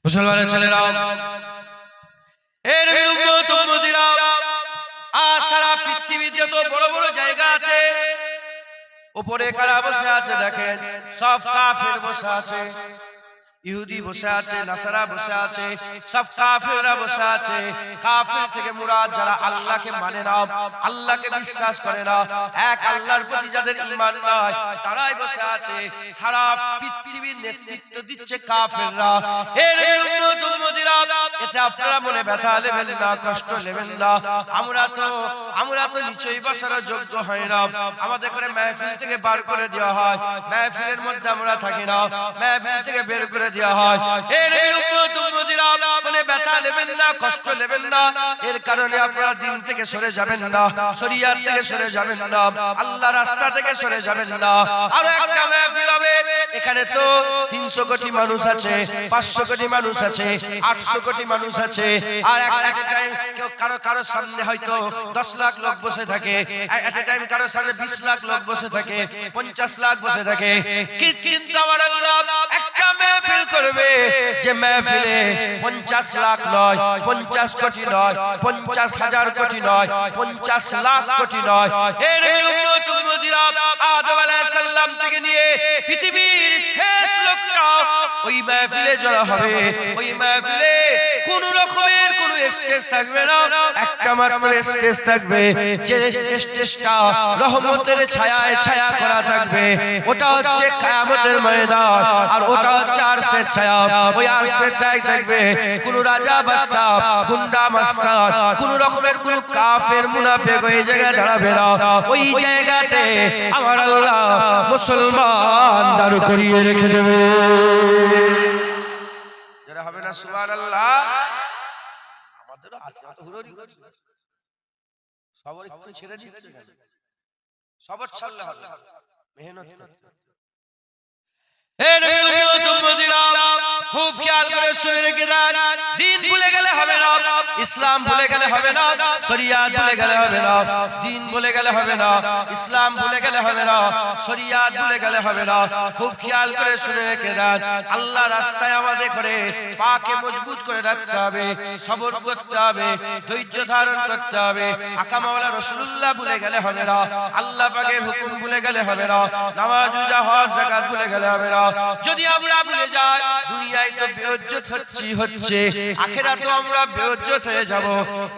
মুসলমানের ছেলেরা, এর উম্মত উম্মতিরা, আজ সারা পৃথিবীতে যত বড় বড় জায়গা আছে, উপরে কারা বসে আছে দেখেন, সব কাফের বসে আছে। ইহুদি বসে আছে, নাসারা বসে আছে, সব কাফেররা বসে আছে। কাফের থেকে মুরাদ যারা আল্লাহকে মানে না, আল্লাহকে বিশ্বাস করে না, এক আল্লাহর প্রতি যাদের ঈমান নাই, তারাই বসে আছে। সারা পৃথিবীর নেতৃত্ব দিচ্ছে কাফেররা। এর উম্মত উম্মতিরা, এতে আপনারা মনে ব্যথা নেবেন না, কষ্ট নেবেন না। আমরা তো নিচেই বসার যোগ্য হয় না। আমাদের করে মাহফিল থেকে বার করে দেওয়া হয়, মাহফিলের মধ্যে আমরা থাকি না, মাহফিল থেকে বের করে দেওয়া হয়। এর উম্মত উম্মতিরা, মনে ব্যথা নেবেন না, কষ্ট নেবেন না। এর কারণে আপনারা দিন থেকে সরে যাবেন না, শরিয়াত থেকে সরে যাবেন না, আল্লাহর রাস্তা থেকে সরে যাবেন না। আর একটা মাহফিল হবে, এখানে তো 300 কোটি মানুষ আছে, 500 কোটি মানুষ আছে, 800 কোটি মানুষ আছে। আর একটা টাইম কারো সামনে হয়তো 10 লাখ লোক বসে থাকে, একটা টাইম কারো সামনে 20 লাখ লোক বসে থাকে, 50 লাখ বসে থাকে। কিন্তু আমার আল্লাহ একটা মাহফিল করবে, যে মাহফিলে 50 লাখ নয়, 50 কোটি নয়, 50,000 কোটি নয়, 50 লাখ কোটি নয়। এর উম্মত উম্মতিরা, আদম আলাইহিস সালাম থেকে নিয়ে পৃথিবীর শেষ লোকটা ওই মাহফিলে জড়ো হবে। ওই মাহফিলে কোন রকমের কোন স্টেজ থাকবে না, একটা মাত্র স্টেজ থাকবে, যে স্টেজটা রহমতের ছায়ায় ছায়া করা থাকবে। ওটা হচ্ছে কিয়ামতের ময়দান, আর ওটা হচ্ছে আরশের ছায়া। ওই আরশের ছায়া থাকবে কোন রাজা বাদশা, গুন্ডা মাস্টার, কোন রকমের কোন কাফের মুনাফিক ওই জায়গায় দাঁড়াবে না। ওই জায়গাতে আমার আল্লাহ মুসলমান দাঁড় করিয়ে রেখে দেবে। যারা হবে না সুবহানাল্লাহ। আমাদেরও আছে, হুররি সবার একটু ছেড়ে দিচ্ছে, সবার ছাড়লে হবে, মেহনত করতে। খুব খেয়াল করে শুনে রেখে দেন, দিন ভুলে গেলে হবে না, ইসলাম ভুলে গেলে হবে না, শরিয়াত ভুলে গেলে হবে না। দিন ভুলে গেলে হবে না, ইসলাম ভুলে গেলে হবে না, শরিয়াত ভুলে গেলে হবে না। খুব খেয়াল করে শুনে রেখে দেন, আল্লাহ রাস্তায় আমাদের করে পাকে মজবুত করে রাখতে হবে, সবর করতে হবে, ধৈর্য ধারণ করতে হবে। আকা মাওলানা রাসূলুল্লাহ ভুলে গেলে হবে না, আল্লাহ পাকের হুকুম ভুলে গেলে হবে না, নামাজ রোজা হজ যাকাত ভুলে গেলে হবে না। যদি আমরা ভুলে যাই, দুনিয়ায় তো বেইজ্জত হচ্ছে, আখিরাতেও আমরা বেইজ্জত হয়ে যাব।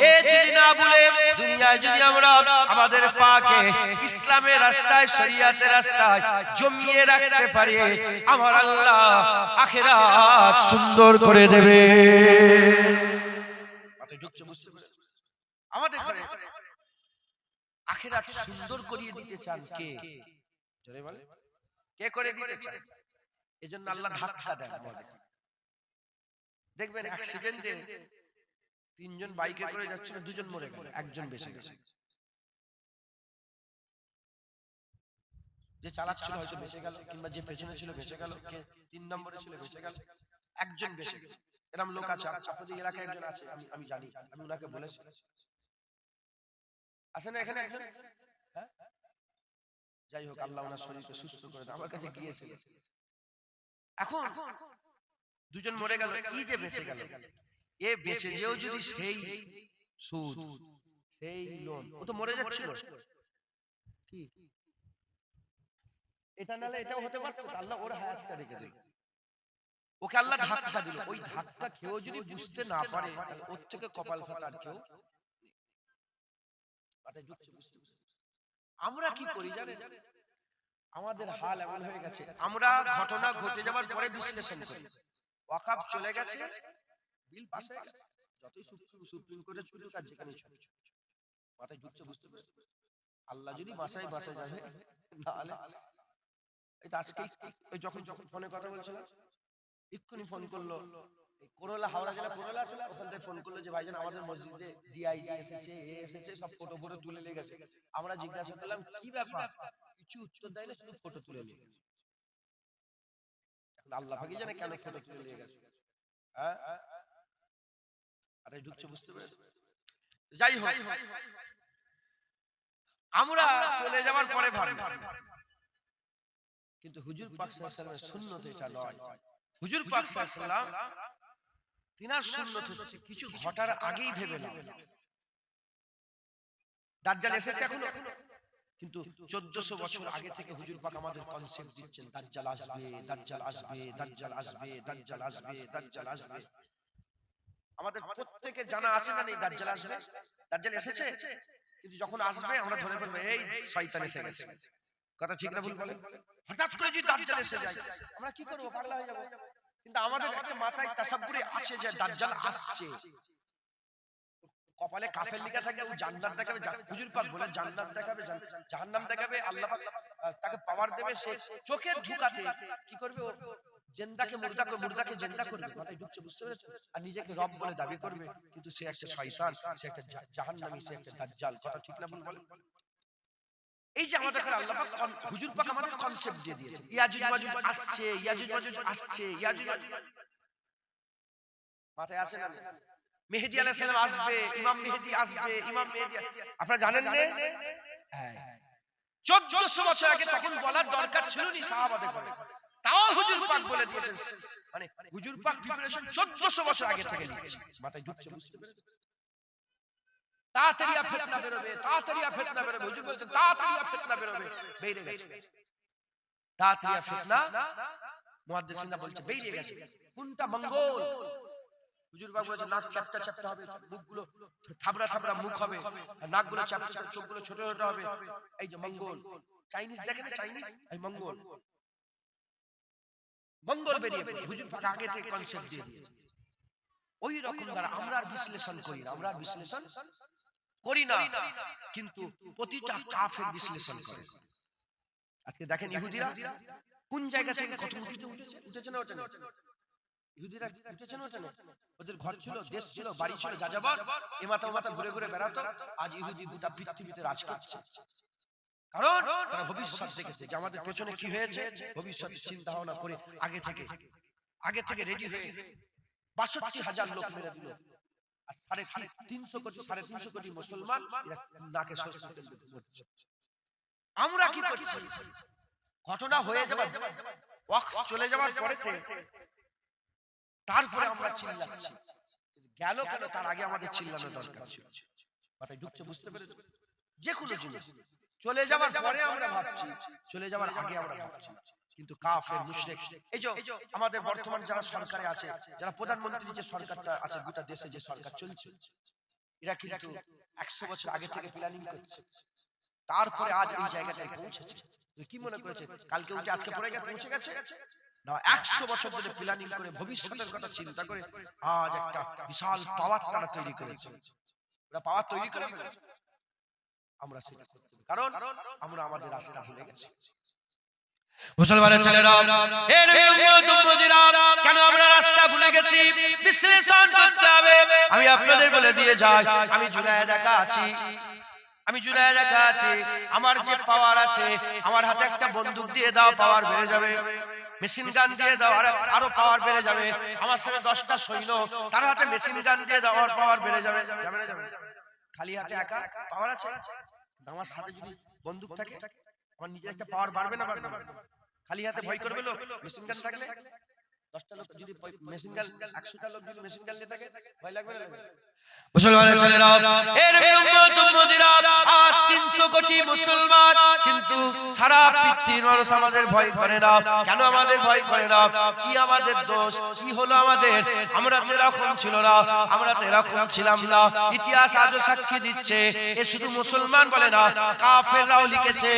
এই যদি না ভুলে দুনিয়ায় যদি আমরা আমাদের পাকে ইসলামের রাস্তায়, শরিয়াতের রাস্তায় জমিয়ে রাখতে পারি, আমার আল্লাহ আখিরাত সুন্দর করে দেবে। আমাদের ঘরে আখিরাত সুন্দর করিয়ে দিতে চান কে? জোরে বলে, কে করে দিতে চান? এজন্য আল্লাহ ধাক্কা দেন আমাদের। দেখবেন অ্যাক্সিডেন্টে 3 জন বাইকে করে যাচ্ছিল, 2 জন মরে গেল, 1 জন বেঁচে গেল। যে চালাচ্ছিল হয়তো বেঁচে গেল, কিংবা যে পেছনে ছিল বেঁচে গেল, কে 3 নম্বরে ছিল বেঁচে গেল, 1 জন বেঁচে গেল। এরকম লোক আছে আপনাদের এলাকায়, একজন আছে, আমি জানি, আমি ওনাকে বলেছি। আছে না এখানে একজন? হ্যাঁ, যাই হোক, আল্লাহ ওনার শরীরকে সুস্থ করে দেন। আমার কাছে গিয়েছিল। এখন 2 জন মরে গেল, এই যে বেঁচে গেল, এ বেঁচে যেও যদি সেই সুদ, সেই লোন, ও তো মরে যাচ্ছিল। কি এটা নালে এটাও হতে পারত, আল্লাহ ওর হায়াতটা রেখে দিল, ওকে আল্লাহ ধাক্কা দিল। ওই ধাক্কা খেয়েও যদি বুঝতে না পারে, তাহলে ওর থেকে কপাল ফাটা আর কেউ। আমরা কি করি জানেন? আমাদের হাল এমন হয়ে গেছে, আমরা ঘটনা ঘটে যাবার পরে বিশ্লেষণ করি। ওয়াকাফ চলে গেছে, বিল পাস হয়ে গেছে, যতই সুপ্রিম কোর্টে ছুটুক আর যেখানে ছুটুক, মাথায় ঢুকছে, বুঝতে পেরেছে আল্লাহ যদি বাসায় যাবে, নাহলে এই আজকে যখন ফোনে কথা বলছিলাম, এক্ষুনি ফোন করলো, করোলা, হাওড়া জেলা করোলা আছে না, ওখান থেকে ফোন করলো যে ভাইজান আমাদের মসজিদে ডিআইজি এসেছে, এ এসেছে, সব ফটো ফটো তুলে নিয়ে গেছে। আমরা জিজ্ঞাসা করলাম কি ব্যাপার, কিছু উত্তর দেয় না, শুধু ফটো তুলে নিয়ে গেছে। এখন আল্লাহ পাকই জানে কেন ফটো তুলে নিয়ে গেছে। হ্যাঁ, আরে ঢুকছে, বুঝতে পেরেছে। যাই হোক, আমরা চলে যাওয়ার পরে ভাবি, কিন্তু হুজুর পাক সাল্লাল্লাহু আলাইহি ওয়াসাল্লামের সুন্নাত এটা নয়। হুজুর পাক সাল্লাল্লাহু আলাইহি ওয়াসাল্লাম তিনার সুন্নত হচ্ছে কিছু ঘটার আগেই ভেবে নাও। দাজ্জাল এসেছে এখনো, কিন্তু 1400 বছর আগে থেকে হুজুর পাক আমাদের কনসেপ্ট দিচ্ছেন দাজ্জাল আসবে, দাজ্জাল আসবে, দাজ্জাল আসবে, দাজ্জাল আসবে, দাজ্জাল আসবে। আমাদের প্রত্যেকের জানা আছে না নেই দাজ্জাল আসবে? দাজ্জাল এসেছে, কিন্তু যখন আসবে আমরা ধরে ফেলবো এই শয়তান এসে গেছে। কথা ঠিক না ভুল বলেন? হঠাৎ করে যদি দাজ্জাল এসে যায় আমরা কি করব? পাগলা হয়ে যাব। কিন্তু আমাদের একটা মাথায় তাসাব্বুরে আছে যে দাজ্জাল আসছে, কপালে কাফের লেখা থাকে, ও জান্নাত দেখাবে, হুজুর পাক বলে জান্নাত দেখাবে, জাহান্নাম দেখাবে, আল্লাহ পাক তাকে পাওয়ার দেবে। সে চোখের ধোঁকাতে কি করবে? ও জিন্দাকে মুর্দা করে, মুর্দাকে জিন্দা করবে। মাথায় ঢুকছে, বুঝতে পেরেছো? আর নিজেকে রব বলে দাবি করবে, কিন্তু সে একটা শয়তান, সে একটা জাহান্নামী, সে একটা দাজ্জাল। কথা ঠিক না ভুল বলেন? এই যে আমাদের আল্লাহ পাক হুজুর পাক আমাদের কনসেপ্ট দিয়ে দিয়েছে, ইয়াজুজ মাজুজ আসছে, ইয়াজুজ মাজুজ আসছে, ইয়াজুজ মাজুজ মাথায় আসে না? মেহেদী আলাইহিস সালাম আসবে, ইমাম মেহেদী আসবে, ইমাম মেহেদী আপনারা জানেন না? হ্যাঁ, 1400 বছর আগে তখন বলার দরকার ছিল না সাহাবাদের করে, তাও হুজুর পাক বলে দিয়েছেন। মানে হুজুর পাক প্রিপারেশন 1400 বছর আগে থেকে নিয়েছে। মাথায় ঢুকছে, বুঝতে পেরেছেন? তাড়াতাড়ি ফিতনা বেরোবে, তাড়াতাড়ি ফিতনা বেরোবে। হুজুর বলতেন তাড়াতাড়ি ফিতনা বেরোবে, বেরিয়ে গেছে। তাড়াতাড়ি ফিতনা মুহাদ্দিসিনরা বলছে বেরিয়ে গেছে। কোনটা? মঙ্গল। হুজুর পাক বলেছে নাক চ্যাপটা চ্যাপটা হবে, মুখগুলো থাবড়া থাবড়া মুখ হবে, আর নাকগুলো চ্যাপটা চ্যাপটা, চোখগুলো ছোট ছোট হবে। এই যে মঙ্গল। চাইনিজ দেখেন, চাইনিজ এই মঙ্গল, মঙ্গল বেরিয়ে পড়ে। হুজুর পাক আগে থেকে কনসেপ্ট দিয়ে দিয়েছে। ওই রকম দ্বারা আমরা আর বিশ্লেষণ করি না, আমরা আর বিশ্লেষণ করি না, কিন্তু প্রতিটা কাফের বিশ্লেষণ করে। আজকে দেখেন ইহুদিরা কোন জায়গা থেকে কত উঁচুতে উঠেছে, উঠেছে না ওঠে না? ইহুদিরা উঠেছে না ওঠে না? ওদের ঘর ছিল, দেশ ছিল, বাড়ি ছিল, যাযাবর, এ মাথা ও মাথা ঘুরে ঘুরে বেড়াতো। আজ ইহুদি গোটা পৃথিবীতে রাজ করছে, কারণ তারা ভবিষ্যৎ দেখেছে যে আমাদের পেছনে কি হয়েছে। ভবিষ্যৎ চিন্তা ভাবনা করে আগে থেকে রেডি হয়ে ৬২,০০০ লোক মেরে দিল। আর ৩৫০ কোটি মুসলমান নাকে সরষের তেল দিয়ে মরছে। আমরা কি করছি? ঘটনা হয়ে যাবার, ওয়াকফ চলে যাওয়ার পরেতে তারপরে আমরা চিল্লাচ্ছি। গেল কেন? তার আগে আমাদের চিল্লানোর দরকার ছিল। মাথায় ঢুকছে, বুঝতে পেরেছো? যে কোনো জিনিস চলে যাওয়ার পরে আমরা ভাবছি, চলে যাওয়ার আগে আমরা ভাবছি। কিন্তু কাফের মুশরিক, এই যে আমাদের বর্তমান যারা সরকারে আছে, যারা প্রধানমন্ত্রী যে সরকারটা আছে, গোটা দেশে যে সরকার চলছে, এরা কিন্তু 100 বছর আগে থেকে প্ল্যানিং করছে, তারপরে আজ এই জায়গাটায় পৌঁছেছে। তুই কি মনে করেছে কালকে উঠে আজকে পড়ে গিয়ে পৌঁছে গেছে? না, 100 বছর ধরে প্ল্যানিং করে ভবিষ্যতের কথা চিন্তা করে আজ একটা বিশাল পাওয়ার তারা তৈরি করেছে। ওরা পাওয়ার তৈরি করে, আমরা সেটা করতে পারি, কারণ আমরা আমাদের রাস্তা ভুলে গেছি। মুসলমানের ছেলেরা, এর কেন আমরা রাস্তা ভুলে গেছি? বিশ্লেষণ করতে হবে। আমি আপনাদের বলে দিয়ে যাই, আমি জুনায়েদ একা আছি, আমার যে পাওয়ার আছে, আমার হাতে একটা বন্দুক দিয়ে দাও, পাওয়ার বেড়ে যাবে। মেশিন গান দিয়ে দাও, আরো পাওয়ার বেড়ে যাবে। আমার সাথে 10টা সৈন্য, তার হাতে মেশিন গান দিয়ে দাও, আমার পাওয়ার বেড়ে যাবে। যাবে না? যাবে। খালি হাতে একা পাওয়ার আছে, আমার সাথে যদি বন্দুক থাকে আমার নিজের একটা পাওয়ার বাড়বে না? বাড়বে। খালি হাতে ভয় করবে লোক? মেশিন গান থাকলে 10টা লোক যদি মেশিন গান, 100টা লোক যদি মেশিন গান নিয়ে থাকে, ভয় লাগবে না? মুসলমানের ছেলেরা, এর উম্মত উম্মতিরা, আজ 300 কোটি মুসলমান, কিন্তু সারা পৃথিবীর মানুষ আমাদের ভয় করে না। কেন আমাদের ভয় করে না? কি আমাদের দোষ? কি হলো আমাদের? আমরা তো এরকম ছিল না, আমরা তো এরকম ছিলাম না। ইতিহাস আজও সাক্ষী দিচ্ছে। এ শুধু মুসলমান বলে না, কাফেররাও লিখেছে,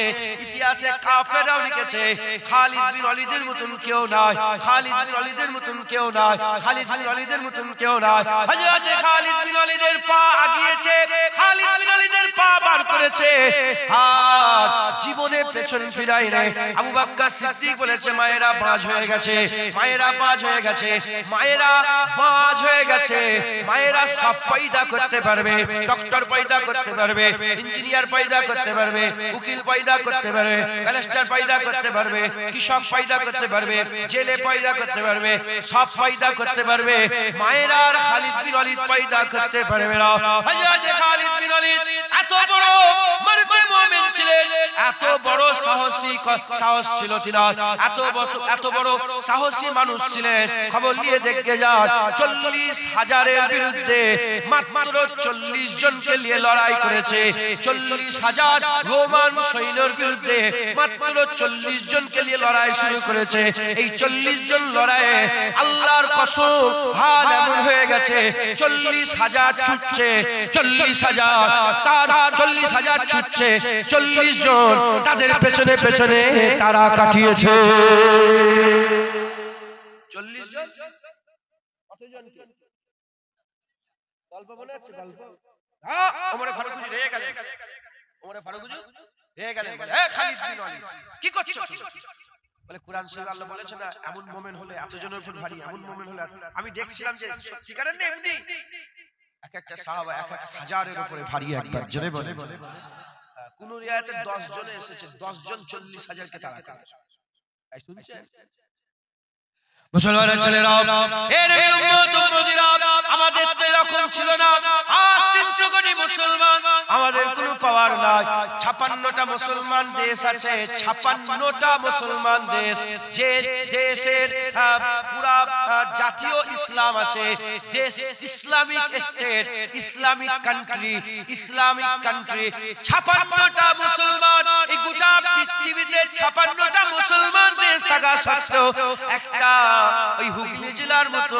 ইতিহাসে কাফেররাও লিখেছে। খালিদ বিন ওয়ালিদের মতন কেউ নাই, খালিদ বিন ওয়ালিদের মতন কেউ নাই, খালিদ বিন ওয়ালিদের মতন কেউ নাই। হযরত খালিদ বিন ওয়ালিদের পা আগিয়েছে, খালিদ বিন ওয়ালিদের পা বার করেছে, আর জীবনে পেছন ফিরায় নাই। আবু বকর সিদ্দিক বলেছে মায়েরা বাজ হয়ে গেছে, মায়েরা বাজ হয়ে গেছে, মায়েরা বাজ হয়ে গেছে। মায়েরা সব পয়দা করতে পারবে, ডক্টর পয়দা করতে পারবে, ইঞ্জিনিয়ার পয়দা করতে পারবে, উকিল পয়দা করতে পারবে, ব্যারিস্টার পয়দা করতে পারবে, কৃষক পয়দা করতে পারবে, জেলে পয়দা করতে পারবে, সব পয়দা করতে পারবে। মায়েরা আর খালিদ বিন ওয়ালিদ পয়দা করতে পারবে না। হযরত খালিদ বিন ওয়ালিদ এত বড় মর্দে মুমিন ছিলেন, এত বড় সাহস ছিল তিনার, এত বড় সাহসী মানুষ ছিলেন। খবর নিয়ে দেখে যান 40,000-এর বিরুদ্ধে মাত্র 40 জনকে নিয়ে লড়াই করেছে। 40,000 রোমান সৈন্যের বিরুদ্ধে মাত্র 40 জনকে নিয়ে লড়াই শুরু করেছে। এই 40 জন লড়াইয়ে আল্লাহর কসম হাল এমন হয়ে গেছে 40,000 ছুটছে, 40,000 তার 40,000 ছুটছে, 40 জন তাদের পেছনে পেছনে তারা কাটিয়েছে। 40 জন কতজন কি গল্প মনে আছে? গল্প ওমর ফারুক রেগে গেলেন, ওমর ফারুক রেগে গেলেন, বলে এ খালিদ বিন ওয়ালিদ কি করছো? বলে কোরআন শরীফে আল্লাহ বলেছে না এমন মোমেন হলে এতজনের উপর ভারী, এমন মোমেন হলে। আমি দেখছিলাম যে সত্যিকারের না এমনি এক একটা সাহাবা 1,000-এর উপরে ভারী একবার জোরে বলে। কোন রিয়ায়েতে 10 জনে এসেছে, 10 জন 40,000-কে তাড়া করেছে। তাই শুনছেন মুসলমানের ছেলেরা, এর উম্মত উম্মতিরা, আমাদের তো এরকম ছিল না। আজ 300 কোটি মুসলমান, আমাদের কোনো পাওয়ার নাই। 56টা মুসলমান দেশ আছে, 56টা মুসলমান দেশ। যে দেশের পুরা জাতীয় ইসলাম আছে, দেশ ইসলামিক স্টেট, ইসলামিক কান্ট্রি, 56টা মুসলমান। এই গোটা পৃথিবীতে 56টা মুসলমান দেশ থাকা সত্ত্বেও একটা ওই হুগলি জেলার মতো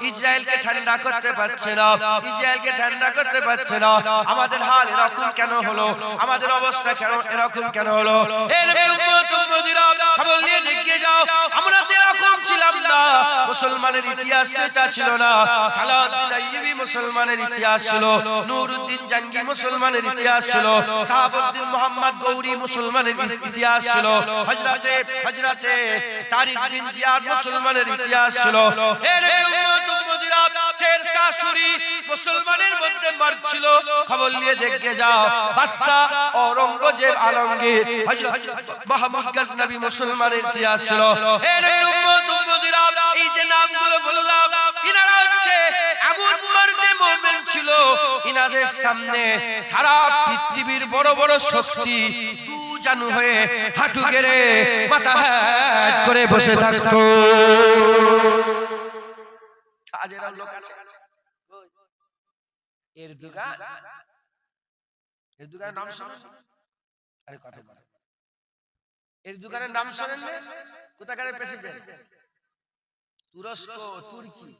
ইসরায়েলকে ঠান্ডা করতে পারছে না, ইসরায়েলকে ঠান্ডা করতে পারছে না। আমাদের হাল এরকম কেন হলো? আমাদের অবস্থা কেন এরকম কেন হলো? এর উম্মত উম্মতিরা, খবর নিয়ে দেখে যাও, আমরা তো এরকম ছিলাম না। মুসলমানের ইতিহাস তো এটা ছিল না। সালাউদ্দিন আইয়ুবী মুসলমানের ইতিহাস ছিল, নুরউদ্দিন জাঙ্গি মুসলমানের ইতিহাস ছিল, শাহাবুদ্দিন মোহাম্মদ গৌরী মুসলমানের ইতিহাস ছিল, হযরতে তারিক বিন জিয়াদ মুসলমানের ইতিহাস ছিল। এর উম্মত উম্মতিরা, শেরশাহ সূরি মুসলমানের মধ্যে মারছিল। খবর নিয়ে দেখে যাও, বাদশা ঔরঙ্গজেব আলমগীর, হযরত মুহাম্মদ গজনবী মুসলমানের ইতিহাস ছিল। এর উম্মত উম্মতিরা, এই যে নামগুলো বললাম, ইনারা হচ্ছে এমন মর্দে মুমিন ছিল, ইনাদের সামনে সারা পৃথিবীর বড় বড় শক্তি জানু হয়ে হাঁটু গেড়ে মাথা হ্যাট করে বসে থাকতো। আজ এরা লোক আছে এরদোগান, এরদোগানের নাম শুনেন? আরে কথা বলেন, এরদোগানের নাম শুনেন না? কোথাকার প্রেসিডেন্ট? তুরস্ক, তুর্কি।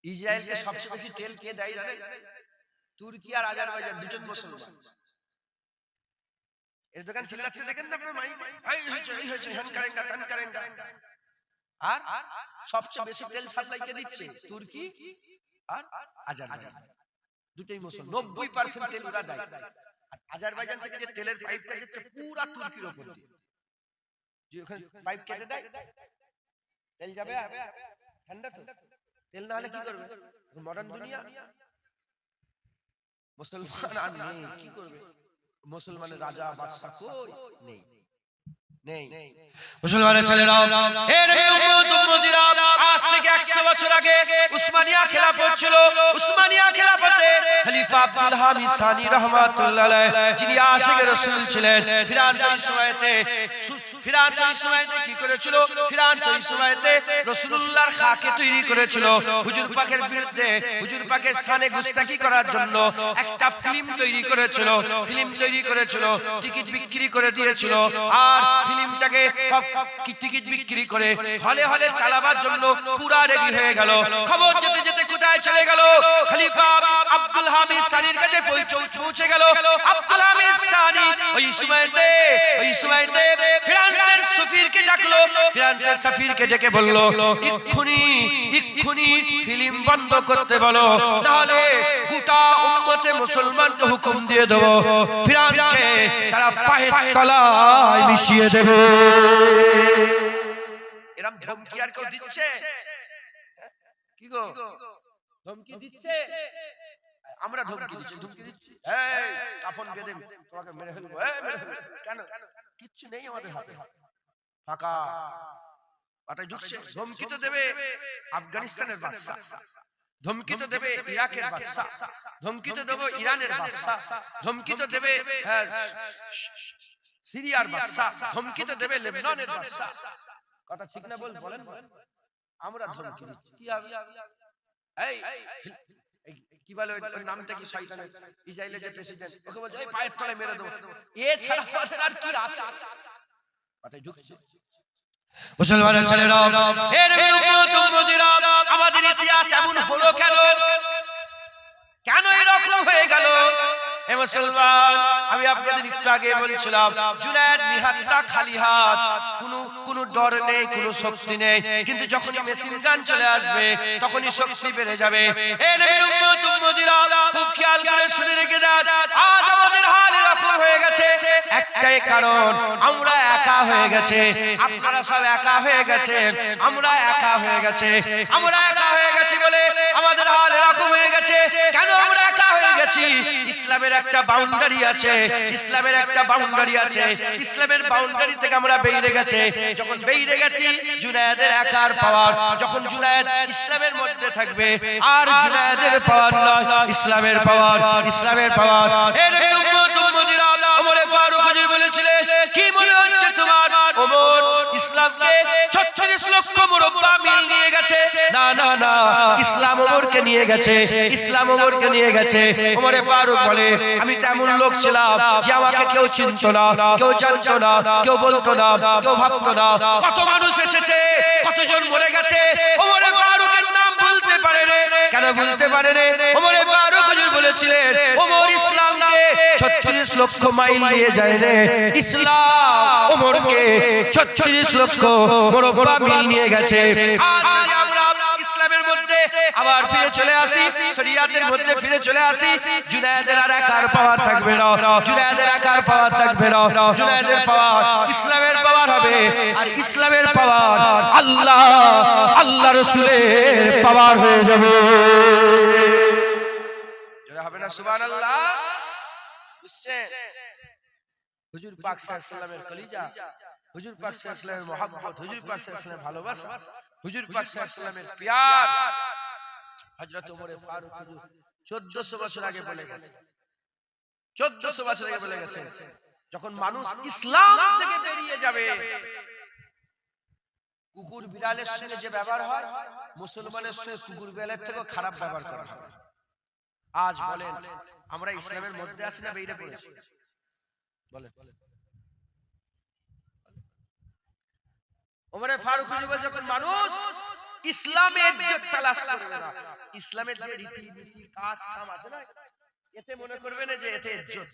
ইসরায়েলকে সবচেয়ে বেশি তেল কে দেয় জানেন? তুর্কি আর আজারবাইজান, দুজন মুসলমান। এরদোগান চিল্লাচ্ছে দেখেন না আপনার মাইকে, এই হয়েছে হ্যান করেন না তান করেন না। আর সবচেয়ে বেশি তেল সাপ্লাই কে দিচ্ছে? তুর্কি আর আজারবাইজান, দুটোই মুসলমান। 90% তেল ওরা দেয়। আর আজারবাইজান থেকে যে তেলের পাইপটা যাচ্ছে পুরা তুর্কির উপর দিয়ে, যে ওখানে পাইপ কেটে দেয় তেল যাবে ঠান্ডা তো, তেল না হলে কি করবে? মডার্ন দুনিয়া, মুসলমান আর নেই, কি করবে? মুসলমানের রাজা বাদশা কই নেই, নেই। মুসলমানের ছেলেরা, এর উম্মত উম্মতিরা, আজ থেকে 100 বছর আগে উসমানিয়া খেলাফত ছিল। উসমানিয়া খেলাফতে খলিফা আব্দুল হামিদ সানি রাহমাতুল্লাহ আলাইহি, যিনি আশিকে রাসূল ছিলেন, ফিরান সেই সময়তে কি করেছিল? ফিরান সেই সময়তে রাসূলুল্লাহর খাকে তৈরি করেছিল। হুজুর পাকের বিরুদ্ধে, হুজুর পাকের শানে গুস্তাখি করার জন্য একটা ফিল্ম তৈরি করেছিল। টিকিট বিক্রি করে দিয়েছিল। আর ফিল্মটাকে টিকিট বিক্রি করে হলে হলে চালাবার জন্য পুরা রেডি হয়ে গেল। খবর যেতে যেতে কোথায় চলে গেল? খলিফা আব্দুল হামিদ সানির কাছে পৌঁছে গেল। আব্দুল হামিদ সানি ওই সময়তে ফ্রান্সের সফিরকে ডাকলো। ফ্রান্সের সফিরকে ডেকে বলল, এক্ষুনি ফিল্ম বন্ধ করতে বলো, না হলে গোটা উম্মতে মুসলমানকে হুকুম দিয়ে দেব, ফ্রান্সকে তারা পায়ের তলায় মিশিয়ে দেবে। এরকম ধমকি আর কেউ দিচ্ছে? কি গো, ধমকি দিচ্ছে? আমরা ধমকি দিচ্ছি, এই কাফন বেঁধে তোমাকে মেরে ফেলবো, কেন? কিচ্ছু নেই আমাদের হাতে, ফাঁকা মাথায় ঢুকছে। ধমকি তো দেবে আফগানিস্তানের বাদশা, ধমকি তো দেবে ইরাকের বাদশা, ধমকি তো দেবে ইরানের বাদশা, ধমকি তো দেবে সিরিয়ার বাদশা, ধমকি তো দেবে লেবাননের বাদশা। কথা ঠিক না বলেন? আমরা ধমকি দিচ্ছি কি হবে? এই কি বলে ওই নামটা কি, শয়তানের ইসরায়েলের যে প্রেসিডেন্ট, ওকে বলছে এই পায়ের তলায় মেরে দেবো। এ ছাড়া আমাদের আর কি আছে? কথাই ঢুকছে। মুসলমানের ছেলেরা, এর বিরুদ্ধে আমাদের ইতিহাস এমন হলো কেন? কেন এরকম হয়ে গেল? এ মুসলমান, আমি আপনাদের একটু আগে বলছিলাম জুনায়েদ নিহাত্তা খালি হাত, কোনো ডর নেই, কোনো শক্তি নেই, কিন্তু যখনই মেশিন গান চলে আসবে তখনই শক্তি বেড়ে যাবে। এ নবীর উম্মত উম্মতিরা, খুব খেয়াল করে শুনে রেখে দেন, আজ আমাদের হাল এরকম হয়ে গেছে একটাই কারণ, আমরা একা হয়ে গেছে। আপনারা সব একা হয়ে গেছে, আমরা একা হয়ে গেছে। আমরা একা হয়ে গেছি বলে আমাদের হাল এরকম হয়ে গেছে। কেন আমরা একা হয়ে গেছি? ইসলামের একটা বাউন্ডারি আছে, ইসলামের একটা বাউন্ডারি আছে, ইসলামের বাউন্ডারি থেকে আমরা বেরিয়ে গেছে। যখন বেরিয়ে গেছি, জুনায়েদের একার পাওয়ার, যখন জুনায়েদ ইসলামের মধ্যে থাকবে আর জুনায়েদের পাওয়ার নয়, ইসলামের পাওয়ার, ইসলামের পাওয়ার। এর উম্মত উম্মতিরা, ওমর ফারুক হুজুর বলেছিলেন, কি মনে হচ্ছে তোমার ওমর ইসলামকে 36 লক্ষ মুরব্বা মিল নিয়ে গেছে? না না না, ইসলাম ওমরকে নিয়ে গেছে, ইসলাম ওমরকে নিয়ে গেছে। ওমর ফারুক বলে, আমি তেমন লোক ছিলাম যে আমাকে কেউ চিনতো না, কেউ জানতো না, কেউ বলতো না, কেউ ভাবতো না। কত মানুষ এসেছে, কতজন মরে গেছে, ওমর ফারুকের নাম বলতে পারে রে। কেন বলতে পারে রে? ওমর ফারুক হুজুর বলেছিলেন, ওমর ইসলামকে 36 লক্ষ মাইল নিয়ে যায় রে। ইসলাম ওমরকে 36 লক্ষ মুরব্বা মিল নিয়ে গেছে। আজ আমরা ইসলামের মধ্যে আবার ফিরে চলে আসি, শরিয়াতের মধ্যে ফিরে চলে আসি, জুনায়েদের আর একার পাওয়ার থাকবে না, জুনায়েদের একার পাওয়ার থাকবে না। জুনায়েদের পাওয়ার ইসলামের পাওয়ার হবে, আর ইসলামের পাওয়ার আল্লাহ রাসূলের পাওয়ার হয়ে যাবে। জোরে হবে না সুবহানাল্লাহ? বুঝছেন? হুজুর পাক সাল্লাল্লাহু আলাইহি ওয়াসাল্লামের কলিজা, হুজুর পাক সাল্লাল্লাহু আলাইহি ওয়াসাল্লামের মহব্বত, হুজুর পাক সাল্লাল্লাহু আলাইহি ওয়াসাল্লামের ভালোবাসা, হুজুর পাক সাল্লাল্লাহু আলাইহি ওয়াসাল্লামের প্যার হযরত ওমর ফারুক হুজুর 1400 বছর আগে বলে গেছে, 1400 বছর আগে বলে গেছে, যখন মানুষ ইসলাম থেকে বেরিয়ে যাবে, কুকুর বিড়ালের সঙ্গে যে ব্যবহার হয়, মুসলমানের সঙ্গে কুকুর বিড়ালের থেকেও খারাপ ব্যবহার করা হয়। আজ বলেন, আমরা ইসলামের মধ্যে আছি না বেরিয়ে পড়েছি? বলেন। ওমর ফারুক হুজুর যখন মানুষ ইসলামের ইজ্জত তালাশ করবে না, ইসলামের যে রীতি নীতি কাজ কাম আছে না, এতে মনে করবে না যে এতে ইজ্জত,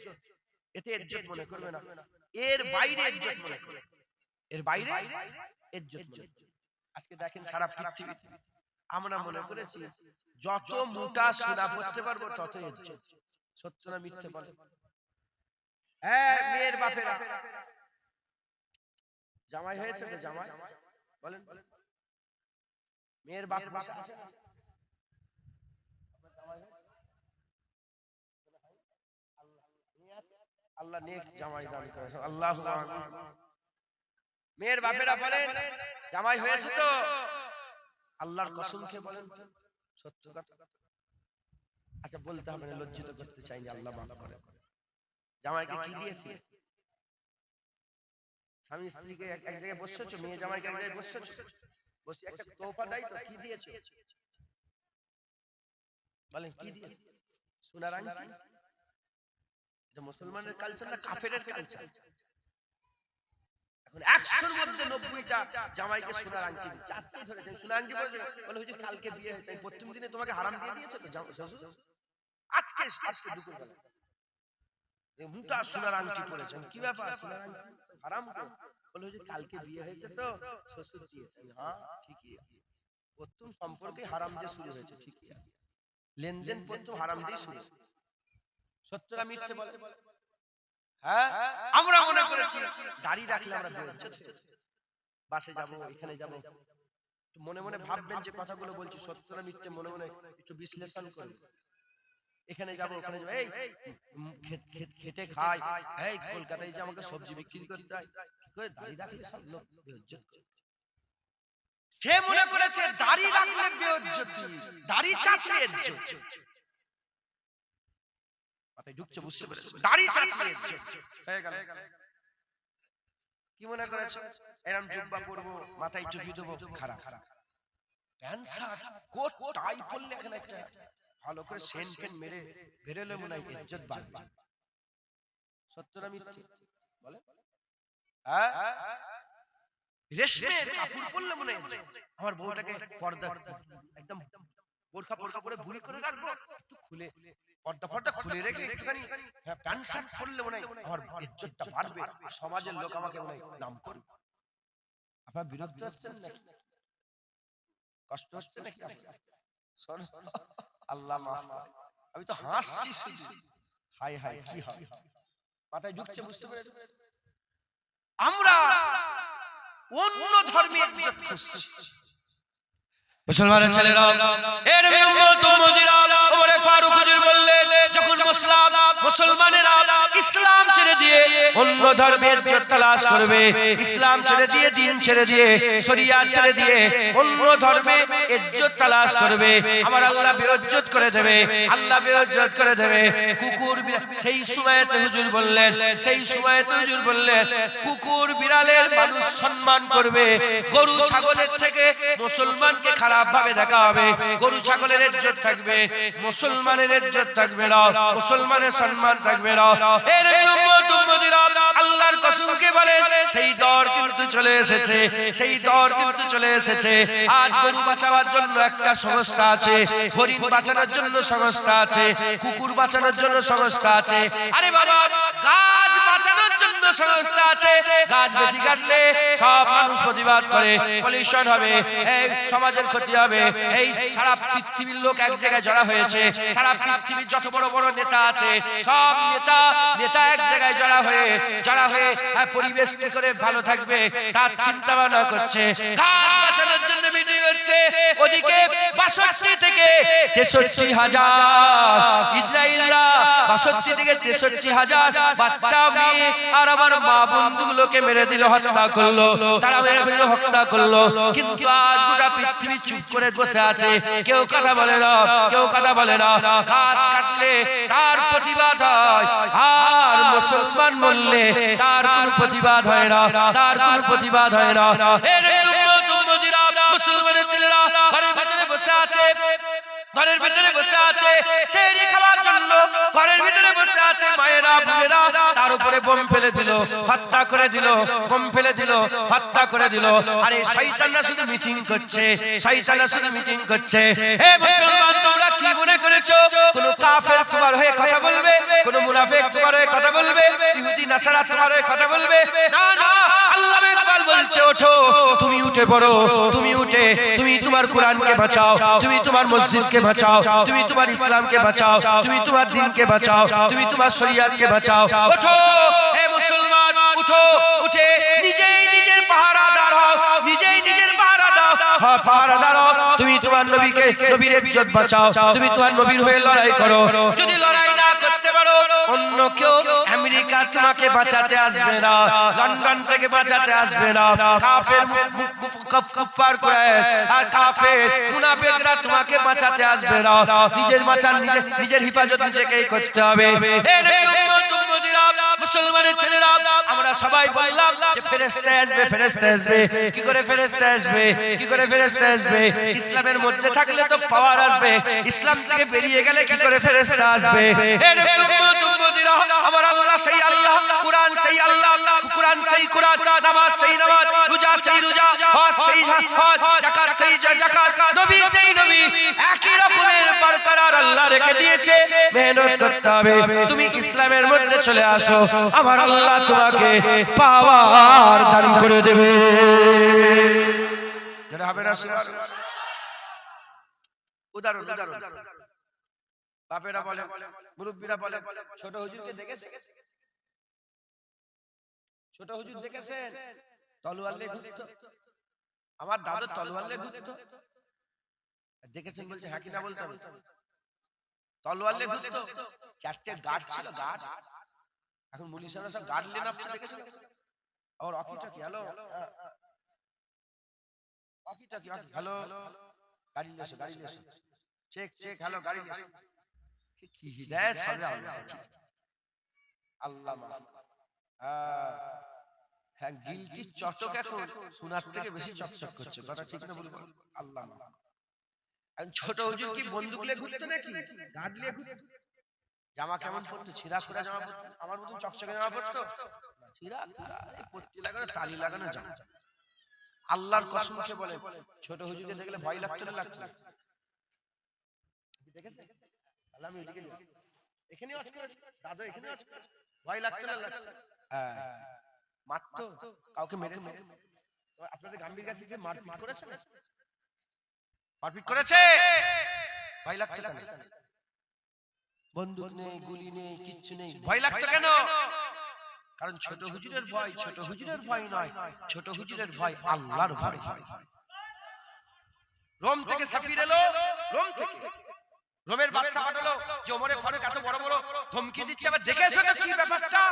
এতে ইজ্জত মনে করবে না, এর বাইরে ইজ্জত মনে করবে, এর বাইরে ইজ্জত মনে করবে। আজকে দেখেন সারা পৃথিবীতে আমরা মনে করেছি যত মোটা সোনা পড়তে পারবো তত ইজ্জত। সত্য না মিথ্যে বলেন? হ্যাঁ, মেয়ের বাপেরা জামাই হয়েছে তো, জামাই বলেন, মেয়ের বাপ বসে আছে না, আল্লাহ নেক জামাই দান করে, আল্লাহু আমিন। মেয়ের বাপেরা বলেন, জামাই হয়েছে তো, আল্লাহর কসম খেয়ে বলেন সত্য কথা। আচ্ছা বলতে হবে না, লজ্জিত করতে চাইনি, আল্লাহ মাফ করে। জামাইকে কি দিয়েছে? স্বামী স্ত্রীকে এক জায়গায় বসেছো, মেয়ে জামাইকে এক জায়গায় বসেছো, বসে একটা তোহফা দেয় তো, কি দিয়েছো? বলেন কি দিয়েছে? সোনার আংটি। এটা মুসলমানের কালচার না কাফেরের কালচার? এখন 100-র মধ্যে 90টা জামাইকে সোনার আংটি দিচ্ছে। আজকেই ধরে সোনার আংটি বলে হুজুর কালকে বিয়ে হয়েছে, প্রথম দিনে তোমাকে হারাম দিয়ে দিয়েছে তো শ্বশুর, আজকে দুপুরবেলা মোটা সোনার আংটি পরেছেন, কি ব্যাপার? সোনার আংটি হারাম তো? বলে হুজুর কালকে বিয়ে হয়েছে তো শ্বশুর দিয়েছে। হ্যাঁ ঠিকই আছে, প্রথম সম্পর্কে হারাম দিয়ে শুরু হয়েছে, ঠিকই আছে, লেনদেন প্রথম হারাম দিয়ে শুরু। সত্য না মিথ্যে বলে? হ্যাঁ, আমরা মনে করেছি দাড়ি রাখলে আমরা বেইজ্জত হয়ে যাব, বাসে যাব, এখানে যাব, মনে মনে ভাববেন যে কথাগুলো বলছি সত্য না মিথ্যে, মনে মনে একটু বিশ্লেষণ করুন। এখানে যাব, ওখানে যাব, এই খেটে খাই, এই কলকাতায় যে আমাকে সবজি বিক্রি করতে হয়, কি করে দাড়ি রাখলে সব লোক বেইজ্জত করে। সে মনে করেছে দাড়ি রাখলে বেইজ্জতি, দাড়ি চাচলে ইজ্জত। মাথায় ঢুকছে, বুঝতে পেরেছো? দাড়ি চাচলে ইজ্জত হয়ে গেল। কি মনে করেছো এরকম জুব্বা পরবো, মাথায় টুপি দেবো, খারাপ। প্যান্ট শার্ট কোট টাই পরলে এখানে একটা ভালো করে সেন ফেন মেরে বেরোলে মনে হয় ইজ্জত বাড়বে। সত্য না মিথ্যে বলে? হ্যাঁ, রেশমের কাপড় পরলে মনে হয় আমার বউটাকে পর্দা একদম বোরখা পরে বুড়ি করে রাখবো, একটু খুলে পর্দা খুলে রেখে একটুখানি প্যান্ট শার্ট পরলে মনে হয় আমার ইজ্জতটা বাড়বে, সমাজের লোক আমাকে মনে হয় নাম করবে। আপনার বিরক্ত হচ্ছেন নাকি? কষ্ট হচ্ছে নাকি? আল্লাহ মাফ করে। আমি তো হাসছি শুধু। হাই হাই কি হয় মাথায় ঢুকছে, বুঝতে পেরেছেন? আমরা অন্য ধর্মের ইজ্জত খুঁজছি। মুসলমানের ছেলেরা, এ নবী উম্মত উম্মতিরা, ওমর ফারুক হুজুর বললেন, যখন মুসলমানেরা ইসলাম ছেড়ে দিয়ে অন্য ধর্মের ইজ্জত তালাশ করবে, ইসলাম ছেড়ে দিয়ে, দিন ছেড়ে দিয়ে, শরিয়াত ছেড়ে দিয়ে অন্য ধর্মে ইজ্জত তালাশ করবে, আমার আল্লাহ বেইজ্জত করে দেবে, আল্লাহ বেইজ্জত করে দেবে। কুকুর সেই সময়তে হুজুর বললেন কুকুর বিড়ালের মানুষ সম্মান করবে, গরু ছাগলের থেকে মুসলমানকে খারাপ ভাবে দেখা হবে, গরু ছাগলের ইজ্জত থাকবে, মুসলমানের ইজ্জত থাকবে না, মুসলমানের সম্মান থাকবে না। এর উম্মত উম্মতিরা, আল্লাহর কসমকে বলেন সেই দর কিন্তু চলে এসেছে, সেই দর কিন্তু চলে এসেছে। আজ গরু বাঁচাবার জন্য একটা সংস্থা আছে, হরিণ বাঁচানোর জন্য সংস্থা আছে, কুকুর বাঁচানোর জন্য সংস্থা আছে। আরে বাবা, গাছ বাঁচানোর জন্য সংস্থা আছে। গাছ বেশি কাটলে সব মানুষ প্রতিবাদ করে, পলিউশন হবে, এই সমাজের ক্ষতি হবে। এই সারা পৃথিবীর লোক এক জায়গায় জড়া হয়েছে, সারা পৃথিবীর যত বড় বড় নেতা আছে সব নেতা এক জায়গায় জড়া হয়ে পরিবেশ কি করে ভালো থাকবে তার চিন্তা ভাবনা করছে। গাছ বাঁচানোর জন্য মিটিং হচ্ছে, ওদিকে 62 থেকে 63,000 ইসরায়েলরা 62 থেকে 63,000 বাচ্চা মেয়ে আর আমার মা বন্ধুগুলোকে মেরে দিল, হত্যা করলো, তারা মেরে ফেললো, হত্যা করলো। কিন্তু আজ গোটা পৃথিবী চুপ করে বসে আছে, কেউ কথা বলে না, কেউ কথা বলে না। গাছ কাটলে তার প্রতিবাদ হয়, আর মুসলমান বললে তার কোনো প্রতিবাদ হয় না, তার কোনো প্রতিবাদ হয় না। এর উম্মত উম্মতিরা, মুসলমানের ছেলেরা ঘরের ভিতরে বসে আছে, ঘরের ভিতরে বসে আছে সেহরি খাওয়ার জন্য, ঘরের ভিতরে বসে আছে মায়েরা বোনেরা, তার উপরে বোম ফেলে দিল, হত্যা করে দিল, বোম ফেলে দিল, হত্যা করে দিল। আরে শয়তানরা শুধু মিটিং করছে, শয়তানরা শুধু মিটিং করছে। হে মুসলমান, তোমরা কি মনে করেছো কোন কাফের তোমার হয়ে কথা বলবে, কোন মুনাফিক তোমার হয়ে কথা বলবে, ইহুদি নাসারা তোমার হয়ে কথা বলবে? না না, আল্লাহ ইকবাল বলছে, ওঠো, তুমি উঠে পড়ো, তুমি উঠে তুমি তোমার কোরআনকে বাঁচাও, তুমি তোমার মসজিদকে বাঁচাও, তুমি তোমার ইসলামকে বাঁচাও, তুমি তোমার দ্বীনকে বাঁচাও, তুমি তোমার শরিয়াতকে বাঁচাও। ওঠো হে মুসলমান, উঠো, উঠে নিজেই নিজের পাহারাদার হও, নিজেই নিজের পাহারা দাও, পাহারাদার হও। তুমি তোমার নবীকে, নবীর ইজ্জত বাঁচাও, তুমি তোমার নবীর হয়ে লড়াই করো। যদি লড়াই না করতে পারো, অন্য কেউ আমেরিকা তোমাকে বাঁচাতে আসবে না, লন্ডন থেকে বাঁচাতে আসবে না। কাফের কুফার কুরাইশ আর কাফের মুনাফিকরা তোমাকে বাঁচাতে আসবে না। নিজের বাঁচান, নিজের হিফাজত নিজেকেই করতে হবে। হে উম্মত উম্মতিরা, মুসলমানের ছেলেরা, আমরা সবাই বললাম যে ফেরেশতা আসবে, ফেরেশতা আসবে। কি করে ফেরেশতা আসবে, কি করে ফেরেশতা আসবে? ইসলামের মধ্যে থাকলে তো পাওয়ার আসবে, ইসলাম থেকে বেরিয়ে গেলে কি করে ফেরেশতা আসবে? হে উম্মত উম্মতিরা, আমার আল্লাহ সেই আল্লাহ, কুরআন সেই আল্লাহ, কুরআন সেই কুরআন, নামাজ সেই নামাজ, রোজা সেই রোজা, হজ সেই হজ, যাকাত সেই যাকাত, নবী সেই নবী, একই রকমের বরকরার আল্লাহ রেখে দিয়েছে। মেহনত করতে হবে। তুমি ইসলামের মধ্যে চলে আসো, আমার আল্লাহ তোমাকে পাওয়ার দান করে দেবে। যেটা হবে না উদাহরণ, বাপেরা বলে, মুরব্বীরা বলে, ছোট হুজুরকে দেখেছে, ছোট হুজুর দেখেছেন তলোয়ার নিয়ে ঘুরতো, আমার দাদু তলোয়ার নিয়ে ঘুরতো, দেখেছেন বলছে হ্যাঁ কিনা বলতে হবে। তলোয়ার নিয়ে ঘুরতো, 4টে গার্ড ছিল, গার্ড। এখন মুলিশারা সব গার্ড নিয়ে নামছে, দেখেছেন? আবার অকিটা কি হ্যালো অকি টকি হ্যালো গাড়ি লেসো চেক হ্যালো গাড়ি লেসো কি হিদায়াত হবে আল্লাহ মাফ হ্যাঁ গিলটি চকচক এখন সোনার থেকে বেশি চকচক করছে কথা ঠিক না বলবো আল্লাহ মাফ ছোট হুজুর কি বন্দুক নিয়ে ঘুরতো নাকি গার্ড নিয়ে ঘুরতো জামা কেমন পরতো ছিঁড়া খোড়া জামা পরতো আমার মতন চকচকে জামা পরতো ছিঁড়া খোড়া এই পট্টি লাগানো তালি লাগানো জামা আল্লাহর কসম খেয়ে বলে ছোট হুজুরকে দেখলে ভয় লাগতো না লাগতো দেখেছে আল্লাহ আমি ওইদিকে এখানে ওয়াজ করেছি দাদা এখানে ওয়াজ করেছি ভয় লাগতো না লাগতো হ্যাঁ মারতো কাউকে মেরেছে তো আপনাদের গাম্ভীর কাছে যে মারপিট করেছে ভয় লাগতো কেন বন্দুক নেই গুলি নেই কিচ্ছু নেই ভয় লাগতো কেন কারণ ছোট হুজুরের ভয় নয় ছোট হুজুরের ভয় আল্লাহর ভয় রোম থেকে সাফির এলো রোমের বাদশা পাঠালো যে ওমরে ফারুক এত বড় বড় ধমকি দিচ্ছে আবার দেখে এসো না কি ব্যাপারটা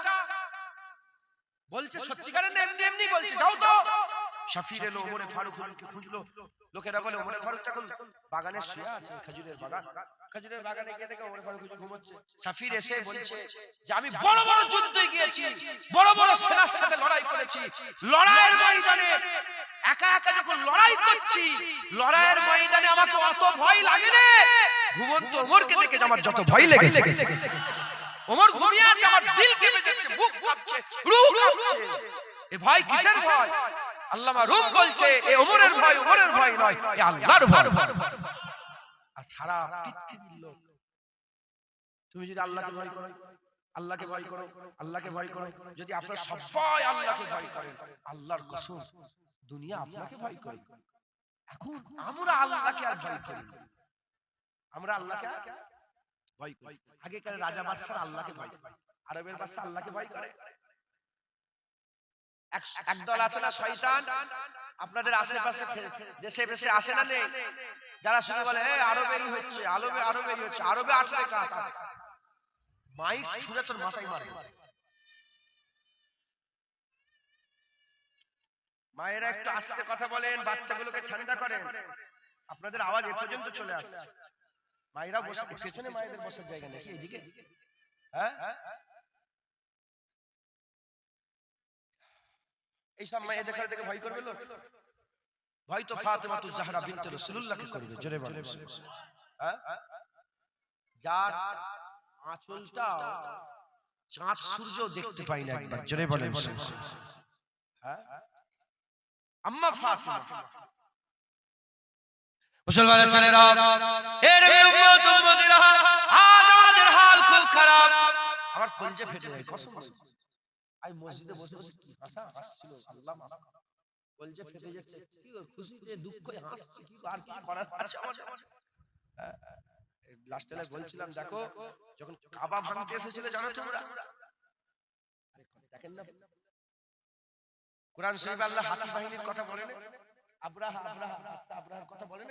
বলছে সত্যিকারের না এমনি বলছে যাও তো সাফির এলো ওমরে ফারুককে খুঁজলো লোকেরা বলে ওমরে ফারুক তখন বাগানে শুয়ে আছে খেজুরের বাগানে গিয়ে দেখে ওমরে ফারুক ঘুমোচ্ছে সাফির এসে বলছে যে আমি বড় বড় যুদ্ধে গিয়েছি বড় বড় সেনার সাথে লড়াই করেছি লড়াইয়ের ময়দানে একা যখন লড়াই করছি লড়াইয়ের ময়দানে আমাকে অত ভয় লাগে না ঘুমন্ত ওমরকে দেখে আমার যত ভয় লেগেছে ওমর ঘুমিয়ে আছে আমার দিল কেঁপে যাচ্ছে বুক কাঁপছে রূহ কাঁপছে এই ভয় কিসের ভয় আল্লামা রূম বলছে এই ওমরের ভয় নয় এই আল্লাহর ভয় আর সারা পৃথিবীর লোক তুমি যদি আল্লাহকে ভয় করো যদি আপনারা সবাই আল্লাহকে ভয় করেন আল্লাহর কসম দুনিয়া আপনাকে ভয় করে এখন আমরা আল্লাহকে আর ভয় করি আমরা আল্লাহকে ভয় করি আগেকার রাজা বাদশারা আল্লাহকে ভয় করে আরবের বাদশা আল্লাহকে ভয় করে একদল আছে না শয়তান আপনাদের আশেপাশে দেশে বেশে আসে না নেই যারা শুনে বলে আরবে এই হচ্ছে আরবে আসলে মাইক ছুঁড়ে তোর মাথায় মারে মায়েরা একটু আস্তে কথা বলেন বাচ্চাগুলোকে ঠান্ডা করেন আপনাদের আওয়াজ এ পর্যন্ত চলে আসছে মায়েরা বসে পেছনে মায়েদের বসার জায়গা নাকি এদিকে হ্যাঁ এইসব মায়ের দেখে ভয় করবে লোক ভয় তো ফাতেমাতুজ জাহরা বিনতে রাসূলুল্লাহকে করবে জোরে বলেন হ্যাঁ যার আঁচলটা চাঁদ সূর্য দেখতে পাই না একবার জোরে বলেন হ্যাঁ আম্মা ফাতেমা মুসলমানের ছেলেরা এর উম্মত উম্মতিরা আজ আমাদের হাল খুব খারাপ আমার কলজে ফেটে যায় কসম আই মসজিদে বসে কি হাসছিল আল্লাহ মাফ করো কলজে ফেটে যাচ্ছে কি খুশিতে দুঃখে হাসছে কি আর কি করার আছে আমাদের লাস্টে বলছিলাম দেখো যখন কাবা ভাঙতে এসেছিল জানো তোমরা দেখেন না কুরআন শরীফে আল্লাহ হাতি বাহিনীর কথা বলেন আব্রাহার কথা বলেন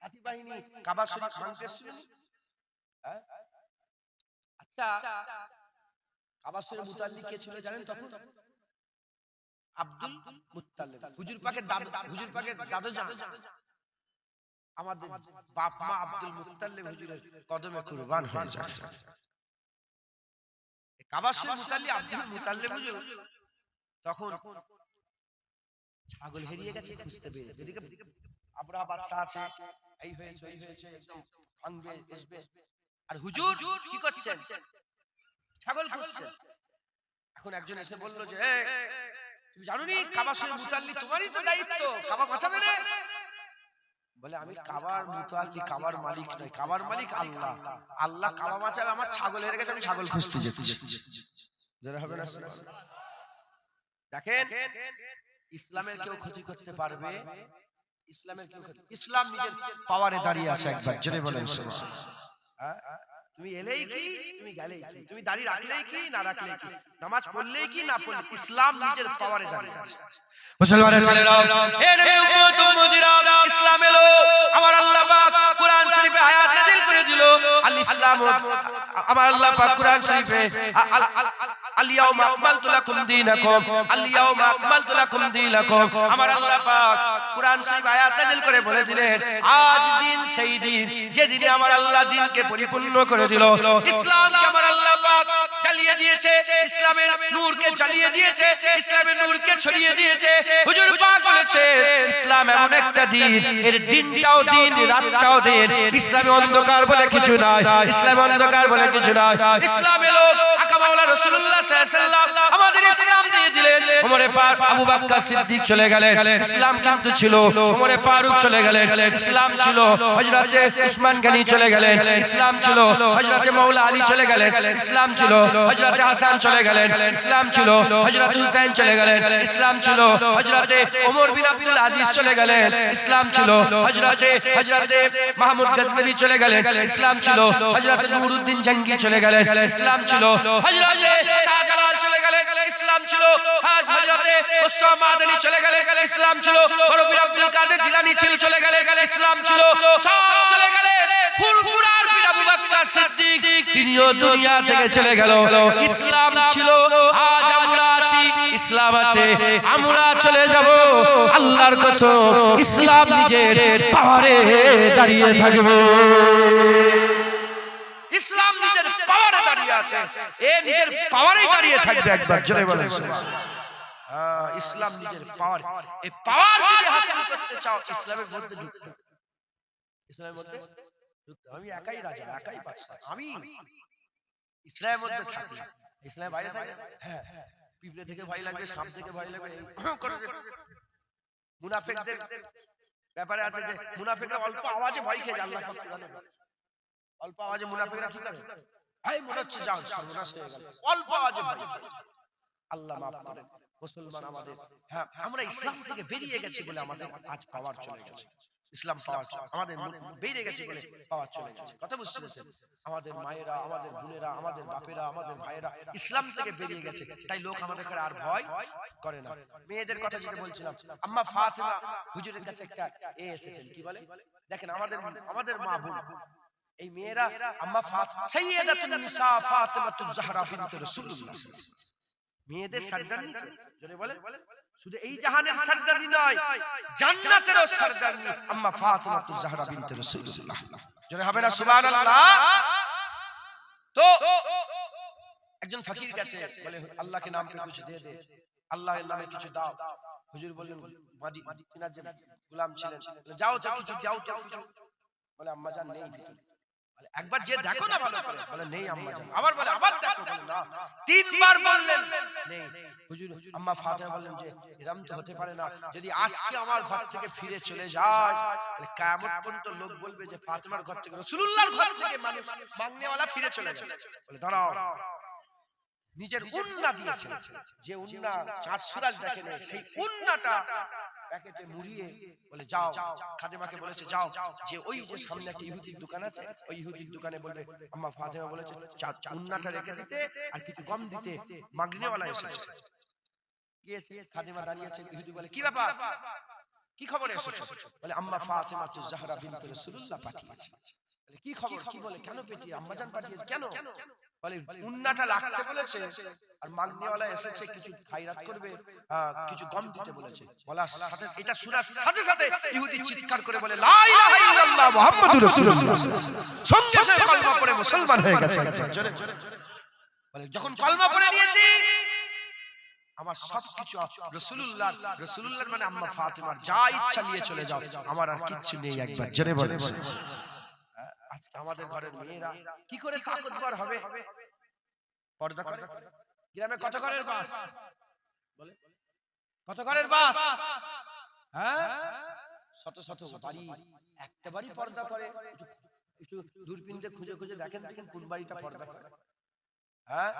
হাতি বাহিনী কাবা শরীফ ভাঙতে এসেছিল হ্যাঁ আচ্ছা কাবা শরীফের মুতাল্লিক কে ছিল জানেন তখন আব্দুল মুত্তালিব হুজুর পাকের দাদু জান আমাদের বাপ মা আব্দুল মুত্তালিব হুজুরের কদমে কুরবান হয়ে যায় কাবা শরীফ মুতাল্লিব আব্দুল মুত্তালিব হুজুর তখন ছাগল হারিয়ে গেছে খুঁজতে পেরে এদিকে আব্রাহা বাদশা আছে এই হয়েছে একদম ভাঙবে আসবে আর হুজুর কি করছেন ছাগল খুঁজছেন এখন একজন এসে বলল যে তুমি জানো নি কাবা শরীফ মুতাল্লি তোমারই তো দায়িত্ব কাবা বাঁচাবে না বলে আমি কাবার মুতাল্লি কাবার মালিক নই কাবার মালিক আল্লাহ কাবা বাঁচাবে আমার ছাগল হেরে গেছে আমি ছাগল খুঁজতে যাচ্ছি যারা হবে না দেখেন ইসলামের কেউ ক্ষতি করতে পারবে ইসলাম নিজের পাওয়ারে দাঁড়িয়ে আছে একবার জোরে বলেন হ্যাঁ তুমি এলেই কি তুমি গেলেই কি তুমি দাঁড়িয়ে রাখলেই কি না রাখলেই কি নামাজ পড়লেই কি না পড়লে ইসলাম নিজের পাওয়ারে দাঁড়িয়ে আছে মুসলমানের ছেলেরা এ নবী উম্মত উম্মতিরা ইসলাম এলো আমার আল্লাহ পাক কোরআন শরীফে আয়াত নাযিল করে দিল আল ইসলাম আমার আল্লাহ পাক কোরআন শরীফে আল-ইয়াউমা আকমালতু লাকুম দীনাকুম, আল-ইয়াউমা আকমালতু লাকুম দীনাকুম। আমার আল্লাহ পাক কুরআন শরীফ আয়াত নাযিল করে বলে দিলেন, আজ দিন সেই দিন যেদিনে আমার আল্লাহ দ্বীনকে পরিপূর্ণ করে দিল। ইসলামকে আমার আল্লাহ পাক জ্বালিয়ে দিয়েছে, ইসলামের নূরকে জ্বালিয়ে দিয়েছে, ইসলামের নূরকে ছড়িয়ে দিয়েছে। হুজুর পাক বলেছে ইসলাম এমন একটা দিন, এর দিনটাও দিন, রাতটাও দিন। ইসলামে অন্ধকার বলে কিছু নাই, ইসলামে অন্ধকার বলে কিছু নাই। ইসলামে লোক আকা মাওলা রাসূলুল্লাহ সাল্লাল্লাহু আলাইহি ওয়াসাল্লাম আমাদের ইসলাম দিয়ে দিলেন। ওমরে ফারুক, আবু বকর সিদ্দিক চলে গেলেন, ইসলাম কিন্তু ছিল। ওমরে ফারুক চলে গেলেন, ইসলাম ছিল। হযরতে উসমান গনি চলে গেলেন, ইসলাম ছিল। হযরতে মাওলা আলী চলে গেলেন, ইসলাম ছিল। হযরতে হাসান চলে গেলেন, ইসলাম ছিল। হযরতে হুসাইন চলে গেলেন, ইসলাম ছিল। হযরতে ওমর বিন আব্দুল আজিজ চলে গেলেন, ইসলাম ছিল। হযরতে মাহমুদ গজনবী চলে গেলেন, ইসলাম ছিল। হযরতে নুরউদ্দিন জঙ্গি চলে গেলেন, ইসলাম ছিল। হযরতে শাহজালাল চলে গেলেন, ইসলাম ছিল। হযরতে মুস্তাফা মাদানী চলে গেলেন, ইসলাম ছিল। রবি আব্দুল কাদের জিলানী চলে গেলেন, ইসলাম ছিল। সব চলে গেলেন। ফুরফুরার পীর আবু বকর সিদ্দিক তিনিও দুনিয়া থেকে চলে গেল। ইসলাম ছিল, আজ আমরা আছি, ইসলাম আছে, আমরা চলে যাব। আল্লাহর কসম ইসলাম নিজের পাওয়ারে দাঁড়িয়ে থাকবে। ইসলাম নিজের পাওয়ারে দাঁড়িয়ে আছে, এ নিজের পাওয়ারেই দাঁড়িয়ে থাকবে। একবার জোরে বলেন ইসলাম নিজের পাওয়ার। এই পাওয়ার যদি হাসিল করতে চাও ইসলামের মধ্যে ঢুকতে, ইসলামের মধ্যে ঢুকতে। আমি একাই রাজা, একাই বাদশা, আমি ইসলামের মধ্যে থাকি। ইসলামের বাইরে থাকে, হ্যাঁ পিঁপড়ে থেকে ভয় লাগবে, সাপ থেকে ভয় লাগবে। মুনাফিকদের ব্যাপারে আছে যে মুনাফিকরা অল্প আওয়াজে ভয় খেয়ে যায়। আল্লাহ পাক কোরআনে অল্প আওয়াজে মুনাফিকরা কি করে, এই মনে হচ্ছে যাও সর্বনাশ হয়ে গেল, অল্প আওয়াজে ভয় খেয়ে। আল্লাহ মাফ করেন মুসলমান আমাদের। হ্যাঁ আমরা ইসলাম থেকে বেরিয়ে গেছি বলে আমাদের আজ পাওয়ার চলে গেছে। ইসলাম পাওয়ার আমাদের বেরিয়ে গেছে বলে পাওয়ার চলে গেছে। কথা বুঝতে পেরেছেন? আমাদের মায়েরা, আমাদের বোনেরা, আমাদের বাপেরা, আমাদের ভাইয়েরা ইসলাম থেকে বেরিয়ে গেছে, তাই লোক আমাদের আর ভয় করে না। মেয়েদের কথা যেটা বলছিলাম, আম্মা ফাতেমা হুজুরের কাছে একটা এসেছেন, কি বলে দেখেন, আমাদের মা বোন এই মেয়েরা আম্মা ফাতেমা সাইয়্যিদাতুন নিসা ফাতেমাতুজ জাহরা বিনত রাসূলুল্লাহ সাল্লাল্লাহু আলাইহি ওয়াসাল্লাম মেয়েদের সরদারনি। জোরে বলে, শুধু এই জাহানের সরদারনি নয়, জান্নাতেরও সরদারনি আম্মা ফাতেমাতুজ জাহরা বিনত রাসূলুল্লাহ। জোরে হবে না সুবহানাল্লাহ? তো একজন ফকির কাছে বলে, আল্লাহকে নাম पे कुछ दे दे, আল্লাহর নামে কিছু দাও। হুজুর বললেন, মদিনার যে গোলাম ছিলেন, যাও তো কিছু দাও তো কিছু। বলে আম্মা জান নেই ভিতরে। একবার যে দেখো না ভালো করে, বলে নেই আম্মা জান। আবার বলে আবার দেখো, বলে না। তিনবার বললেন নেই। হুজুর আম্মা ফাতেমা বললেন যে এরকম তো হতে পারে না, যদি আজকে আমার ঘর থেকে ফিরে চলে যায় তাহলে কিয়ামত পর্যন্ত লোক বলবে যে ফাতেমার ঘর থেকে, রাসূলুল্লাহর ঘর থেকে মানুষ মাংনেওয়ালা ফিরে চলে গেছে। বলে দাঁড়াও, নিজের উন্না দিয়েছেন, যে উন্না চাঁদ সূরজ দেখে না, সেই উন্নাটা প্যাকেটে মুড়িয়ে বলে যাও। খাদেমাকে বলেছে যাও, যে ওই যে সামনে একটা ইহুদির দোকান আছে, ওই ইহুদির দোকানে বলবে আম্মা ফাতেমা বলেছে উন্নাটা রেখে দিতে আর কিছু গম দিতে, মাগরিনেওয়ালা এসেছে। গিয়েছে, খাদেমা দাঁড়িয়েছে, ইহুদি বলে কি ব্যাপার, কি খবর এসেছে? বলে আম্মা ফাতেমাতুজ জাহরা বিনত রাসূলুল্লাহ পাঠিয়েছে। বলে কি খবর, কি বলে, কেন পাঠিয়ে, আম্মা জান পাঠিয়েছে কেন? বলে উন্নাটা রাখতে বলেছে আর মাগনিওয়ালা এসেছে কিছু খায়রাত করবে, কিছু গম দিতে বলেছে। বলার সাথে এটা শোনার সাথে সাথে ইহুদি চিৎকার করে বলে লা ইলাহা ইল্লাল্লাহ মুহাম্মাদুর রাসূলুল্লাহ, সঙ্গে সঙ্গে কলমা পড়ে মুসলমান হয়ে গেছে। বলে যখন কলমা পড়ে নিয়েছি আমার সবকিছু রাসূলুল্লাহর মানে আম্মা ফাতেমার, যা ইচ্ছা নিয়ে চলে যাও, আমার আর কিচ্ছু নেই। একবার জোরে বলে। আজকে আমাদের ঘরের মেয়েরা কি করে তাকতবর হবে? পর্দা করে। গ্রামে কত ঘরের বাস, বলে কত ঘরের বাস, হ্যাঁ শত শত বাড়ি, একটা বাড়ি পর্দা করে। একটু দূরবীন দিয়ে খুঁজে খুঁজে দেখেন দেখেন কোন বাড়িটা পর্দা করে। হ্যাঁ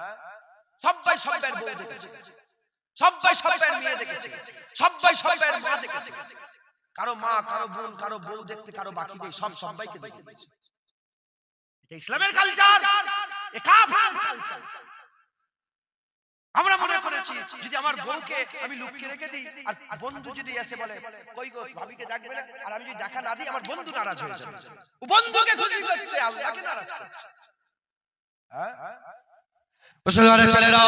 সবাই সবার বউ দেখেছে, সবাই সবার মেয়ে দেখেছে, সবাই সবার মা দেখেছে। কারো মা, কারো বোন, কারো বউ দেখতে কারো বাকি নেই, সব সবাইকে দেখেছে। এটা ইসলামের কালচার, এ কাফের কালচার। আমরা মনে করেছি যদি আমার বউকে আমি লুকিয়ে রেখে দিই আর বন্ধু যদি এসে বলে কই গো ভাবিকে ডাকবে না, আর আমি যদি দেখা না দিই আমার বন্ধু নারাজ হয়ে যাবে। ও বন্ধুকে খুশি করছে, আল্লাহকে নারাজ করছে। হ্যাঁ মুসলমানের ছেলেরা,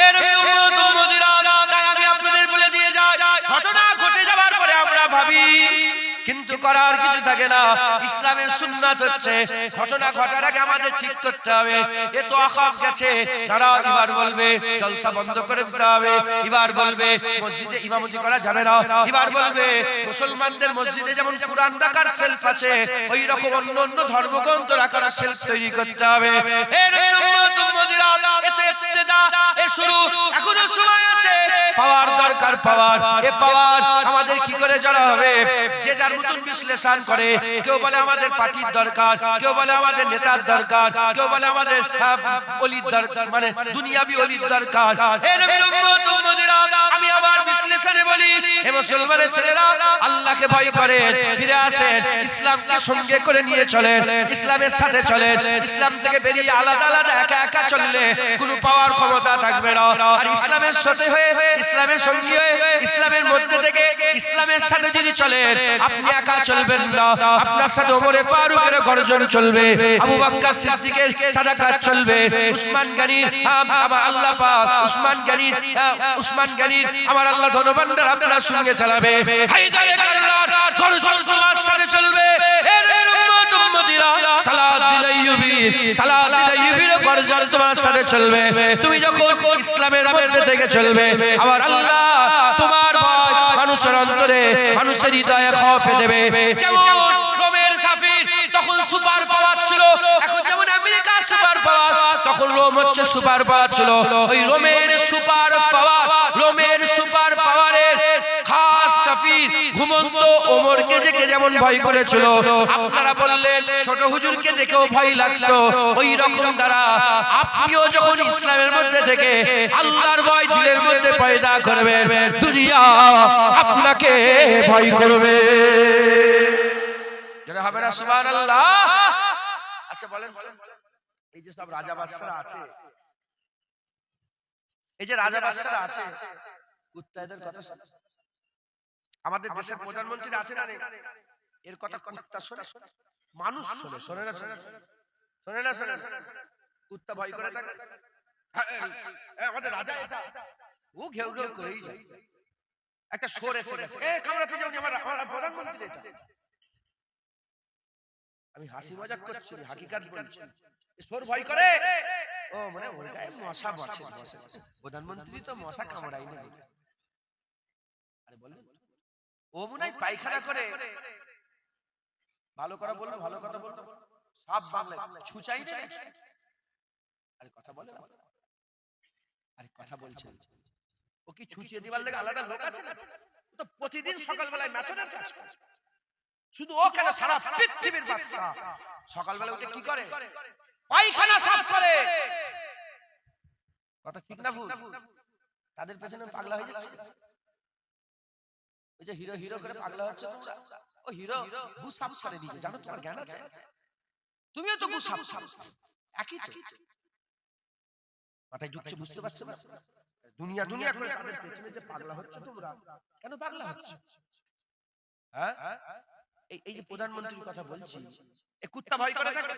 এ নবীর উম্মত উম্মতিরা, তাই আমি আপনাদের বলে দিয়ে যাই, ঘটনা ঘটে যাবার পরে আমরা ভাবি, কিন্তু করার কিছু থাকে না। ইসলামের সুন্নাত হচ্ছে ঘটনা ঘটার আগে আমাদের ঠিক করতে হবে। এ তো আখাব গেছে, তারা এবার বলবে জলসা বন্ধ করে দিতে হবে, এবার বলবে মসজিদে ইমামতি করা যাবে না, এবার বলবে মুসলমানদের মসজিদে যেমন কুরআন রাখার শেলফ আছে, ওই রকম অন্য অন্য ধর্মগ্রন্থ রাখার শেলফ তৈরি করতে হবে। এ নবীর উম্মত উম্মতিরা, এতে ইবতিদা, এ শুরু, এখনো সময় আছে। পাওয়ার দরকার, পাওয়ার। এ পাওয়ার আমাদের কি করে জড়া হবে? যে যার মতন বিশ্লেষণ করে। কেউ বলে আমাদের পার্টির দরকার, কেউ বলে আমাদের নেতার দরকার, কেউ বলে আমাদের ওলির দরকার, মানে দুনিয়াবি ওলির দরকার। এ নবীর উম্মত উম্মতিরা, আমি আবার বিশ্লেষণে বলি, হে মুসলমানের ছেলেরা, আল্লাহকে ভয় করেন, ফিরে আসেন, ইসলামকে সঙ্গে করে নিয়ে চলেন, ইসলামের সাথে চলেন। ইসলাম থেকে বেরিয়ে আলাদা আলাদা একা একা চললে কোনো পাওয়ার ক্ষমতা থাকবে না। আর ইসলামের সাথে হয়ে, ইসলামের সঙ্গী হয়ে, ইসলামের মধ্যে থেকে ইসলামের সাথে যদি চলেন, আপনি একা চলবেন না, আপনার সাথে ওমরে ফারুকের গর্জন চলবে, আবু বকর সিদ্দিকের সাদাকাত চলবে, উসমান গনির আমার আল্লাহ পাক, উসমান গনির আমার আল্লাহ ধনভান্ডার আপনার সঙ্গে চালাবে, হায়দারে কাল্লার গর্জন তোমার সাথে চলবে। এর উম্মত উম্মতিরা, সালাউদ্দিন আইয়ুবীর গর্জন তোমার সাথে চলবে। তুমি যখন ইসলামের মধ্যে থেকে চলবে, আমার আল্লাহ তোমার ভয় মানুষের অন্তরে, মানুষের হৃদয়ে খৌফে দেবে। যেমন রোমের সাফির তখন সুপার পাওয়ার ছিল, এখন যেমন আমেরিকা সুপার পাওয়ার, তখন রোম হচ্ছে সুপার পাওয়ার ছিল। ওই রোমের সুপার পাওয়ারের খাস সাফির ঘুমন্ত ওমরকে দেখে যেমন ভয় করেছিল, আপনারা বললেন ছোট হুজুরকে দেখেও ভয় লাগতো, ওই রকম দ্বারা আপনিও যখন ইসলামের মধ্যে থেকে আল্লাহর ভয় দিলের মধ্যে পয়দা করবেন, দুনিয়া আপনাকে ভয় করবে। যেটা হবে না, সুবহানাল্লাহ। আচ্ছা বলেন, এই যে সব রাজা বাদশারা আছে, এই যে রাজা বাদশারা আছে, কুত্তাদের কথা শোনে? আমাদের দেশের প্রধানমন্ত্রী আছে না, এর কথা কুত্তা শোনে? মানুষ শোনে? শোনে না? শোনে না? কুত্তা ভয় করে থাকে। আমাদের রাজা এটা, ও ঘেউ ঘেউ করেই যায়। একটা সোর এসে গেছে, এ কামড়াতে যাও, আমার প্রধানমন্ত্রী এটা। আমি হাসি মজাক করছি, হাকিকাত বলছি। সোর ভয় করে, ও মানে ওর গায়ে মশা বসে, প্রধানমন্ত্রী তো মশা কামড়াই না। আরে বলেন, ও মনে হয় পায়খানা করে। ভালো করে বললো, ভালো কথা বললো, সব বাংলায় ছুচাই না। আরে কথা বলে না, আরে কথা বলছেন। ও কি ছুচিয়ে দিবার লাগে আলাদা লোক আছে না? ও তো প্রতিদিন সকালবেলায় মেথনের কাজ করে। শুধু ও কেন, সারা পৃথিবীর বাদশা সকালবেলা উঠে কি করে? পায়খানা সাফ করে। কথা ঠিক না ভুল? তাদের পেছনে পাগলা হয়ে যাচ্ছে। ওই যে হিরো হিরো করে পাগলা হচ্ছে তোমরা, ও হিরো গু সাফ করে দিয়েছে, জানো তোমার জ্ঞান আছে? তুমিও তো গু সাফ, একই তো। মাথায় ঢুকছে, বুঝতে পারছো না? দুনিয়া দুনিয়া করে তাদের পেছনে যে পাগলা হচ্ছে তোমরা, কেন পাগলা হচ্ছে? হ্যাঁ, এই যে প্রধানমন্ত্রীর কথা বলছি, এই কুত্তা ভয় করে থাকে,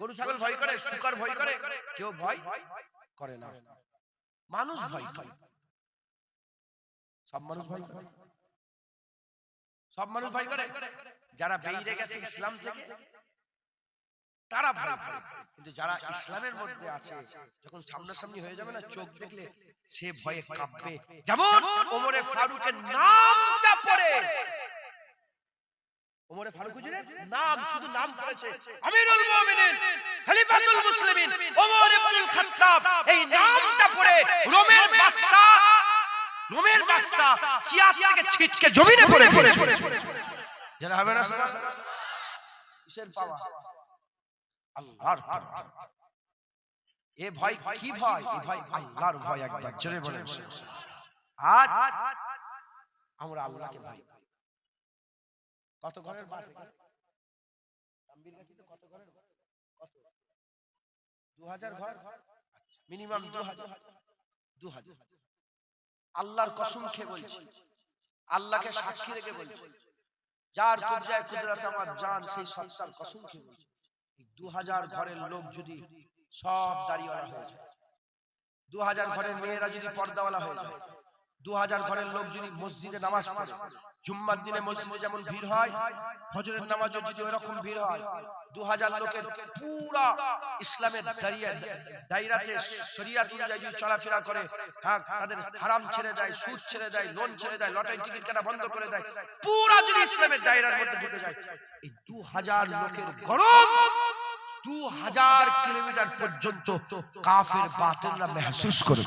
গরু ছাগল ভয় করে, শুকর ভয় করে, কেউ ভয় করে না। মানুষ ভয় করে, সব মানুষ ভয় করে, সব মানুষ ভয় করে। যারা বেরিয়ে গেছে ইসলাম থেকে তারা ভয় করে, কিন্তু যারা ইসলামের মধ্যে আছে, যখন সামনাসামনি হয়ে যাবে না, চোখ দেখলে সে ভয়ে কাঁপবে। যেমন ওমরে ফারুকের নামটা পড়ে, ওমরে ফারুক হুজুরের নাম, শুধু নাম করেছে আমিরুল মুমিনিন খলিফাতুল মুসলিমিন ওমর ইবনুল খাত্তাব, এই নামটা পড়ে রোমের বাদশা চিয়ার থেকে ছিটকে জমিনে পড়ে পড়েছে। যারা হবে না, কিসের পাওয়া? আল্লাহর পাওয়া। এ ভয় কি ভয়? এ ভয় আল্লাহর ভয়। একবার জোরে বলেন, আজ আমরা আল্লাহকে ভয়। কত ঘরের বাস কত ঘরের? কত? 2000 ঘর, মিনিমাম 2000। আল্লাহর কসম খেয়ে বলছি, আল্লাহকে সাক্ষী রেখে বলছি, যার কবজায় কুদরত আমার জান, সেই সত্তার কসম খেয়ে বলছি, 2000 ঘরের লোক যদি সব দাড়িওয়ালা হয়ে যায়, 2000 ঘরের মেয়েরা যদি পর্দাওয়ালা হয়ে যায়, 2000 ঘরের লোক যদি মসজিদে নামাজ পড়ে, জুম্মার দিনে মসজিদে যেমন ভিড় হয়, ফজরের নামাজে যদি ওরকম ভিড় হয়, 2000 লোকের পুরা ইসলামের দায়রাতে শরিয়াত অনুযায়ী যদি চলাফেরা করে, হ্যাঁ, তাদের হারাম ছেড়ে দেয়, সুদ ছেড়ে দেয়, লোন ছেড়ে দেয়, লটারি টিকিট কাটা বন্ধ করে দেয়, পুরা যদি ইসলামের দায়রার মধ্যে ঢুকে যায়, এই 2000 লোকের গরম 2000 কিলোমিটার পর্যন্ত কাফের বাতিলরা महसूस করে।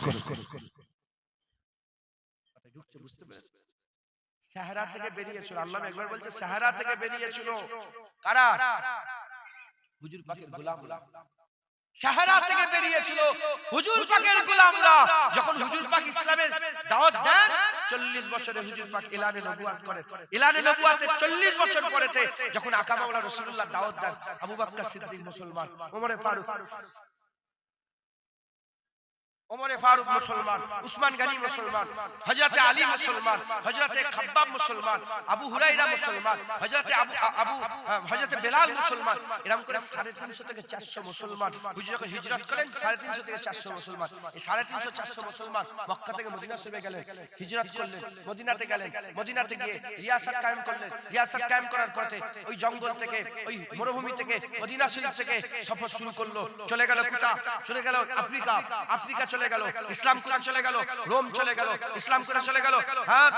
বুঝতে পেরেছেন? সাহারা থেকে বেরিয়েছিল, আল্লাহ একবার বলছে সাহারা থেকে বেরিয়েছিল কারা? হুজুর পাকের গোলামরা। সাহারা থেকে বেরিয়েছিল হুজুর পাকের গোলামরা। যখন হুজুর পাক ইসলামের দাওয়াত দেন, 40 বছরে হুজুর পাক এলানে নবুয়ত করেন। এলানে নবুয়তের 40 বছর পরেতে যখন আকা মাওলা রাসূলুল্লাহ দাওয়াত দেন, আবু বকর সিদ্দিক মুসলমান, ওমরে ফারুক মুসলমান, উসমান গনি মুসলমান, হযরতে আলী মুসলমান, হযরতে খাব্বাব মুসলমান, আবু হুরায়রা মুসলমান, হযরতে বেলাল মুসলমান, এরকম করে 350 থেকে 400 মুসলমান হুজুর যখন হিজরত করেন, 350 থেকে 400 মুসলমান, এই 350 400 মুসলমান মক্কা থেকে মদিনা শরীফে গেলেন, হিজরত করলেন, মদিনাতে গেলেন, মদিনাতে গিয়ে রিয়াসাত কায়েম করলেন। রিয়াসাত কায়েম করার পরে ওই জঙ্গল থেকে, ওই মরুভূমি থেকে, মদিনা শরীফ থেকে সফর শুরু করলো। চলে গেল কোথা? চলে গেল আফ্রিকা। আফ্রিকা চলে গেল, ইসলাম কোরআন চলে গেল, রোম চলে গেল, ইসলাম কোরআন চলে গেল, হ্যাঁ,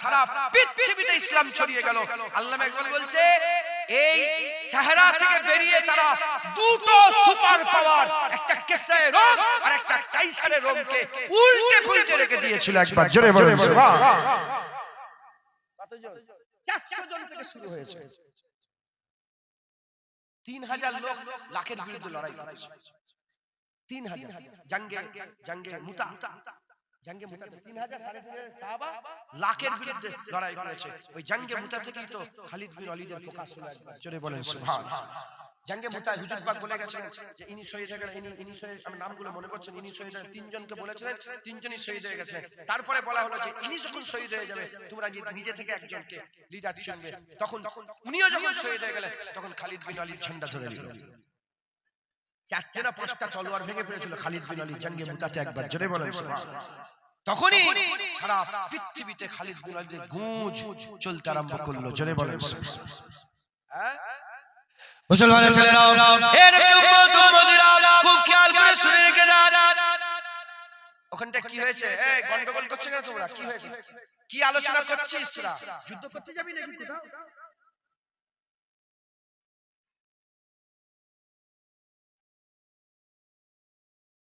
সারা পৃথিবীতে ইসলাম ছড়িয়ে গেল। আল্লামা ইকবাল বলছে এই সাহারা থেকে বেরিয়ে তারা দুটো সুপার পাওয়ার, একটা কেসে রোম আর একটা কাইসারে রোমকে উল্টে পুল্টে রেখে দিয়েছিল। একবার জোরে বলুন সুবহানাল্লাহ। কতজন? 400 জন থেকে শুরু হয়েছে। 3000 লোক লাখের বিরুদ্ধে লড়াই করেছে। 3000 জঙ্গে মুতা 3000 3,500 সাহাবা লাখের বিরুদ্ধে লড়াই করেছে। ওই জঙ্গে মুতা থেকেই তো খালিদ বিন ওয়ালিদের প্রকাশ হলো। জোরে বলেন সুবহানাল্লাহ। জঙ্গে মুতা হুজুর পাক বলে গেছেন যে ইনি শহীদ হয়ে গেলেন, ইনি শহীদ, আমার নামগুলো মনে পড়ছে, ইনি শহীদ হয়ে 3 জনকে বলেছিলেন, 3 জনই শহীদ হয়ে গেছে। তারপরে বলা হলো যে ইনি যখন শহীদ হয়ে যাবে, তোমরা নিজে থেকে একজনকে লিডার চুনবে। তখন উনিও যখন শহীদ হয়ে গেলেন, তখন খালিদ বিন ওয়ালিদ ঝান্ডা ধরে নিল। 4টা না 5টা তলোয়ার ভেঙে পড়েছিল খালিদ বিন ওয়ালিদ জঙ্গে মুতাতে। একবার জোরে বলেন সুবহানাল্লাহ। তখনই সারা পৃথিবীতে খালিদ বিন ওয়ালিদের গূঁজ চলতে আরম্ভ করলো। জোরে বলেন সুবহানাল্লাহ। হ্যাঁ মুসলমানের ছেলেরা, এ নবীর উম্মত উম্মতিরা, খুব খেয়াল করে শুনে রেখে যান। ওখানটা কি হয়েছে? এই গন্ডগোল করছে কেন তোমরা? কি হয়েছে? কি আলোচনা করছিস তোরা? যুদ্ধ করতে যাবি নাকি কোথাও?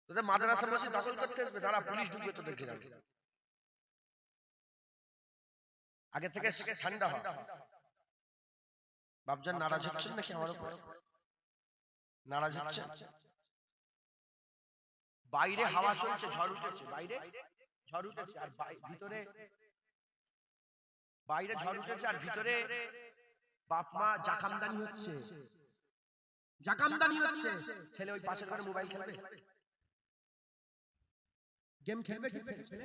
তোদের মাদ্রাসা বসে দখল করতে আসবে, তারা পুলিশ ঢুকবে তো দেখে যাবে। আগে থেকে ঠান্ডা হয়। বাপজান নারাজ হচ্ছেন নাকি আমার উপর? নারাজ হচ্ছেন? বাইরে হাওয়া চলছে, ঝড় উঠেছে, বাইরে ঝড় উঠেছে, আর ভিতরে বাইরে ঝড় উঠেছে, আর ভিতরে বাপ মা জাকামদানি হচ্ছে, জাকামদানি হচ্ছে। ছেলে ওই পাশের ঘরে মোবাইল খেলবে, গেম খেলবে, কি ছেলে?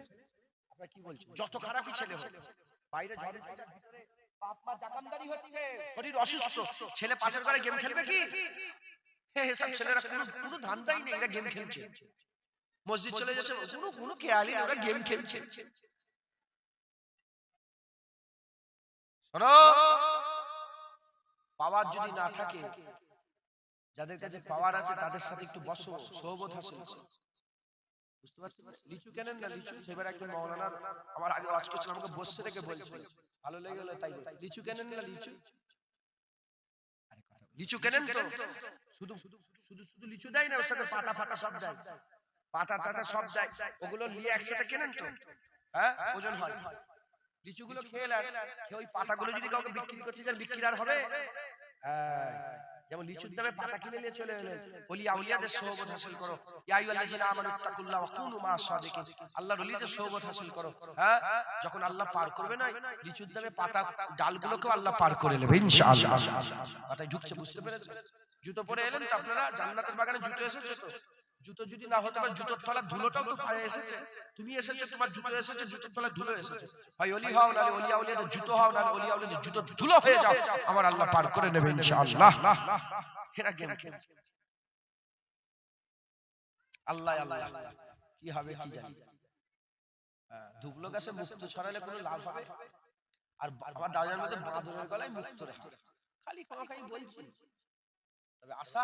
আপনারা কি বলছেন? যত খারাপই ছেলে হোক, বাইরে ঝড় উঠেছে, ভিতরে বাপ মা জাকামদানি হচ্ছে, শরীর অসুস্থ, ছেলে পাশের ঘরে গেম খেলবে কি? এসব ছেলেরা কোনো ধান্দাই নেই, এরা গেম খেলছে। মসজিদ চলে যাচ্ছে, কোনো খেয়ালই নেই, ওরা গেম খেলছে। শোনো, পাওয়ার যদি না থাকে, যাদের কাছে পাওয়ার আছে তাদের সাথে একটু বসো, সোহবত হাসিল করো। বুঝতে পারছেন? লিচু কেনেন না, লিচু সেবার একজন মাওলানা আমার আগে ওয়াজ করছিল, আমাকে বসে রেখে বলছে, ভালো লেগে গেল তাই বল, লিচু কেনেন না, লিচু, লিচু কেনেন তো? শুধু লিচু দেয় না, ওর সাথে পাতা ফাটা সব দেয়, পাতা টাটা সব দেয়, ওগুলো নিয়ে একসাথে কেনেন তো, হ্যাঁ, ওজন হয়। লিচুগুলো খেয়ে ওই পাতাগুলো যদি কাউকে বিক্রি করতে যান, বিক্রি আর হবে? যেমন লিচুর দামে পাতা কিনে নিয়ে চলে এলেন, বলি আউলিয়াদের সোহবত হাসিল করো, ইয়া আইয়ুহাল্লাযিনা আমানুত্তাকুল্লাহ ওয়া কুনু মা'আস সাদিকিন, আল্লাহর ওলিদের সোহবত হাসিল করো। হ্যাঁ, যখন আল্লাহ পার করবে না, লিচুর দামে পাতা ডালগুলোকেও আল্লাহ পার করে নেবে ইনশাআল্লাহ। মাথায় ঢুকছে? বুঝতে পেরেছেন? জুতো পরে এলেন তো আপনারা, জান্নাতের বাগানে জুতো এসেছে তো? জুতো যদি না হতে পারে, জুতোর তলার ধুলোটাও তো পায়ে এসেছে। তুমি এসেছো, তোমার জুতো এসেছে, জুতোর তলার ধুলো এসেছে। হয় ওলি হও, নালে ওলি আউলিয়াদের জুতো হও, নালে ওলি আউলিয়াদের জুতো ধুলো হয়ে যাও, আমার আল্লাহ পার করে নেবে ইনশাআল্লাহ। এরা গেম খেলছে। আল্লাহ আল্লাহ কি হবে কি জানি। ধুবলো গাছে মুক্ত ছড়ালে কোনো লাভ হবে? আর আমার দাদার মধ্যে বাঁদরের গলায় মুক্ত রেখা, খালি খালি বলছি। তবে আশা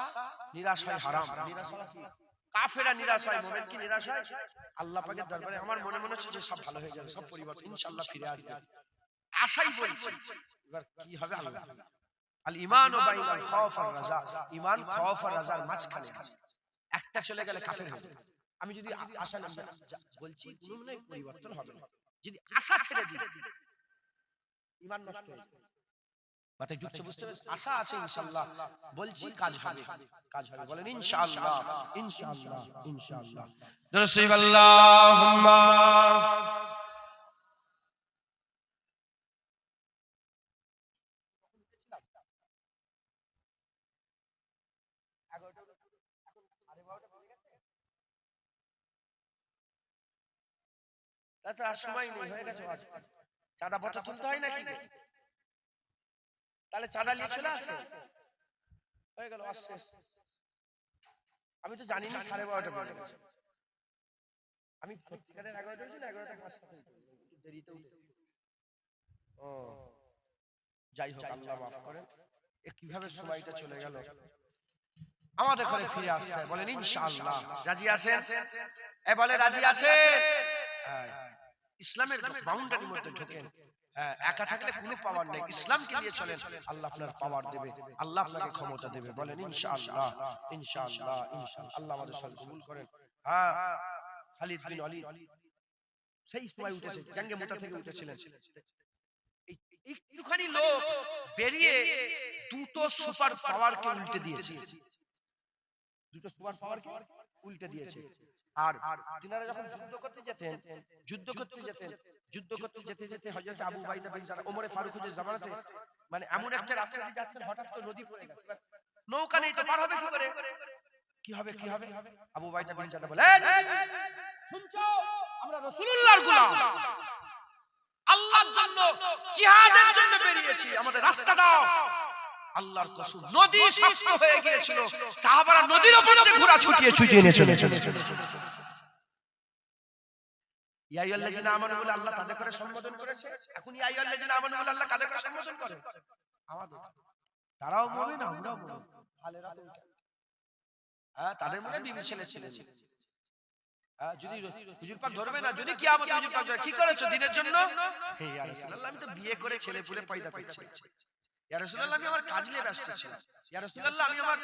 নিরাশ হয় হারাম। নিরাশ হয় কাফেরা, নিরাশ হয় মুমিন কি নিরাশ হয়? আল্লাহ পাকের দরবারে আমার মনে মনে হচ্ছে যে সব ভালো হয়ে যাবে, সব পরিবর্তন ইনশাআল্লাহ ফিরে আসবে, আশাই বলছি। এবার কি হবে আল্লাহ। আল ঈমান ও বাইনাল খাউফ আর রাজা, ঈমান খাউফ আর রাজার মাঝখানে আছে। একটা চলে গেলে কাফের হয়ে যাবে। আমি যদি আশা না বলছি কোনো মনে পরিবর্তন হবে না, যদি আশা ছেড়ে দিই ঈমান নষ্ট হয়ে যাবে। মাথায় ঢুকছে, বুঝতে পারছেন? আশা আছে ইনশাআল্লাহ, বলছি কাজ হবে, কাজ হবে, বলেন ইনশাআল্লাহ, ইনশাআল্লাহ, ইনশাআল্লাহ। রাসূল আল্লাহুম্মা আর সময় নেই, হয়ে গেছে। চাঁদা পত্র তুলতে হয় নাকি? তাহলে চাঁদা নিয়ে চলে আসছে, হয়ে গেল, আসছে। আমি তো জানি না 12:30 বেজে গেছে। আমি সত্যিকারের 11টা হয়েছে না 11টা 5 একটু দেরিতে উঠে। ও যাই হোক, আল্লাহ মাফ করেন। এ কিভাবে সময়টা চলে গেল। আমাদের ঘরে ফিরে আসতে হয়, বলেন ইনশাআল্লাহ। রাজি আছেন? এ বলে রাজি আছেন? ইসলামের বাউন্ডারির মধ্যে ঢোকেন। একা থাকলে কোনো পাওয়ার নেই, ইসলামকে নিয়ে চলেন, আল্লাহ আপনার পাওয়ার দেবে, আল্লাহ আপনাকে ক্ষমতা দেবে, বলেন ইনশাআল্লাহ, ইনশাআল্লাহ, ইনশাআল্লাহ। আল্লাহ আমাদের সব কবুল করেন। খালিদ বিন ওয়ালিদ সেই সময় উঠেছে, জঙ্গে মুতা থেকে উঠেছিলেন। একটুখানি লোক বেরিয়ে দুটো সুপার পাওয়ারকে উল্টে দিয়েছে, দুটো সুপার পাওয়ারকে উল্টে দিয়েছে। আর তিনারা যখন যুদ্ধ করতে যেতে হযরত আবু উবাইদা বিন জাররাহ, ওমরে ফারুক হুজুর জামানাতে, মানে এমন একটা রাস্তা দিয়ে যাচ্ছেন, হঠাৎ করে নদী পড়ে গেছে, নৌকা নেই তো পার হবে কি করে? কি হবে? আবু উবাইদা বিন জাররাহ বলে, শুনছো, আমরা রাসূলুল্লাহর গোলাম, আল্লাহর জন্য জিহাদের জন্য বেরিয়েছি, আমাদের রাস্তা দাও। আল্লাহর কসম, নদী শক্ত হয়ে গিয়েছিল, সাহাবারা নদীর উপর দিয়ে ঘোড়া ছুটিয়ে নিয়ে চলে। ইয়া আইয়ুহাল্লাযিনা আমানু বলে আল্লাহ তাদের করে সম্বোধন করেছে। এখন ইয়া আইয়ুহাল্লাযিনা আমানু বলে আল্লাহ কাদের করে সম্বোধন করে? আমাদের। তারাও মুমিন, আমরাও মুমিন। ভালেরা তো তাদের মনে বিবি ছেলে ছিল। যদি হুজুর পাক ধরবে না, যদি কিয়ামতে হুজুর পাক ধরে, কি করেছো দিনের জন্য? হে ইয়া রাসূলুল্লাহ, আমি তো বিয়ে করে ছেলে পুলে পয়দা করছি। ইয়া রাসূলুল্লাহ, আমি আমার কাজ নিয়ে ব্যস্ত ছিলাম। ইয়া রাসূলুল্লাহ, আমি আমার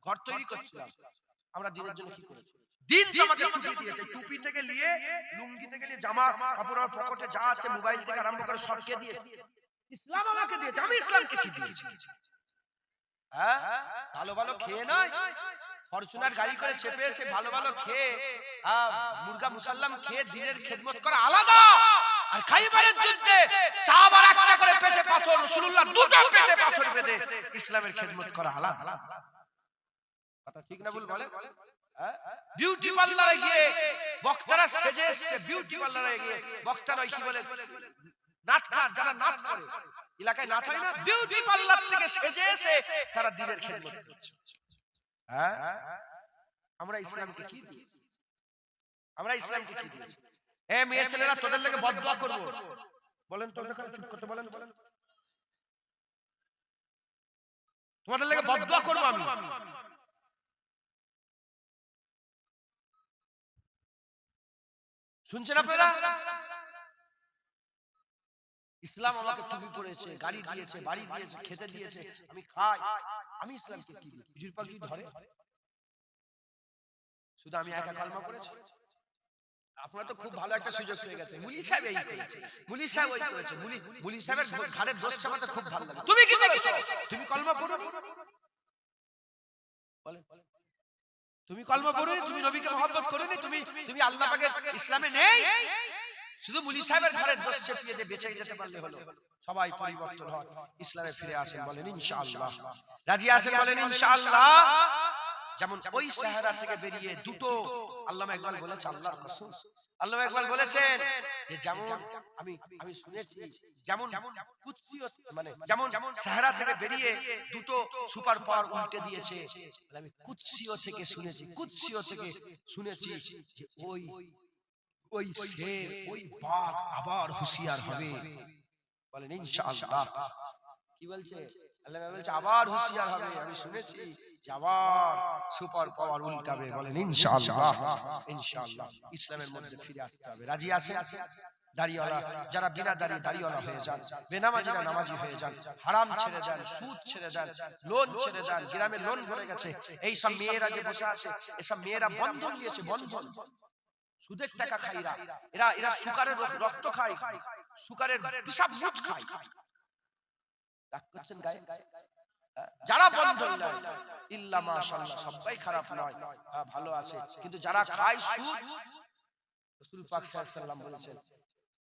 ঘর তৈরি করছিলাম। আমরা দিনের জন্য কি করেছি? দিন তো আমাকে টুপি দিয়েছে, টুপি থেকে নিয়ে লুঙ্গি থেকে নিয়ে জামা কাপড়, আমার পকেটে যা আছে, মোবাইল থেকে আরম্ভ করে সব কে দিয়েছে? ইসলাম আমাকে দিয়েছে। আমি ইসলামকে কি দিয়েছি? ভালো ভালো খেয়ে নয়, ফরচুনার গাড়ি করে চেপে এসে ভালো ভালো খেয়ে, মুরগা মুসাল্লাম খেয়ে দিনের খেদমত করা আলাদা। আর খাইবারের যুদ্ধে সাহাবারা একটা করে পেটে পাথর, রাসূলুল্লাহ দুটো পেটে পাথর বেঁধে ইসলামের খেদমত করা আলাদা। কথা ঠিক না ভুল বলে? বিউটি পার্লারে গিয়ে বক্তারা সেজে এসেছে, বিউটি পার্লারে গিয়ে বক্তারা কি বলে, নাচকার যারা নাচ করে, এলাকায় নাচ হয় না, বিউটি পার্লার থেকে সেজে এসে তারা দিনের খেদমত করছে। আমরা ইসলামকে কি দিয়েছি? আমরা ইসলামকে কি দিয়েছি? মেয়ে ছেলেরা তোদের লেগে বদদুয়া করবো, বলেন তোদের কাছে চুপ করতে বলেন, তোমাদের লেগে বদদুয়া করবো আমি। শুনছেন আপনারা? ইসলাম আমাকে টুপি পরেছে, গাড়ি দিয়েছে, বাড়ি দিয়েছে, খেতে দিয়েছে, আমি খাই। আমি ইসলামকে কি দিই? হুজুর পাক যদি ধরে, শুধু আমি একা কালমা করেছি। আপনারা তো খুব ভালো একটা সুযোগ পেয়ে গেছে, মুলি সাহেব এই করেছে, মুলি সাহেব ওই করেছে, মুলি সাহেবের ঘাড়ে দোষ চাপাতে খুব ভালো লাগে। তুমি কি করেছো? তুমি কলমা পড়োনি? বলেন, তুমি কলমা পড়োনি? তুমি নবীকে মহব্বত করোনি? তুমি আল্লাহ পাকের ইসলামে নেই? শুধু মুলি সাহেবের ঘরের দোষ চেপিয়ে দিয়ে বেঁচে যেতে পারলে হলো। সবাই পরিবর্তন হয়, ইসলামে ফিরে আসেন, বলেন ইনশাআল্লাহ। রাজি আছেন? বলেন ইনশাআল্লাহ। যেমন ওই সাহারা থেকে বেরিয়ে দুটো আল্লামা ইকবাল বলেছে, আল্লাহর কসম আল্লামা ইকবাল বলেছেন যে যেমন আমি শুনেছি যেমন কুদসিয়ত মানে যেমন সাহারা থেকে বেরিয়ে দুটো সুপার পাওয়ার উল্টে দিয়েছে, আমি কুদসিয়ত থেকে শুনেছি যে ওই শের ওই বাঘ আবার হুঁশিয়ার হবে। বলেন ইনশাআল্লাহ। কি বলছে আল্লাহ বলছে আবার হুঁশিয়ার হবে, আমি শুনেছি যে আবার সুপার পাওয়ার উল্টাবে। বলেন ইনশাআল্লাহ। ইনশাআল্লাহ ইসলামের মধ্যে ফিরে আসতে হবে। রাজি আছে? দাড়িওয়ালা যারা বিনা দাড়িওয়ালা হয়ে যান, বেনামাজিরা নামাজি হয়ে যান, হারাম ছেড়ে যান, সুদ ছেড়ে যান, লোন ছেড়ে যান, গ্রামে লোন ভরে গেছে, এই সব মেয়েরা যে বসে আছে এসব মেয়েরা বন্ধন নিয়েছে, বন্ধন সুদের টাকা খাইরা, এরা সুকারের রক্ত খায়, সুকারের পিসাব মুচ খায়। রাগ করছেন গায়ে? যারা বন্ধন নেয় ইল্লা মাশাআল্লাহ সবাই খারাপ নয়, ভালো আছে, কিন্তু যারা খায় সুদ, রাসূল পাক সাল্লাল্লাহু আলাইহি ওয়াসাল্লাম বলেছেন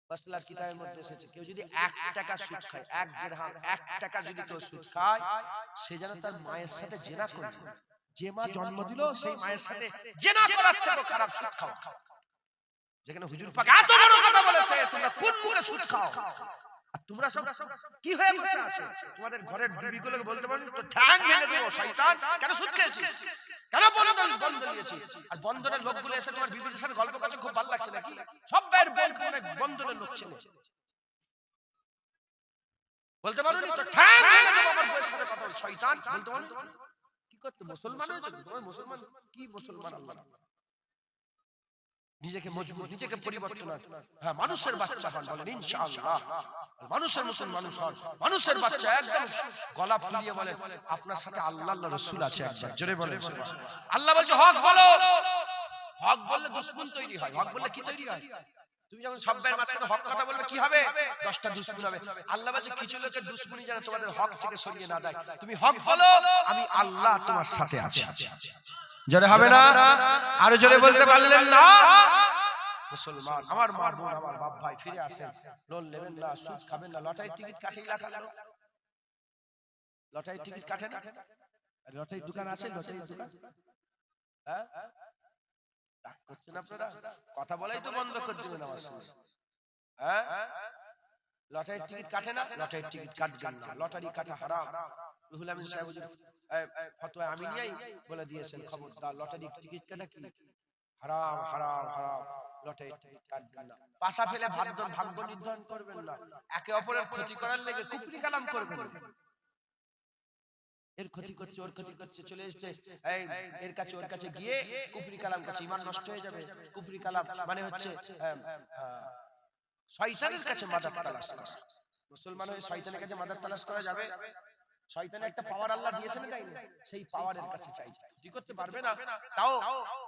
মাসলার কিতাবের মধ্যে এসেছে, কেউ যদি 1 টাকা সুদ খায়, 1 দিরহাম 1 টাকা যদি কেউ সুদ খায়, সে যেন তার মায়ের সাথে জিনা করে। যে মা জন্ম দিল সেই মায়ের সাথে জিনা করার থেকে খারাপ সুদ খাওয়া। যেখানে হুজুর পাক এত বড় কথা বলেছে, তোমরা কোন মুখে সুদ খাও? আর তোমরা সব কি হয়ে বসে আছো? তোমাদের ঘরের বিবিগুলোকে বলতে পারো তো ঠ্যাং ভেঙে দেবো, শয়তান কেন সুদ খেয়েছিস, কেন বন্ধ নিয়েছিস? আর বন্ধনের লোকগুলো এসে তোমার বিবিদের সাথে গল্প করতে খুব ভালো লাগছে নাকি? সব বাইর বন্ধনের লোক ছিল, বলতে পারো তো ঠ্যাং ভেঙে দেবো আমার বউয়ের সাথে কথা, শয়তান বলতে পারো। কি করতে মুসলমান হয়েছে তোমার? মুসলমান কি মুসলমান? আল্লাহ নিজেকে মজবুত, নিজেকে পরিবর্তন, হ্যাঁ মানুষের বাচ্চা হন। বলেন ইনশাআল্লাহ। মানুষের মতন মানুষ হন, মানুষের বাচ্চা একদম গলা ফুলিয়ে বলেন আপনার সাথে আল্লাহ রাসূল আছে। একবার জোরে বলেন আল্লাহ বলছে হক বলো। হক বললে দুশমন তৈরি হয়। হক বললে কি তৈরি হয়? তুমি যখন সবের মাঝখানে হক কথা বলবে কি হবে? 10টা দুশমন হবে। আল্লাহ বলছে কিছু লোকের দুশমনি যেন তোমাদের হক থেকে সরিয়ে না দেয়। তুমি হক বলো, আমি আল্লাহ তোমার সাথে আছি। জোরে হবে না? আরো জোরে বলতে পারলেন না? মুসলমান আমার মা বোন আমার বাপ ভাই ফিরে আসেন, লোন নেবেন না, সুদ খাবেন না, লটারির টিকিট কাটে এলাকার লোক। লটারির টিকিট কাটে না? লটারির দোকান আছে? লটারির দোকান হ্যাঁ রাগ করছেন আপনারা? কথা বলাই তো বন্ধ করে দিবেন আমার সঙ্গে। হ্যাঁ লটারির টিকিট কাটে না? লটারির টিকিট কাটবেন না, লটারি কাটা হারাম। রুহুল আমিন সাহেব ফতোয়া আমিনিয়াই বলে দিয়েছেন খবরদার, লটারির টিকিট কাটা কি হারাম, হারাম, হারাম। লটারির টিকিট কাটবেন না, পাশা ফেলে ভাগ্য নির্ধারণ করবেন না, একে অপরের ক্ষতি করার লেগে কুফরি কালাম করবেন না। এর ক্ষতি করছে, ওর ক্ষতি করছে, চলে এসেছে এর কাছে ওর কাছে গিয়ে কুফরি কালাম করছে, ঈমান নষ্ট হয়ে যাবে। কুফরি কালাম মানে হচ্ছে শয়তানের কাছে মাদাত তালাশ করা। মুসলমান হয়ে শয়তানের কাছে মাদাত তালাশ করা যাবে? শয়তানের একটা পাওয়ার আল্লাহ দিয়েছেন তাই না, সেই পাওয়ারের কাছে চাই, কি করতে পারবে না, তাও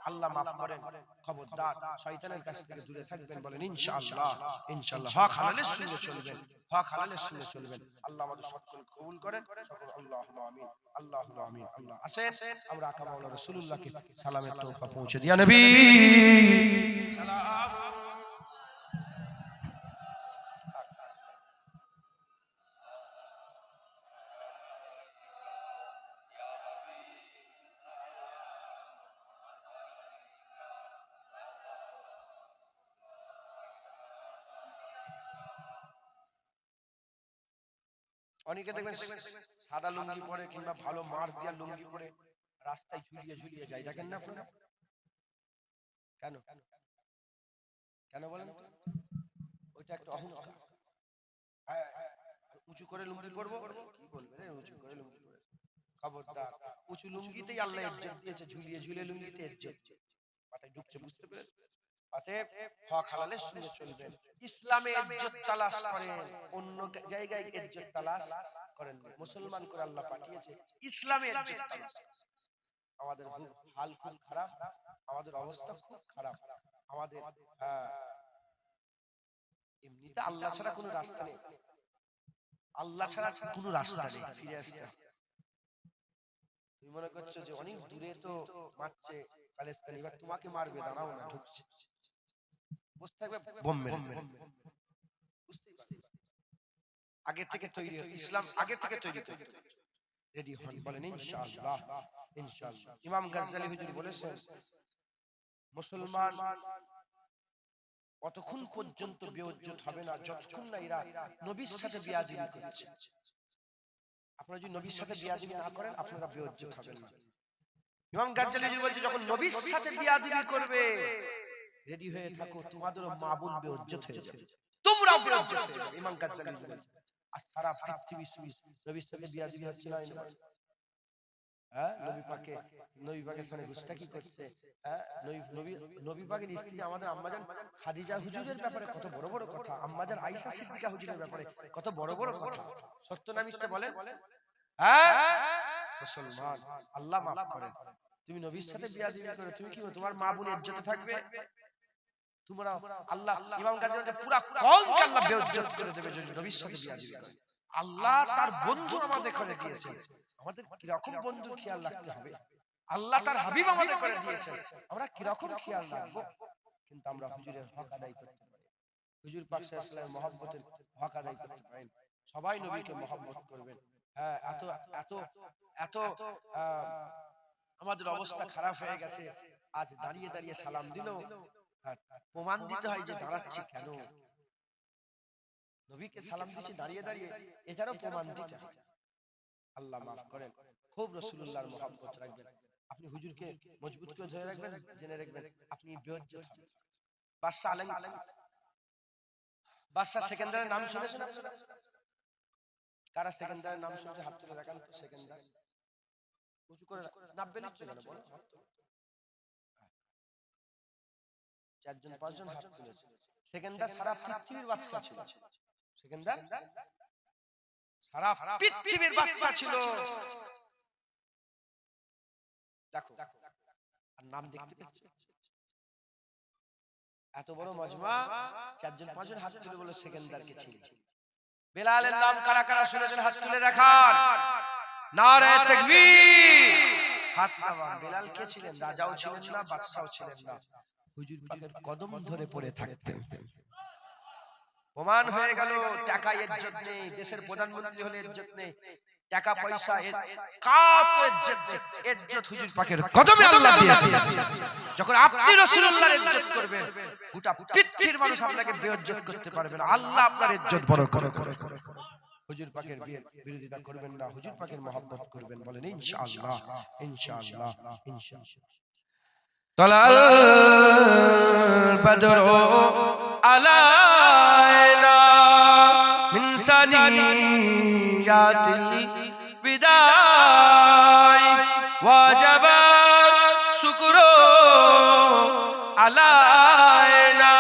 আল্লাহ মাফ করেন। খবরদার শয়তানের কাছ থেকে দূরে থাকবেন। বলেন ইনশাআল্লাহ। ইনশাআল্লাহ হক হালালের সঙ্গে চলবেন, হক হালালের সঙ্গে চলবেন। আল্লাহ আমাদের সকলকে কবুল করেন। আল্লাহুম্মা আমিন, আল্লাহুম্মা আমিন। আল্লাহ আসেন আমরা আকা মাওলানা রাসূলুল্লাহকে সালামের তোহফা পৌঁছে দিয়া নবী সালাম। অনেকে দেখবেন সাদা লুঙ্গি পরে কিংবা ভালো মার দিয়া লুঙ্গি পরে রাস্তায় ঝুলিয়ে যায়, দেখেন না আপনারা? কেন কেন বলেন? ওইটা একটা অহংকার। উঁচু করে লুঙ্গি পরবো, কি বলবে রে উঁচু করে লুঙ্গি পরে? খবরদার, উঁচু লুঙ্গিতেই আল্লাহ ইজ্জত দিয়েছে, ঝুলিয়ে লুঙ্গিতে ইজ্জত মাথায় ঢুকছে, বুঝতে পেরেছেন? অতএব হক হালালের সঙ্গে চলবেন। ইসলামে ইজ্জত তালাশ করেন, অন্য জায়গায় ইজ্জত তালাশ করেন না। মুসলমান করে আল্লাহ পাঠিয়েছে, ইসলামে ইজ্জত তালাশ। আমাদের হাল খুব খারাপ, আমাদের অবস্থা খুব খারাপ। আমাদের এমনিতে আল্লাহ ছাড়া কোনো রাস্তা নেই, আল্লাহ ছাড়া কোনো রাস্তা নেই ফিরে আসতে। তুমি মনে করছো যে অনেক দূরে তো মারছে প্যালেস্তানি, এবার তোমাকে মারবে, দাঁড়াও না, ঢুকছে, বসে থাকবে বোম মেরে। বুঝতেই পারছি আগে থেকে তৈরি, ইসলাম আগে থেকে তৈরি, রেডি হন। বলেন ইনশাআল্লাহ। ইনশাআল্লাহ। ইমাম গাজ্জালী হুজুর বলেছেন, মুসলমান অতক্ষণ পর্যন্ত বেউজ্জত হবে না যতক্ষণ না এরা নবীর সাথে বিয়াদবি করছে। আপনারা যদি নবীর সাথে বিয়াদবি না করেন আপনারা বেউজ্জত হবেন না। ইমাম গাজ্জালী হুজুর বলছে, যখন নবীর সাথে বিয়াদবি করবে রেডি হয়ে থাকো, তোমাদেরও মা বোন বেউজ্জত হয়ে যাবে, তোমরাও বেউজ্জত হয়ে যাবে। ইমাম গাজ্জালী হুজুর বলছে। আর সারা পৃথিবী নবীর সাথে বিয়াদবি হচ্ছে না, হ্যাঁ, নবী পাকের সাথে গুস্তাখি করছে, হ্যাঁ, নবী পাকের স্ত্রী আমাদের আম্মাজান খাদিজা হুজুরের ব্যাপারে কত বড় বড় কথা, আম্মাজান আয়েশা সিদ্দিকা হুজুরের ব্যাপারে কত বড় বড় কথা। সত্য না মিথ্যা বলেন? হ্যাঁ, মুসলমান আল্লাহ মাফ করেন, তুমি নবীর সাথে বিয়াদবি করো, তুমি কি তোমার মা বোনের ইজ্জতে থাকবে? তোমরা আল্লাহ, ইমাম গাজী বলেন, পুরো কওমকে আল্লাহ বেইজ্জত করে দেবে যদি নবীর সাথে বিয়াদবি করে। আল্লাহ তার বন্ধু আমাদের করে দিয়েছেন, আমাদের কিরকম বন্ধুর খেয়াল রাখতে হবে। আল্লাহ তার হাবিব আমাদের করে দিয়েছেন, আমরা কিরকম খেয়াল রাখবো। কিন্তু আমরা হুজুরের হক আদায় করতে পারি, হুজুর পাক সাল্লাল্লাহু আলাইহি ওয়াসাল্লামের মহব্বতের হক আদায় করতে পারেন। সবাই নবীকে মহব্বত করবেন। হ্যাঁ, এত এত এত আমাদের অবস্থা খারাপ হয়ে গেছে, আজ দাঁড়িয়ে দাঁড়িয়ে সালাম দিলেও প্রমাণ দিতে হয় যে দাঁড়াচ্ছি কেন। নবীকে সালাম দিচ্ছি দাঁড়িয়ে দাঁড়িয়ে, এটারও প্রমাণ দিতে হয়। আল্লাহ মাফ করেন। খুব রাসূলুল্লাহর মহব্বত রাখবেন। আপনি হুজুরকে মজবুত করে ধরে রাখবেন, জেনে রাখবেন আপনি বেইজ্জত হবেন। বাদশা সেকেন্দারের নাম শুনেছেন আপনারা? কারা সেকেন্দারের নাম শুনছে হাত তুলে দেখান তো। সেকেন্দার উঁচু করে নাববে নিচ্ছে কেন বলো? চারজন পাঁচজন হাত তুলেছে। সেকেন্দার সারা পৃথিবীর বাদশা ছিল। সেকেন্দার সারা পৃথিবীর বাদশা ছিল। দেখো, আর নাম দেখতে পাচ্ছ? এত বড় মজমা, চারজন পাঁচজন হাত তুলে বলে সেকেন্দারকে ছিল। বেলালের নাম কারা কারা শুনেছেন হাত তুলে দেখান। নারে তাকবীর। হাত নামান। বেলাল কে ছিলেন? রাজাও ছিলেন না, বাদশাও ছিলেন না, হুজুর পাকের কদম ধরে পড়ে থাকতেন। প্রমাণ হয়ে গেল টাকা ইজ্জত নেই, দেশের প্রধানমন্ত্রী হলে ইজ্জত নেই, টাকা পয়সা কাত ইজ্জত নেই, ইজ্জত হুজুর পাকের কদমে আল্লাহ দিয়ে দিয়েছে। যখন আপনি রাসূলুল্লাহর ইজ্জত করবেন, গোটা পৃথিবীর মানুষ আপনাকে বেইজ্জত করতে পারবে না। আল্লাহ আপনার ইজ্জত বড় করে করে। হুজুর পাকের বিরোধিতা করবেন না, হুজুর পাকের মহব্বত করবেন। বলেন ইনশাআল্লাহ, ইনশাআল্লাহ, ইনশাআল্লাহ। তালাল বদরু আলাইনা মিন সানিয়াতিল বিদায় ওয়াজাবা শুকরু আলাইনা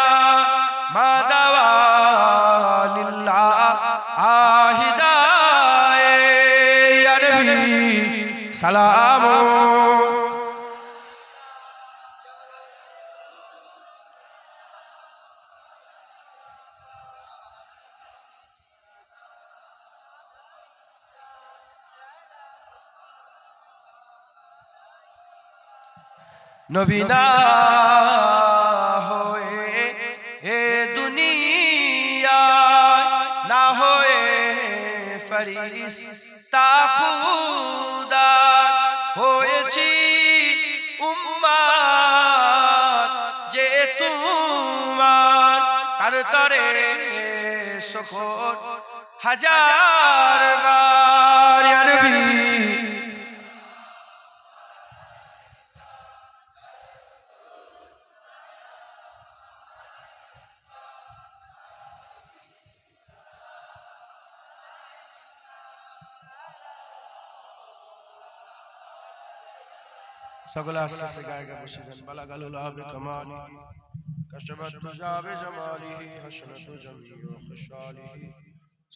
মা দাওয়া লিল্লাহ আহিদায়ে ইয়া নবী সালাম। নবী না হয়ে এ দুনিয়া না হয়ে ফেরেশতা খুদা হয়েছি উম্মত যে তোমার তার তরে শুকর হাজার বার ইয়া নবী। সকলে আস্তে আস্তে গায়ে গায়ে বসে যান। বালাগালুল আবে কামালি কাশাবাত তুজাবে জামালিহি হাসনাতু জামিউ খুশালিহি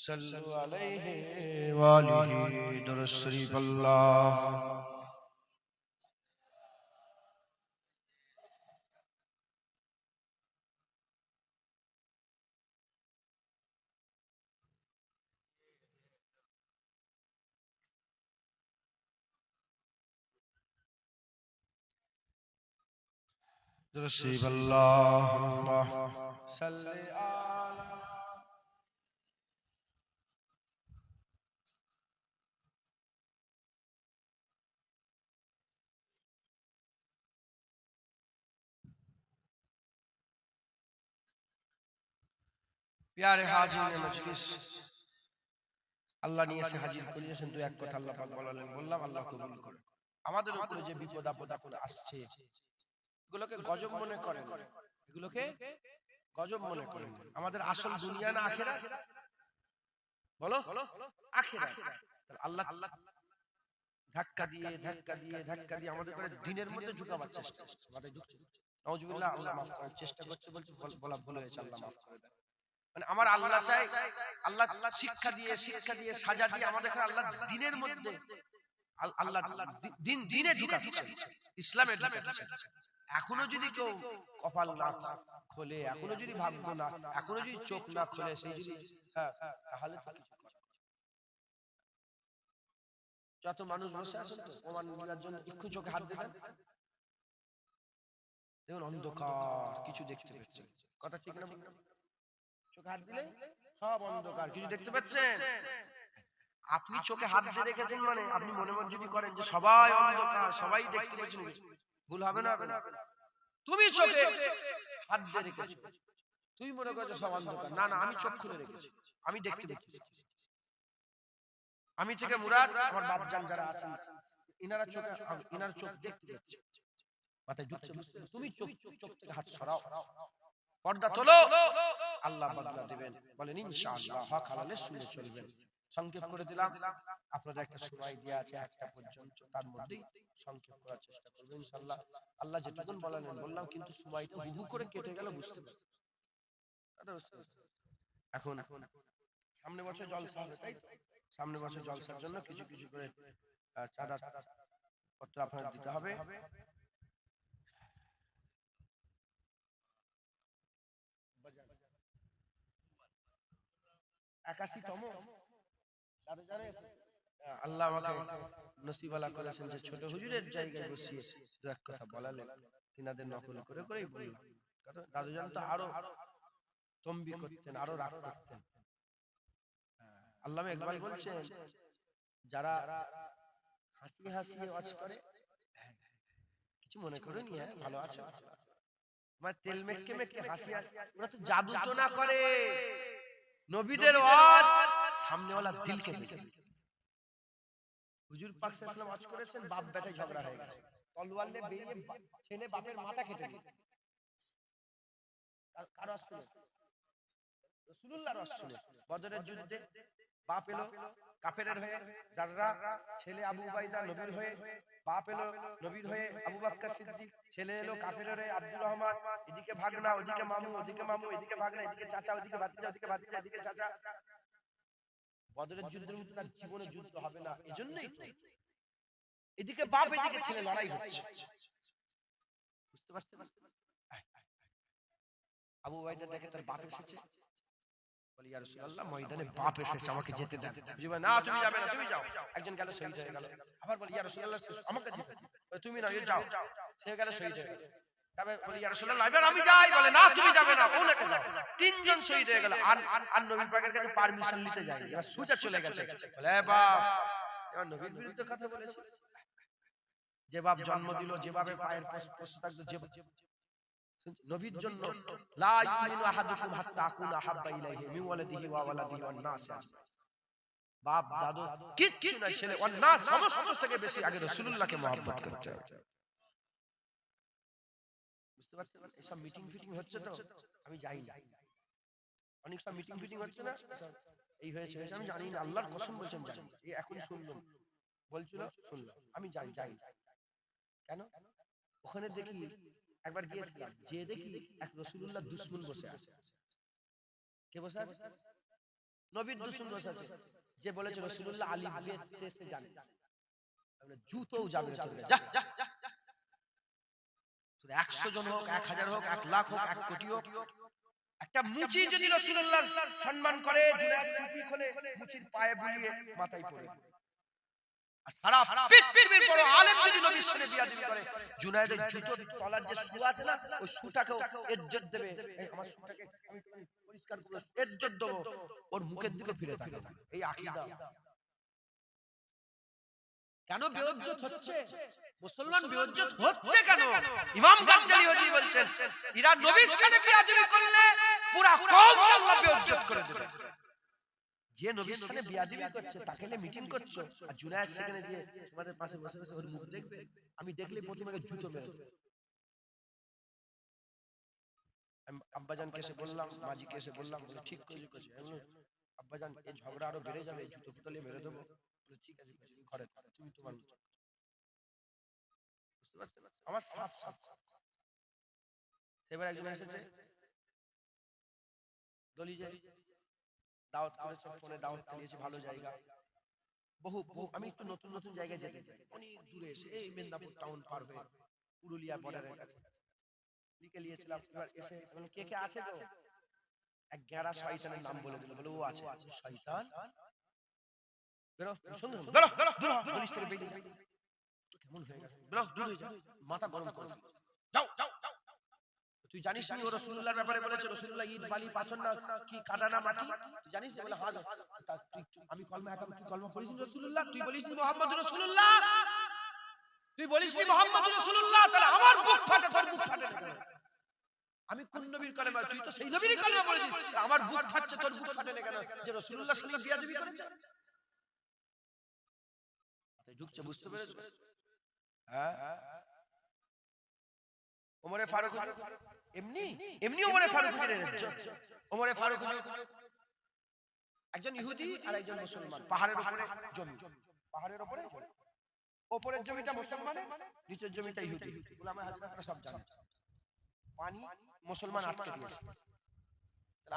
সাল্লু আলাইহি ওয়া আলিহি দুরূদ শরীফ। আল্লাহ দুরূদ শরীফ। আল্লাহুম্মা সাল্লি আলা প্যারে হাজির মজলিস, আল্লাহ নিয়ে এসে হাজির করিয়েছেন। তো এক কথা আল্লাহ পাক বলালেন, বললাম আল্লাহ কবুল করে। আমাদের উপরে যে বিপদ আপদ এখন আসছে, এগুলোকে গজব মনে করেন, এগুলোকে গজব মনে করেন। আমাদের আসল দুনিয়া না আখিরাত? বলো, আখিরাত। আল্লাহ ধাক্কা দিয়ে ধাক্কা দিয়ে ধাক্কা দিয়ে আমাদের করে দিনের মধ্যে ঢুকাবার চেষ্টা করছে। মাথায় ঢুকছে, নাউজুবিল্লাহ, আল্লাহ মাফ করার চেষ্টা করছে, বলছে বলা ভুল হয়েছে, আল্লাহ মাফ করে দেন। মানে আমার আল্লাহ চাই, আল্লাহ শিক্ষা দিয়ে সাজা দিয়ে আমাদের আল্লাহ দিনের মধ্যে আল্লাহ দিনে ঢুকাচ্ছেন, ইসলামে ঢুকাচ্ছেন। এখনো যদি কেউ কপাল না খোলে, এখনো যদি ভাগ্য না, এখনো যদি চোখ না খোলে, সেই যদি তাহলে তো কিছু করার। যত মানুষ বসে আছেন তো প্রমাণ নেওয়ার জন্য একটু চোখে হাত দেবেন, দেখুন অন্ধকার, কিছু দেখতে পাচ্ছেন। কথা ঠিক না? চোখে হাত দিলে সব অন্ধকার, কিছু দেখতে পাচ্ছেন? আপনি চোখে হাত দিয়ে রেখেছেন মানে আপনি মনে মনে যদি করেন যে সবাই অন্ধকার, সবাই দেখতে পাচ্ছেন, ভুল হবে না? তুমি চোখে হাত দিয়ে রেখেছো, তুই মনে করছো সব অন্ধকার। না না, আমি চোখ খুলে রেখেছি, আমি দেখতে পাচ্ছি। আমি থেকে মুরাদ, আমার বাপজান যারা আছেন, ইনারা চোখে, ইনার চোখ দেখতে পাচ্ছে, মাথায় ঢুকছে। তুমি চোখ থেকে হাত সরাও, পর্দা তোলো, আল্লাহ বদলা দেবেন। বলেন ইনশাআল্লাহ, হক হালালে শুনে চলবেন। সংক্ষেপ করে দিলাম, আপনাদের একটা সময় দেওয়া আছে 1টা পর্যন্ত, তার মধ্যেই সংক্ষেপ করার চেষ্টা করবেন ইনশাআল্লাহ। আল্লাহ যেটুকুন বললাম, কিন্তু সময়টা হুহু করে কেটে গেল, বুঝতে পারছেন? এখন সামনে বছর জলসা হবে, তাই সামনে বছর জলসার জন্য কিছু কিছু করে চাঁদা পত্র আপনাদের দিতে হবে। আল্লাহ আমাকে নসিবালা করেছেন যে ছোট হুজুরের জায়গায় বসিয়ে দু এক কথা বলালেন, তিনাদের নকল করে করেই বললাম। দাদুজান তো আরো তম্বি করতেন, আরো রাগ করতেন। আল্লামা ইকবাল বলছেন, যারা হাসি হাসি ওয়াজ করে, কিছু মনে করেনি, ভালো আছে, মানে তেল মেখে মেখে হাসি হাসি, ওরা তো জাদু তো না করে, নবীদের ওয়াজ সামনেওয়ালা দিলকে দেখে। হুজুর পাক সাল্লাল্লাহু আলাইহি ওয়াসাল্লাম ওয়াজ করেছেন, বাপ বেটায় ঝগড়া হয়ে গেছে, তলোয়ার নিয়ে বেরিয়ে ছেলে বাপের মাথা কেটে দিয়েছে। কার ওয়াজ শুনে? রাসূলুল্লাহর ওয়াজ শুনে। বদরের যুদ্ধে বাপ এলো কাফেরের হয়ে, জাররা ছেলে আবু উবাইদা নবীর হয়ে, বাপ এলো নবীর হয়ে আবু বকর সিদ্দিক, ছেলে এলো কাফেরের হয়ে আব্দুর রহমান, এদিকে ভাগনা, ওদিকে মামু, ওদিকে মামু, এদিকে ভাগনা, এদিকে চাচা, ওদিকে ভাতিজা, ওদিকে ভাতিজা, এদিকে চাচা। বদরের যুদ্ধের মতো তার জীবনে যুদ্ধ হবে না, এজন্যই তো এদিকে বাপ এদিকে ছেলে লড়াই হচ্ছে, বুঝতে পারছেন? আবু উবাইদা দেখে তার বাপ এসেছে, বলে ইয়া রাসূলুল্লাহ, ময়দানে বাপ এসেছে, আমাকে যেতে দেন। না, তুমি যাবে না, তুমি যাও। একজন গেল, শহীদ হয়ে গেল। আবার বলে ইয়া রাসূলুল্লাহ, আমাকে যেতে দিন। তুমি না, যাও। সে গেল, শহীদ হয়ে গেল। তবে বলে ইয়া রাসূলুল্লাহ, এবার আমি যাই। বলে না, তুমি যাবে না, ওনাকে দাও। তিনজন শহীদ হয়ে গেল, আর নবী পাকের কাছে পারমিশন নিতে যায়নি, এবার সুজা চলে গেছে। বলে বাপ, এবার নবীর বিরুদ্ধে কথা বলেছে। যে বাপ জন্ম দিল, যেভাবে পায়ের পোষে থাকতো, যে নবীর জন্য, লা ইউমিনু আহাদুকুম হাত্তা আকুনা আহাব্বা ইলাইহি মিন ওয়ালাদিহি ওয়া ওয়ালাদিহি ওয়ান নাস। বাপ দাদু কিচ্ছু না, ছেলে ওয়ান নাস, সমস্ত থেকে বেশি আগে রাসূলুল্লাহকে মহব্বত করতে হবে। বুঝতে পারছেন? এসব মিটিং ফিটিং হচ্ছে তো আমি যাই না, অনেক সব মিটিং ফিটিং হচ্ছে না, এই হয়েছে আমি জানি না, আল্লাহর কসম বলছেন জানি। এই এখন শুনলাম, বলছিল শুনলাম, আমি যাই না। কেন? ওখানে দেখি, একবার গিয়েছিলাম, যে দেখি এক রাসূলুল্লাহ দুশমন বসে আছে। কে বসে আছে? নবীর দুশমন বসে আছে, যে বলেছে রাসূলুল্লাহ আলী বেতে সে জানে, আমরা জুতোও যাবে না, চলে যা। 100 জন হোক, 1000 হোক, 1 লাখ হোক, 1 কোটি হোক, একটা মুচি যদি রাসূলুল্লাহ সম্মান করে, জুনায়েদ টুপি খুলে মুচির পায়ে বুলিয়ে মাথায় পড়ে, সারা পৃথিবীর বড় আলেম যদি নবীর সাথে বিয়াদবি করে, জুনায়েদের জুতোর তলার যে সু আছে না, ওই সুটাকেও ইজ্জত দেবে। এই আমার সুটাকে আমি পরিষ্কার করে ইজ্জত দেব, ওর মুখের দিকে ফিরে তাকাবে। এই আকীদা কেন বেইজ্জত হচ্ছে? মুসলমান বেইজ্জত হচ্ছে কেন? ইমাম গাজ্জালী হজি বলছেন, এরা নবীর সাথে বিয়াদবি করলে পুরা কওমকে আল্লাহ বেইজ্জত করে দেবে। যে নবীর সাথে বিয়াদবি করছে তাকে নিয়ে মিটিং করছো, আর জুনায়েদ সেখানে যে তোমাদের পাশে বসে বসে ওর মুখ দেখবে, আমি দেখলে প্রতিমাকে জুতো মেরে দেব। আমি আব্বাজানকে এসে বললাম, মাজিকে এসে বললাম, বলে ঠিক করেছি। আব্বাজান এই ঝগড়া আরো বেড়ে যাবে, জুতো ফুটালে মেরে দেবো। বলে ঠিক আছে, ঘরে থাকো, তুমি তোমার বুঝতে পারছো না, আমার সাপ সাপ। এবার একজন এসেছে দলিজে দাওয়াত করেছে, ফোনে দাওয়াত দিয়েছে, ভালো জায়গা, বহু আমি একটু নতুন নতুন জায়গায় যেতে চাই, অনেক দূরে এসে এই মেদিনীপুর টাউন পার হয়ে পুরুলিয়া বর্ডারের কাছে লিখে নিয়েছিলাম। এবার এসে কে কে আছে তো, এক গ্যারা শয়তানের নাম বলে দিল, বলে ও আছে। শয়তান বেরো, সঙ্গে বেরো বেরো দূর হ, পুলিশ থেকে বেরিয়ে তো কেমন হয়ে গেল, বেরো দূর হয়ে যাও, মাথা গরম করে যাও যাও। তুই জানিস নি ও রাসূলুল্লাহর ব্যাপারে বলেছে, রাসূলুল্লাহ ঈদ বালি পাথর না কি কাদা না মাটি, তুই জানিস না? বলে হ্যাঁ। আমি কলমা একাম, তুই কলমা পড়িস নি রাসূলুল্লাহ, তুই বলিস নি মুহাম্মদুর রাসূলুল্লাহ, তুই বলিস নি মুহাম্মদুর রাসূলুল্লাহ, তাহলে আমার বুক ফাটে, তোর বুক ফাটে না। আমি কোন নবীর কলমা, তুই তো সেই নবীর কলমা বলেছিস, আমার বুক ফাটছে, তোর বুক ফাটে না কেন? যে রাসূলুল্লাহ সাল্লাল্লাহু আলাইহি ওয়াসাল্লাম বিয়াদবি করেছে। তাই ঢুকছে, বুঝতে পেরেছো? হ্যাঁ, ওমরে ফারুক এমনি এমনি ওমরে ফারুকের ইজ্জত। ওমরে ফারুক একজন ইহুদি আর একজন মুসলমান, পাহাড়ের উপরে জমি, পাহাড়ের উপরে উপরের জমিটা মুসলমানের, নিচের জমিটা ইহুদি। বলে আমার হাজরাতরা সব জানে। পানি মুসলমান আটকে দিয়েছে,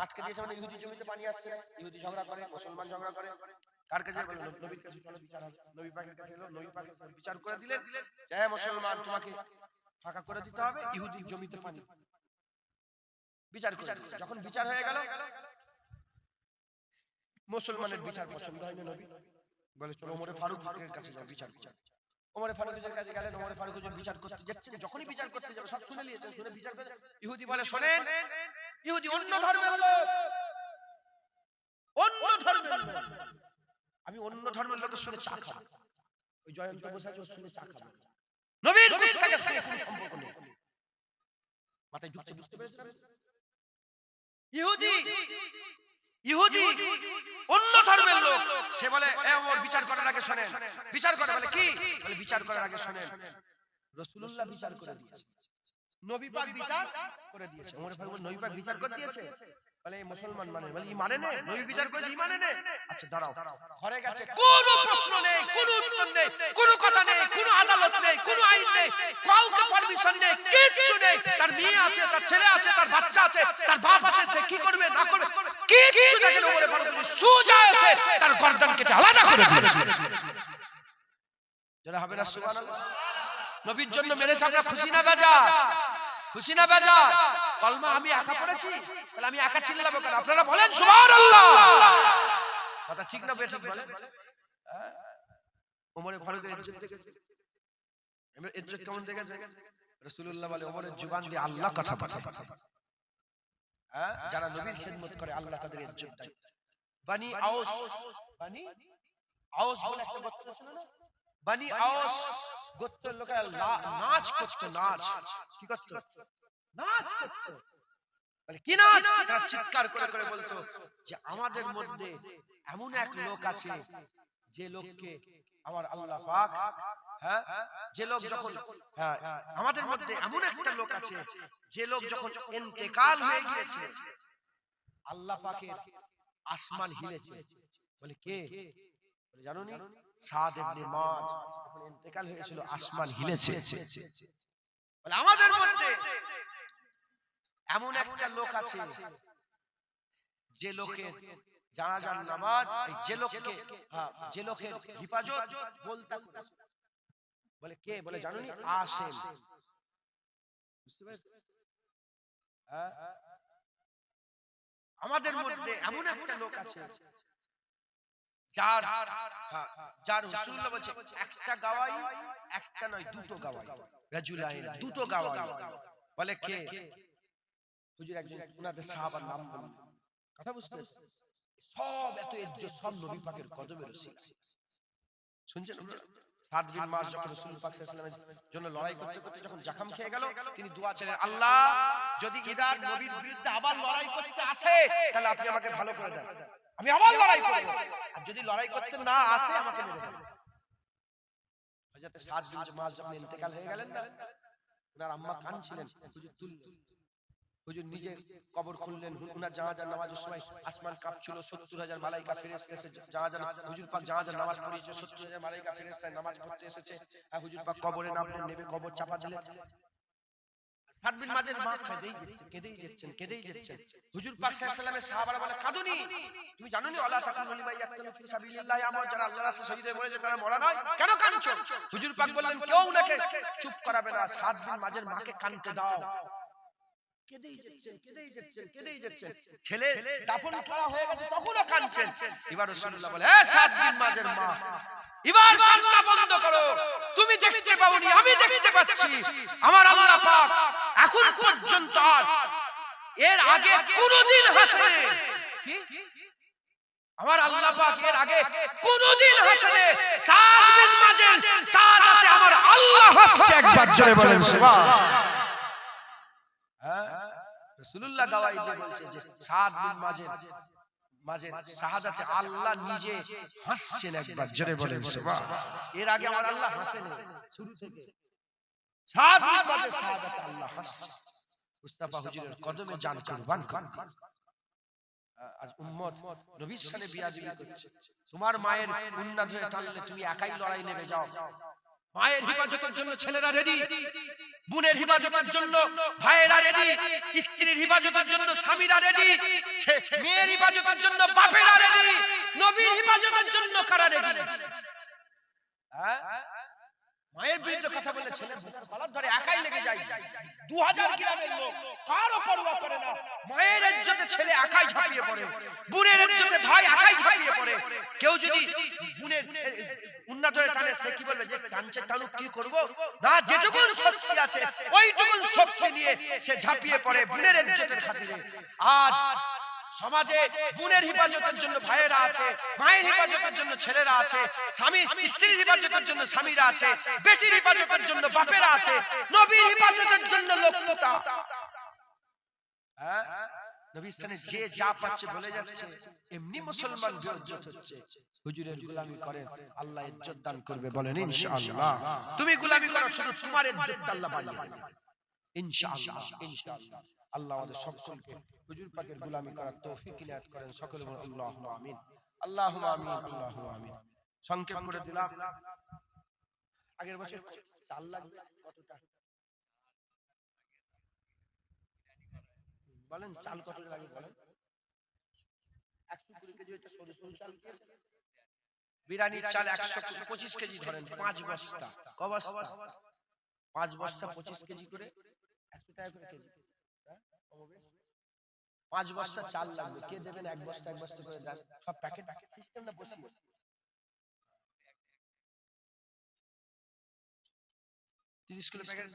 আটকে দিয়েছে মানে ইহুদি জমিতে পানি আসছে না, ইহুদি ঝগড়া করে, মুসলমান ঝগড়া করে। কার কাছে? বলে নবীর কাছে, চলো বিচার হবে। নবী পাকের কাছে এলো, নবী পাক বিচার করে দিলেন, হ্যাঁ মুসলমান তোমাকে ফাঁকা করে দিতে হবে, ইহুদি জমিতে পানি। বিচার করে যখন বিচার হয়ে গেল, মুসলমানের বিচার পছন্দ হয়নি, নবী বলে চলো ওমরে ফারুকের কাছে যাও, বিচার বিচার। ওমরে ফারুকের কাছে গেলেন, ওমরে ফারুক বিচার করতে যাচ্ছেন, যখনই বিচার করতে যাবে সব শুনে নিয়েছেন, শুনে বিচার করে ইহুদি বলে শোনেন, ইহুদি অন্য ধর্মের লোক, অন্য ধর্মের লোক, আমি অন্য ধর্মের লোকের সঙ্গে চা খাবো, ওই জয়ন্ত বসে আছে ওর সঙ্গে চা খাবো, নবীর পুস্তকের সঙ্গে কোনো সম্পর্ক নেই। মাথায় ঢুকছে, বুঝতে পেরেছেন? ইহুদি ইহুদি অন্য ধর্মের লোক, সে বলে এ ওর বিচার করার আগে শোনেন, বিচার করে বলে কি? বলে বিচার করার আগে শোনেন, রাসূলুল্লাহ বিচার করে দিয়েছে, নবী পাক বিচার করে দিয়েছে। ওমর ফারুক নবী পাক বিচার করে দিয়েছে, বলে মুসলমান মানে, বলে ই মানে না, নবী বিচার করেছে ই মানে না। আচ্ছা দাঁড়াও, ঘরে গেছে, কোনো প্রশ্ন নেই, কোনো উত্তর নেই, কোনো কথা নেই, কোনো আদালত নেই, কোনো আইন নেই, কাউকে পারমিশন নেই, কিচ্ছু নেই। তার মেয়ে আছে, তার ছেলে আছে, তার বাচ্চা আছে, তার বাপ আছে, সে কি করবে না করবে কিচ্ছু দেখেন। ওমর ফারুক সোজা এসে তার গর্দান কেটে আলাদা করে দিয়েছে। যারা হবে না সুবহানাল্লাহ, নবীর জন্য মেরেছে, আমরা খুশি না বেজা? খুশি না বেজা? কলমা আমি একা পড়েছি, তাহলে আমি একা চিল্লাবো কেন? আপনারা বলেন সুবহানাল্লাহ। কথা ঠিক না বেঠিক বলেন? ওমর ফারুকের ইজ্জত দেখেছে, এমন ইজ্জত কেমন দেখেছে? রাসূলুল্লাহ বলে ওমরের জবান দিয়ে আল্লাহ কথা পাঠায়। হ্যাঁ, যারা নবীর খিদমত করে আল্লাহ তাদের ইজ্জত দেয়। বনি আওস, বনি আওস বলে একটা গোত্র ছিল না? বনি আওস গোত্রের লোকেরা নাচ করতো, নাচ কি করতো? নাচ করতো। বলে কি নাচ? তারা চিৎকার করে করে বলতো যে আমাদের মধ্যে এমন এক লোক আছে, যে লোককে আমার আল্লাহ পাক, হ্যাঁ, যে লোক যখন, হ্যাঁ, আমাদের মধ্যে এমন একটা লোক আছে, যে লোক যখন ইন্তেকাল হয়ে গিয়েছে, আল্লাহ পাকের আসমান হিলেছে। বলে কে? বলে জানো নি? সাদ ইবনে মাদ যখন ইন্তেকাল হয়েছিল, আসমান হিলেছে। বলে আমাদের মধ্যে এমন একটা লোক আছে, যে লোকের জানাজার নামাজ, যে লোককে, হ্যাঁ, যে লোকের হিফাজত বলতা করেছে। বলে কে? বলে জানো নি? আসেম। বুঝতে পেরেছো? হ্যাঁ, আমাদের মধ্যে এমন একটা লোক আছে, যার, হ্যাঁ, যার রাসূলুল্লাহ বলেছে একটা গাওয়াই, একটা নয় দুটো গাওয়াই, রাজুলাইন, দুটো গাওয়াই। বলে কে? হুজুর একজন ওনাদের সাহাবার নাম বললেন। কথা বুঝতে পেরেছেন? সব এত ইজ্জত সব নবী পাকের কদমের ওসিলা। শুনছেন? সাদ বিন মাস যখন রাসূল পাক সাল্লাল্লাহু আলাইহি ওয়াসাল্লামের জন্য লড়াই করতে করতে যখন জখম খেয়ে গেল, তিনি দোয়া ছিলেন, আল্লাহ যদি ইরান নবীর বিরুদ্ধে আবার লড়াই করতে আসে তাহলে আপনি আমাকে ভালো করে দেন, আমি আবার লড়াই করব, আর যদি লড়াই করতে না আসে আমাকে মেরে দেন। হযরত সাদ বিন মাস যখন ইন্তেকাল হয়ে গেলেন না, ওনার আম্মা কাঁদছিলেন, হুজুর তুললেন, হুজুর নিজে কবর খুললেন, উনার জানাজার নামাজের সময় আসমান কাঁপছিল, ৭০,০০০ মালাইকা ফেরেশতা এসে জানাজার, হুজুর পাক জানাজার নামাজ পড়িয়েছে, ৭০,০০০ মালাইকা ফেরেশতা নামাজ পড়তে এসেছে, আর হুজুর পাক কবরে নামলেন, নেমে কবর চাপা দিলেন। সাদ বিন মাসের মা কেঁদেই যাচ্ছেন। হুজুর পাক সাল্লাল্লাহু আলাইহি ওয়াসাল্লামের সাহাবারা বলে, কাঁদুনি, তুমি জানো না আল্লাহ তাকুনু লিমা ইয়াকতুলু ফি সাবিলিল্লাহ, আমার যারা আল্লাহর রাস্তায় শহীদ হয়ে মরে যায় তারা মরা নয়, কেন কাঁদছো? হুজুর পাক বললেন, কেউ নাকি চুপ করাবে না, সাদ বিন মাসের মাকে কাঁদতে দাও। কেঁদেই যাচ্ছেন। ছেলে দাফন করা হয়ে গেছে তখনও কাঁদছেন। এবার রাসূলুল্লাহ বলে, হে সাদ বিন মাসের মা, এবার কান্না বন্ধ করো, তুমি দেখতে পাওনি, আমি দেখতে পাচ্ছি। আমার আল্লাহ পাক এখন পর্যন্ত আর এর আগে কোনোদিন হাসেনি। কি? আমার আল্লাহ পাক এর আগে কোনোদিন হাসেনি। সাদ বিন মাসের সাদাতে আমার আল্লাহ হাসছে, একবার জোরে বলেন সুবহানাল্লাহ। রাসূলুল্লাহ গাওয়াই দিয়ে বলছে যে সাদ বিন মাসের শাহাদাতে আল্লাহ নিজে হাসছেন, একবার জোরে বলেন সুবহানাল্লাহ। এর আগে আমার আল্লাহ হাসেনি, শুরু থেকে সাদ বিন মাসের শাহাদাতে আল্লাহ হাসছে। মুস্তাফা হুজুরের কদমে জান কুরবান করেন। আজ উম্মত নবীর সাথে বিয়াদবি করছে। তোমার মায়ের উন্নাত ধরে টানলে তুমি একাই লড়াই নেমে যাও। মায়ের হিফাজতের জন্য ছেলেরা রেডি, বোনের হিফাজতের জন্য ভাইয়েরা রেডি, স্ত্রীর হিফাজতের জন্য স্বামীরা রেডি, মেয়ের হিফাজতের জন্য বাপেরা রেডি, নবীর হিফাজতের জন্য কারা রেডি? মায়ের বিরুদ্ধে কথা বলে ছেলে গলার ধরে একাই লেগে যায়। 2000 গ্রামের লোক কারো পরোয়া করে না। মায়ের ইজ্জতে ছেলে একাই ঝাঁপিয়ে পড়ে, বোনের ইজ্জতে ভাই একাই ঝাঁপিয়ে পড়ে। কেউ যদি বোনের উন্নত হয়ে টানে, সে কি বলবে যে টানছে টানুক, কি করব না, যেটুকু শক্তি আছে ওইটুকু শক্তি নিয়ে সে ঝাঁপিয়ে পড়ে বোনের ইজ্জতের খাতিরে। আজ সমাজে বোনের হিফাজতের জন্য ভাইয়েরা আছে, মায়ের হিফাজতের জন্য ছেলেরা আছে, স্বামী স্ত্রীর হিফাজতের জন্য স্বামীরা আছে, বেটির হিফাজতের জন্য বাপেরা আছে, নবীর হিফাজতের জন্য লোকটা। নবীর স্থানে যে যা পাচ্ছে বলে যাচ্ছে, এমনি মুসলমান বেইজ্জত হচ্ছে। হুজুরের গোলামি করেন, আল্লাহ ইজ্জত দান করবে, বলেন ইনশাআল্লাহ। তুমি গোলামি করো, শুধু তোমার ইজ্জত আল্লাহ বাড়িয়ে দেবে ইনশাআল্লাহ। ইনশাআল্লাহ আল্লাহ আমাদের সকলকে হুজুর পাকের গোলামি করার তৌফিক ইনায়াত করেন। সকলে বলেন আল্লাহুম্মা আমিন, আল্লাহুম্মা আমিন, আল্লাহুম্মা আমিন। সংক্ষেপ করে দিলাম। আগের বছর চাল লাগবে কতটা বলেন? চাল কত লাগে বলেন? 120 কেজি ওইটা সরিষার চাল দিয়েছে। বিরিয়ানির চাল 125 কেজি ধরেন, 5 বস্তা। ক বস্তা? 5 বস্তা 25 কেজি করে 100 টাকা করে কেজি। 5 বস্তা চাল লাগবে। কে দেবেন? 1 বস্তা 1 বস্তা করে দেন। সব প্যাকেট সিস্টেমটা বসিয়ে 30 কিলো প্যাকেট,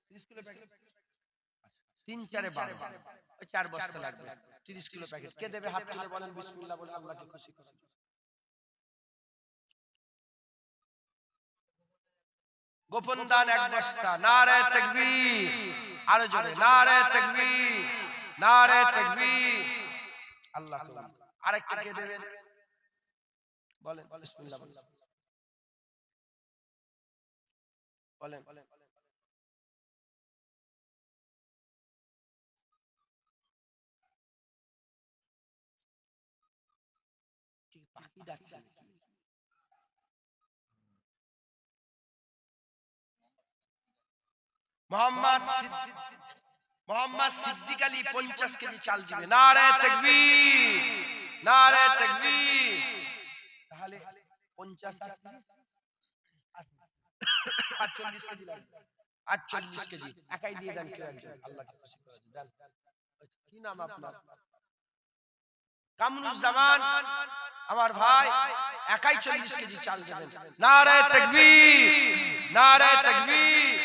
30 কিলো প্যাকেট 3 4 12, ওই 4 বস্তা লাগবে। 30 কিলো প্যাকেট কে দেবে? হাত তুলে বলেন বিসমিল্লাহ বলে আল্লাহকে খুশি করুন। গোপন দান 1 বস্তা। নারে তাকবীর, আরো জোরে নারে তাকবীর, নারে তাকবীর। আল্লাহ কবুল। আরেকটা কে দেবেন বলেন? বিসমিল্লাহ বলেন, বলেন। ঠিক বাকি ডাকছে মোহাম্মদ সিদ্দিক আলী 50 কেজি চাল দিবে। নারে তাকবীর, নারে তাকবীর। তাহলে 50 আর 40 কেজি লাগবে। 40 কেজি একাই দিয়ে দেন কেউ একজন, আল্লাহকে খুশি করে দেন। কি নাম আপনার? কামরুজ্জামান আমার ভাই, একাই 40 কেজি চাল দেবেন। নারে তাকবীর, নারে তাকবীর।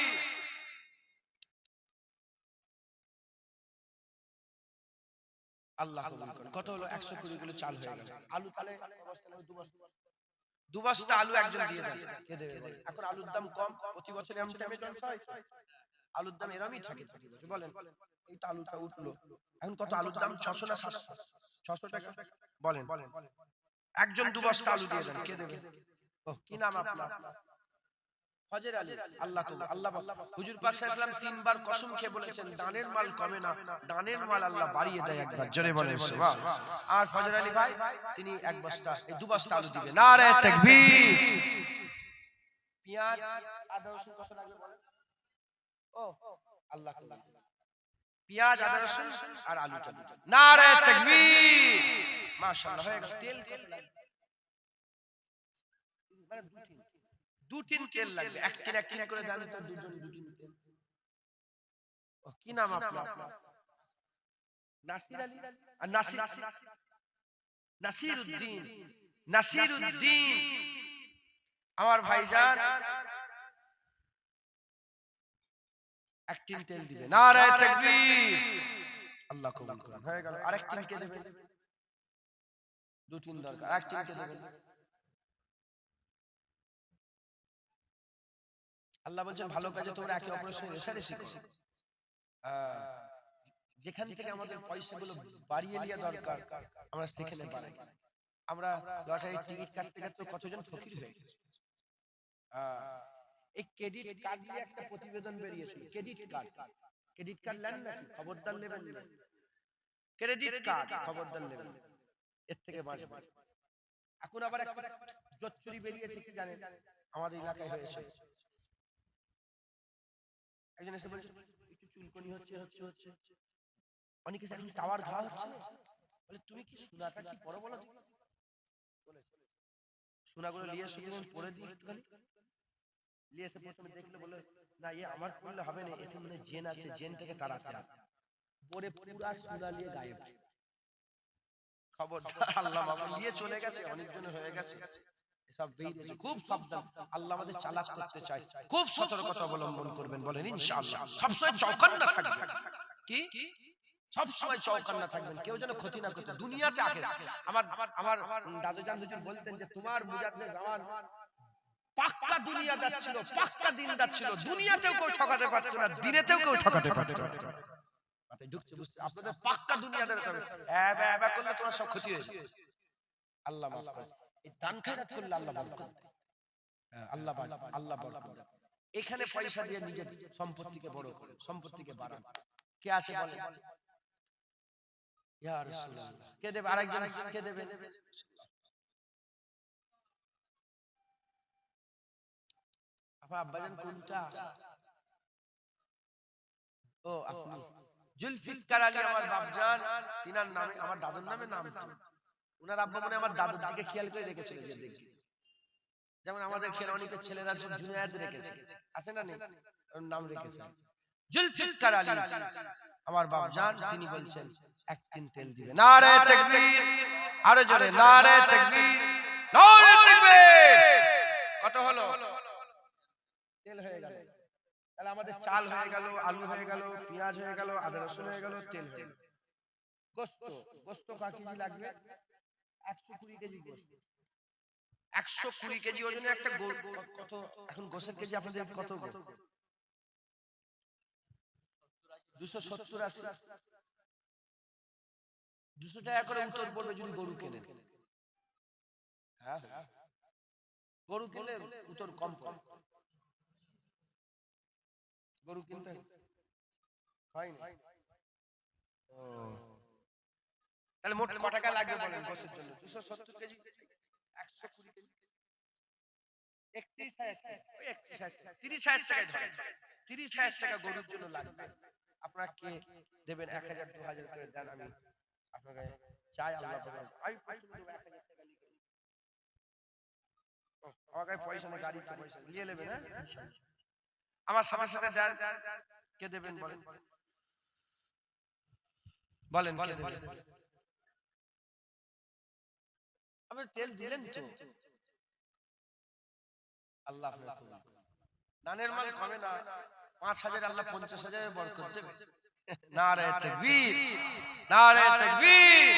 আল্লাহ কবুল করুন। কত হলো? 120 কিলো চাল হয়ে গেল। আলু তাহলে অবস্থা 2 বস্তা। 2 বস্তা আলু একজন দিয়ে দেন, কে দেবে? এখন আলুর দাম কম, প্রতি বছর এমন টাইমে জলসা হয়, আলুর দাম এরমই থাকে প্রতি বছর। বলেন এই তো আলুটা উঠলো, এখন কত আলুর দাম? 600 না 700? 600 টাকা। বলেন একজন 2 বস্তা আলু দিয়ে দেন, কে দেবে? ও কি নাম আপনার? ফজর আলী। আল্লাহ কবুল। আল্লাহ হুজুর পাক সাল্লাল্লাহু আলাইহি ওয়াসাল্লাম 3 বার কসম খেয়ে বলেছেন, দানের মাল কমে না, দানের মাল আল্লাহ বাড়িয়ে দেয় একবার। জোরে বলেন সুবহানাল্লাহ। আর ফজর আলী ভাই তিনি 1 বস্তা, এই 2 বস্তা আলু দিবে। নারে তাকবীর। পেঁয়াজ আদা রসুন কত লাগবে বলেন? ও আল্লাহ কবুল। পেঁয়াজ আদা রসুন আর আলুটা দিবেন। নারে তাকবীর। মাশাআল্লাহ হয়ে গেল। তেল কত লাগবে? মানে 2 টিন তেল লাগবে। এক টিন করে দাম তো দুজন 2 টিন তেল। ও কি নাম আপনার? নাসির আলী। আর নাসিরউদ্দিন। নাসিরউদ্দিন আমার ভাইজান 1 টিন তেল দিবে। নারে তাকবীর। আল্লাহ কবুল করুন। হয়ে গেল। আরেক টিন কে দেবেন? 2 টিন দরকার। আরেক টিন কে দেবেন? আল্লাহ বলছেন ভালো কাজে তোমরা একে অপরের সঙ্গে রেষারেষি করো। যেখান থেকে আমাদের পয়সাগুলো বাড়িয়ে নেওয়া দরকার আমরা সেখানে বাড়াই। আমরা লটারির টিকিট কাটতে কাটতে কতজন ফকির হয়ে গেছে। এই ক্রেডিট কার্ড নিয়ে একটা প্রতিবেদন বেরিয়েছিল। ক্রেডিট কার্ড নেন নাকি? খবরদার নেবেন না। ক্রেডিট কার্ড খবরদার নেবেন, এর থেকে বাঁচবেন। এখন আবার একটা জচ্চুরি বেরিয়েছে, কি জানেন? আমাদের এলাকায় হয়েছে। একজন এসে বলছে একটু চুলকনি হচ্ছে। অনেকে এখন টাওয়ার ঘা হচ্ছে, বলে তুমি কি সোনাটা কি পরো বলো? সোনাগুলো নিয়ে এসে তুমি পরে দিই একটুখানি। নিয়ে এসে প্রথমে দেখলে বলে না এ আমার করলে হবে না, এতে মানে জেন আছে, জেন থেকে তাড়াতে হবে। পরে পুরা সোনা নিয়ে গায়েব। খবর আল্লাহ বাবা নিয়ে চলে গেছে, অনেকজন হয়ে গেছে। সব বেরিয়েছে। খুব সাবধান, আল্লাহ আমাদের চালাক করতে চায়। খুব সতর্কতা অবলম্বন করবেন। বলেন ইনশাআল্লাহ। সবসময় চৌকান্না থাকবেন। কি সবসময় চৌকান্না থাকবেন, কেউ যেন ক্ষতি না করতে দুনিয়াতে আখেরাতে। আমার দাদুজান হুজুর বলতেন যে তোমার মুজাদ্দেদ জামান পাক্কা দুনিয়াদার ছিল, পাক্কা দিনদার ছিল। দুনিয়াতেও কেউ ঠকাতে পারতো না, দিনেতেও কেউ ঠকাতে পারতো না। মাথায় ঢুকছে বুঝতে? আপনাদের পাক্কা দুনিয়াদার হবে। এবা করলে তোমার সব ক্ষতি হয়ে যাবে। আল্লাহ মাফ করে। এই দান খয়রাত করলে আল্লাহ বরকত দেয়। আল্লাহ বরকত দেয়। এখানে পয়সা দিয়ে নিজের সম্পত্তিকে বড় করে, সম্পত্তিকে বাড়ান। কে আছে বলেন? ইয়া রাসূলুল্লাহ। কে দেবে? আরেকজন কে দেবে? আপনার আব্বাজান কোনটা? ও আপনি জুলফিকার আলী আমার বাপজান, তিনার নামে আমার দাদুর নামে নাম তো। উনার আব্বা মনে আমার দাদুর দিকে খেয়াল করে রেখেছিল যে দেখি। যেমন আমাদের খেয়াল অনেকের ছেলেরা জুনায়েদ রেখেছে, আছে না নেই? ওর নাম রেখেছে জুলফিকার আলী আমার বাপজান। তিনি বলছেন 1 টিন তেল দিবে। নারে তাকবীর। আরো জোরে নারে তাকবীর, নারে তাকবীর। কত হলো? তেল হয়ে গেল। তাহলে আমাদের চাল হয়ে গেল, আলু হয়ে গেল, পেঁয়াজ হয়ে গেল, আদা রসুন হয়ে গেল, তেল হয়ে গেল। গোশত কয় কেজি লাগবে? 120 কেজি গোশত। 120 কেজি ওজনের একটা কত এখন গোশের কেজি আপনাদের কত? 270 80 200 টাকা করে উত্তর পড়বে যদি গরু কেনেন। হ্যাঁ গরু কিনলে উত্তর কম পড়ে। গরু কিনতে হয়নি। তাহলে মোট কত টাকা লাগবে বলেন গোশের জন্য? 270 কেজি 120 কেজি 30,000 টাকা। 30,000 টাকা গরুর জন্য লাগবে। আপনারা কে দেবেন? 1000 2000 করে দেন, আমি আপনাকে চাই আল্লাহ বলেন। আমি 1000 টাকা লিখে আমার কাছে পয়সা নেই, গাড়িতে পয়সা নিয়ে নেবেন। হ্যাঁ আমার সাথে সাথে দেন। কে দেবেন বলেন? বলেন কে দেবেন? আপনি তেল দিলেন তো, আল্লাহ দানের মাল কমে না। 5,000 আল্লাহ 50,000 বরকত দেবে। নারে তাকবীর, নারে তাকবীর।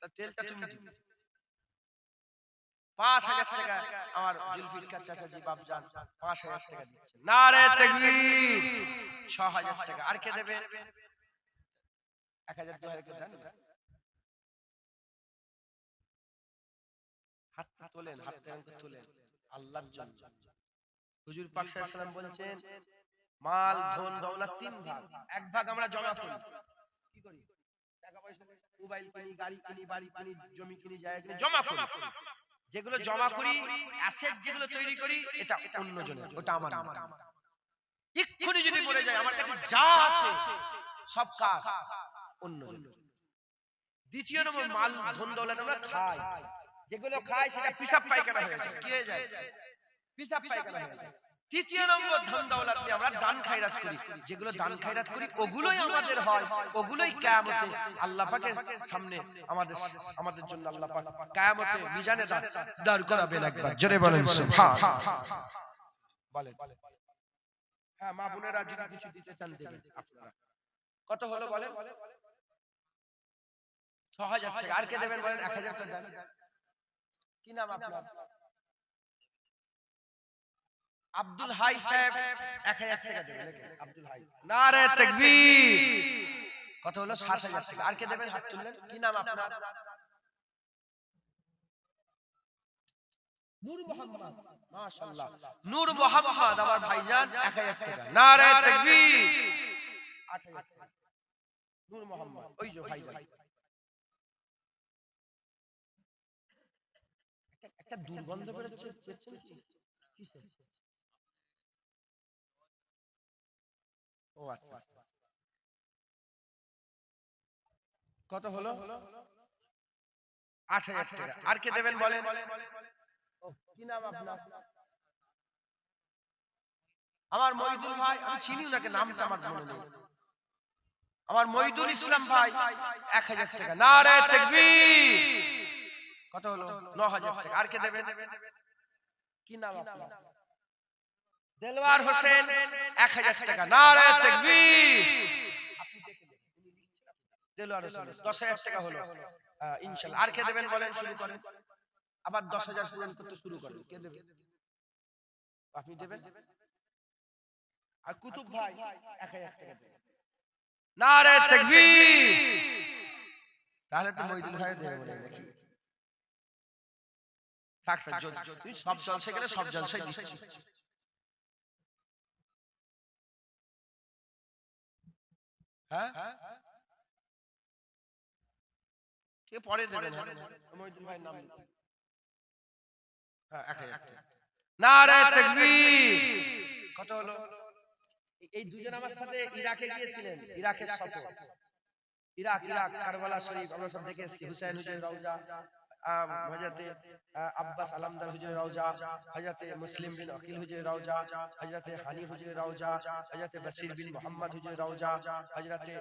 তা তেলটা তুমি দিবে। 5,000 টাকা আমার জুলফিকার চাচাজি বাপজান 5,000 টাকা দিচ্ছে। নারে তাকবীর। 6,000 টাকা। আর কে দেবে? 1,000 2,000 কে দেন। হাত তোলেন, হাত তোলেন আল্লাহর জন্য। হুজুর পাক সাল্লাল্লাহু আলাইহি ওয়াসাল্লাম বলেছেন মাল ধন দৌলত 3 ভাগ। এক ভাগ আমরা জমা করি। কি করি? টাকা পয়সা, মোবাইল কিনি, গাড়ি কিনি, বাড়ি কিনি, জমি কিনি, জায়গা কিনি, জমা করি। যেগুলো জমা করি, অ্যাসেট যেগুলো তৈরি করি, এটা অন্যজনের, ওটা আমার না। এক্ষুনি যদি মরে যায় আমার কাছে যা আছে সব কার? অন্যজনের। দ্বিতীয় নম্বর মাল ধন দৌলত আমরা খাই। যেগুলো খাই সেটা পিশাব পায়খানা হয়ে যায়। কি হয়ে যায়? পিশাব পায়খানা হয়ে যায়। তৃতীয় নম্বর ধন দৌলত নিয়ে আমরা দান খায়রাত করি। যেগুলো দান খায়রাত করি ওগুলোই আমাদের হয়, ওগুলোই কিয়ামতে আল্লাহ পাকের সামনে আমাদের জন্য আল্লাহ পাক কিয়ামতে মিজানে দাঁড় করাবেন। একবার জোরে বলেন সুবহান। বলেন। হ্যাঁ, মা বোনেরা যদি কিছু দিতে চান দেবেন আপনারা। কত হলো বলেন? 6,000 টাকা। আর কে দেবেন বলেন? 1,000 টাকা দেন। কি নাম আপনার? আব্দুল হাই সাহেব 1,000 টাকা দেবেন। আব্দুল হাই। নারে তাকবীর। কত হলো? 7,000 টাকা। আর কে দেবেন? হাত তুললেন। কি নাম আপনার? নূর মোহাম্মদ। মাশাআল্লাহ। নূর মোহাম্মদ আমার ভাইজান 1,000 টাকা। নারে তাকবীর। 8,000 টাকা। নূর মোহাম্মদ ওই যে ভাইজান। একটা দুর্গন্ধ বেরোচ্ছে, বুঝছেন কি? কিসে? ও আচ্ছা। কত হলো? 8,000 টাকা। আর কে দেবেন বলেন? কি নাম আপনার? আমার মইদুল ভাই। আমি চিনি নাকি, নামটা আমার মনে নেই। আমার মইদুল ইসলাম ভাই 1,000 টাকা। নারে তাকবীর। কত হলো? 9,000 টাকা। আর কে দেবেন? কি নাম আপনার? দেলওয়ার হোসেন 1,000 টাকা। নারে তাকবীর। আপনি দেখে নেন। দেলওয়ার হোসেন 10,000 টাকা হলো ইনশাআল্লাহ। আর কে দেবেন বলেন? শুরু করেন। আবার 10,000 পূরণ করতে শুরু করেন। কে দেবে? আপনি দেবেন। আর কুতুব ভাই 1,000 টাকা দেবেন। নারে তাকবীর। তাহলে তো মইদুল ভাই দেবে বলে নাকি? থাক তুই সব জলসে গেলে সব জলসাই দিচ্ছিস। হ্যাঁ, ঠিক পরে দেবেন। মইদুল ভাই নাম। হ্যাঁ, 1,000 টাকা। নারে তাকবীর। কত হলো? এই দুজন আমার সাথে ইরাকে গিয়েছিলেন। ইরাকের সফর। ইরাক কারবালা শরীফ আমরা সব দেখে এসেছি। হুসাইন হুজুরের রওজা, হযরতে আব্বাস আলামদার হুজুরের রওজা, হযরতে মুসলিম বিন আকিল হুজুরের রওজা, হযরতে হানি হুজুরের রওজা, হযরতে বশির বিন মুহাম্মদ হুজুরের রওজা, হযরতে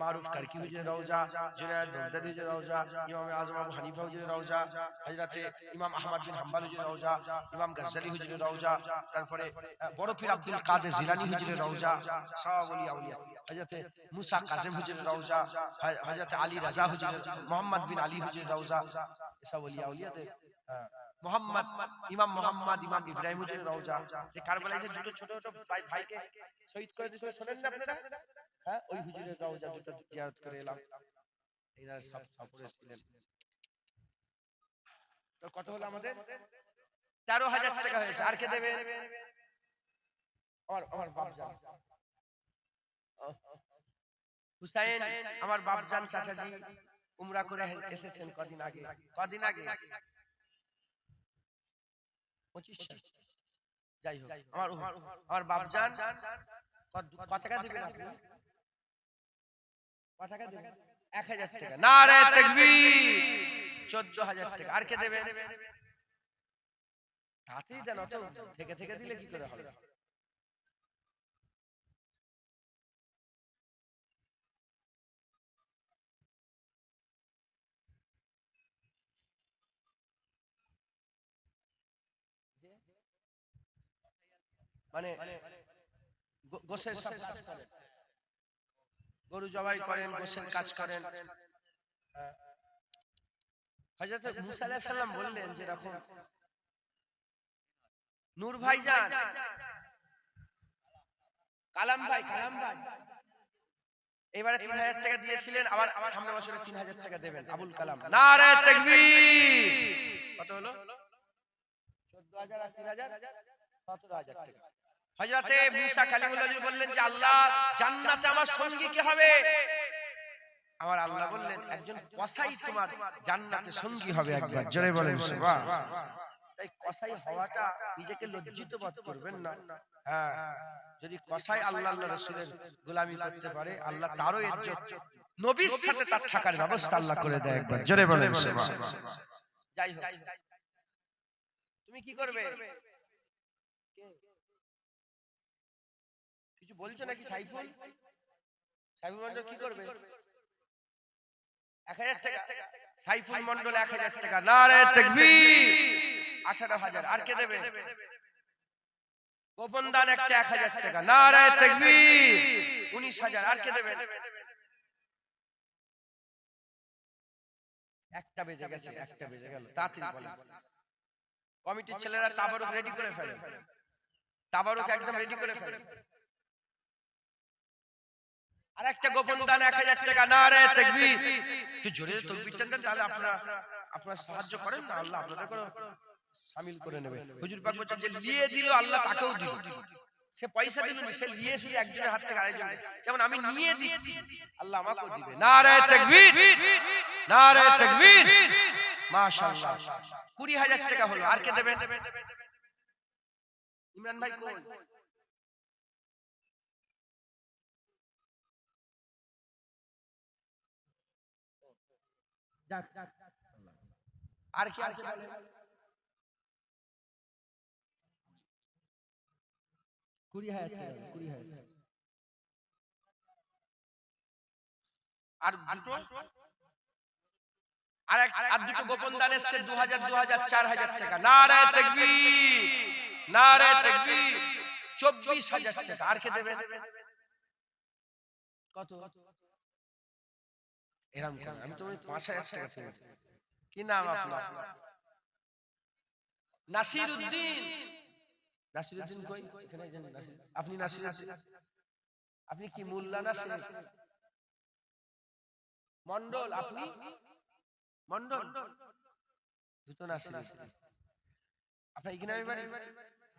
মারুফ কারকি হুজুরের রওজা, জুনায়েদ বাগদাদি হুজুরের রওজা, ইমাম আযম আবু হানিফা হুজুরের রওজা, হযরতে ইমাম আহমদ বিন হাম্বল হুজুরের রওজা, ইমাম গজ্জালি হুজুরের রওজা, তারপরে বড় পীর আব্দুল কাদের জিলানী হুজুরের রওজা, সব ওলিয়া, হযরতে মুসা কাযিম হুজুরের রওজা, হযরতে আলী রাজা হুজুরের, মোহাম্মদ বিন আলী হুজুরের রওজা, এসব ওলিয়াদের মোহাম্মদ ইমাম ইব্রাহিম হুজুরের রওজা। যে কারবালায় যে দুটো ছোট ছোট ভাইকে শহীদ করে দিয়েছিল, শুনেন না আপনারা? হ্যাঁ, ওই হুজুরের রওজা দুটো জিয়ারত করে এলাম। এরা সব সফরে ছিলেন। তো কত হলো আমাদের? 13,000 টাকা হয়েছে। আর কে দেবে? আমার বাপজান হুসাইন, আমার বাপজান চাচাজি উমরা করে এসেছেন কদিন আগে। 25। যাই হোক, আমার বাপজান কত টাকা দিবেন আপনি? কত টাকা দিবেন? 1,000 টাকা। নারে তাকবীর। 14,000 টাকা। আর কে দেবে? তাতেই দেন, অত থেকে দিলে কি করে হবে? মানে গোশের সব কাজ করেন, গরু জবাই করেন, গোশের কাজ করেন। হযরত মুসা আলাইহিস সালাম বললেন যে এরকম নূর ভাইজান, কালাম ভাই, এবারে 3000 টাকা দিয়েছিলেন, আবার সামনের বছরে 3000 টাকা দেবেন। আবুল কালাম, নারে তাকবীর। কত হলো? 14000 আর 3000 17000 টাকা। হযরতে মুসা কালিমুল্লাহ বললেন যে আল্লাহ, জান্নাতে আমার সঙ্গী কে হবে? আমার আল্লাহ বললেন, একজন কসাই তোমার জান্নাতে সঙ্গী হবে। একবার জোরে বলেন সুবহান। তাই কসাই হওয়াটা নিজেকে লজ্জিত বোধ করবেন না। হ্যাঁ, যদি কসাই আল্লাহ রাসূলের গোলামি করতে পারে, আল্লাহ তারও ইজ্জত, নবীর সাথে তার থাকার ব্যবস্থা আল্লাহ করে দেয়। একবার জোরে বলেন সুবহান। যাই হোক, তুমি কি করবে? কিছু বলছো নাকি? সাইফুল মন্ডল কি করবে? 1000 টাকা। সাইফুল মন্ডল 1000 টাকা। নারে তাকবীর। 18000। আর কে দেবে? গোপন দান একটা 1000 টাকা। নারে তাকবীর। 19000। আর কে দেবে? একটা বেজে গেছে, একটা বেজে গেল। তাড়াতাড়ি বলেন। কমিটির ছেলেরা তাবারুক রেডি করে ফেলে, তাবারুক একদম রেডি করে ফেলে। আর একটা গোপন দান 1000 টাকা। নারে তাকবীর। একটু জোরে তাকবীর দেন, তাহলে আপনারা সাহায্য করেন না, আল্লাহ আপনাদেরকে শামিল করে নেবে। হুজুর পাক বলেন যে লিয়ে দিল আল্লাহ তাকেও দিল। সে পয়সা দিল না, সে লিয়ে শুধু একজনের হাত থেকে আরেকজন, যেমন আমি নিয়ে দিচ্ছি, আল্লাহ আমাকেও দিবে। নারে তাকবীর, নারে তাকবীর। মাশাআল্লাহ। 20000 টাকা হলো। আর কে দেবে? ইমরান ভাই কই? আর কি আছে? কুড়ি হাজার। আর দুটো গোপন দান এসছে 2000, 4000 টাকা। নারে তাকবীর, নারে তাকবীর। 24000 টাকা। আর কে দেবে? কত? এরকম কেন? আমি তো 5000 টাকা দেব। কি নাম আপনার? নাসিরউদ্দিন। নাসিরউদ্দিন কই? এখানে একজন নাসির। আপনি নাসিরউদ্দিন? আপনি কি মোল্লা না শেখ? মন্ডল। আপনি মন্ডল? দুটো নাসিরউদ্দিন। আপনার এখানে আমি বাড়ি?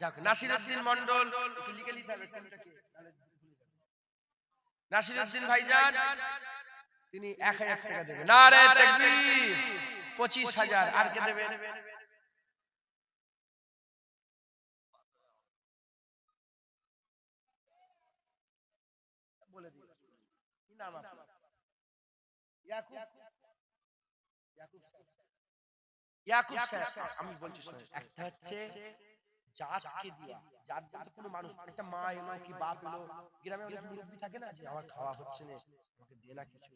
যাক, নাসিরউদ্দিন মন্ডল। একটু লিখে নিতে হবে কোনটা কি। নাসিরউদ্দিন ভাইজান, তিনি 1000 টাকা দেবেন। নারে তাকবীর। 25000। আর কে দেবেন? বলে দিন। কি নাম আপনার? ইয়াকুব। ইয়াকুব স্যার। আমি বলছি শুনুন, একটা হচ্ছে জাতকে দিয়া, জাত বলতে কোনো মানুষ, একটা মা এলো কি বাপ এলো, গ্রামে অনেক মুরব্বি থাকে না, যে আমার খাওয়া হচ্ছে না, আমাকে দে না কিছু,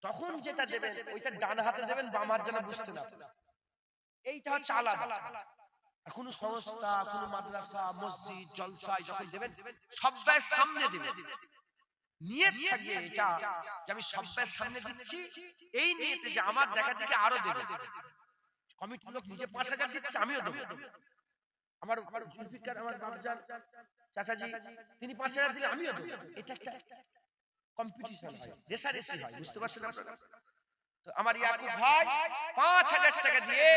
তখন যেটা দেবেন ওইটা ডান হাতে দেবেন, বাম হাত যেন বুঝতে না। এইটা হচ্ছে আলাদা। কোনো সংস্থা, কোনো মাদ্রাসা, মসজিদ, জলসায় যখন দেবেন, সবাই সামনে দেবেন। নিয়ত থাকবে এটা যে আমি সবাই সামনে দিচ্ছি, এই নিয়তে যে আমার দেখা দেখে আরো দেবে। কমিটির লোক নিজে 5000 দিচ্ছে, আমিও দেব। আমার জুলফিকার, আমার বাপজান চাচাজি, তিনি 5000 দিলে আমিও দেব। এটা একটা কম্পিটিশন হয়, রেসারেসি হয়, বুঝতে পারছেন আপনারা? তো আমার ইয়াকুব ভাই 5000 টাকা দিয়ে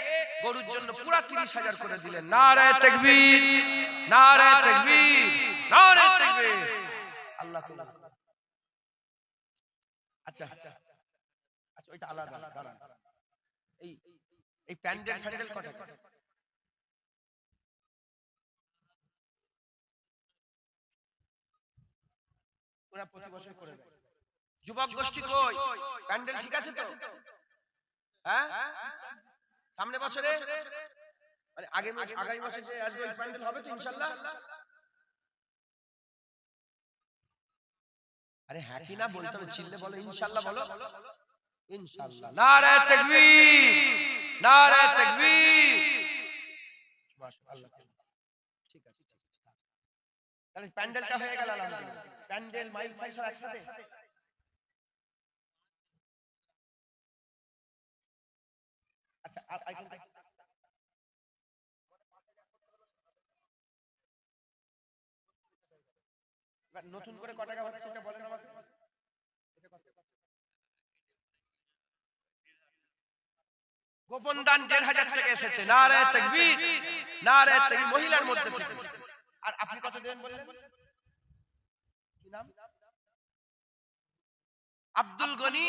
গরুর জন্য পুরো 30000 করে দিলেন। নারে তাকবীর, নারে তাকবীর, নারে তাকবীর। আল্লাহ কবুল। আচ্ছা আচ্ছা, ওইটা আলাদা। দাঁড়ান, এই প্যান্ডেল কত? ওরা প্রতি বছর করে দেয়। যুবক গোষ্ঠী কই? প্যান্ডেল ঠিক আছে তো? হ্যাঁ, সামনে বছরে মানে আগামী বছর যে আসবে ওই প্যান্ডেল হবে তো ইনশাআল্লাহ? আরে হ্যাঁ কি না বলতে হবে, চিল্লে বলো ইনশাআল্লাহ, বলো ইনশাআল্লাহ। নারে তাকবীর, নারে তাকবীর। মাশাআল্লাহ। ঠিক আছে, তাহলে প্যান্ডেলটা হয়ে গেল আলহামদুলিল্লাহ। প্যান্ডেল, মাইক ফাইক সব একসাথে। আচ্ছা, নতুন করে ক টাকা হচ্ছে এটা বলেন আমাকে। গোপন দান ১,৫০০ টাকা এসেছে। নারে তাকবীর, নারে তাকবীর, মহিলার মধ্যে থেকে। আর আপনি কত দেন বলেন? কি নাম? আব্দুল গনি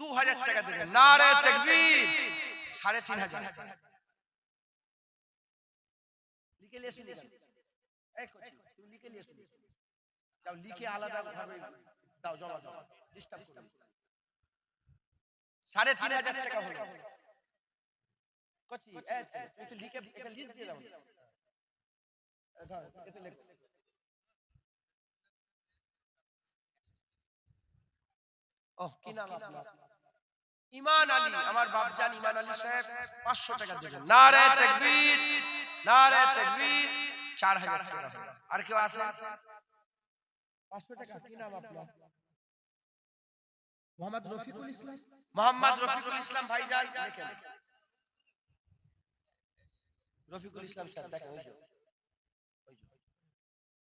২,০০০ টাকা দেবেন। নারে তাকবীর, ৩,৫০০। লিখে নিয়ে আসুন। এই কোচি, তুমি লিখে নিয়ে আসুন। যাও লিখে আলাদা ভাবে দাও, জমা দাও, ডিস্টার্ব করুন। ৩,৫০০ টাকা হলো। কোচি একটু লিখে একটা লিস্ট দিয়ে দাও। দাও এটা লেখো। ওহ, কি নাম আপনার? ইমান আলী। আমার বাপজান ইমান আলী সাহেব ৫০০ টাকা দেবেন। নারে তাকবীর, নারে তাকবীর, ৪,০০০ টাকা হলো। আর কেউ আছে? ৫০০ টাকা। কি নাম আপনার? মোহাম্মদ রফিকুল ইসলাম। মোহাম্মদ রফিকুল ইসলাম ভাইজান লিখেন। রফিকুল ইসলাম স্যার দেখেন, ওই যে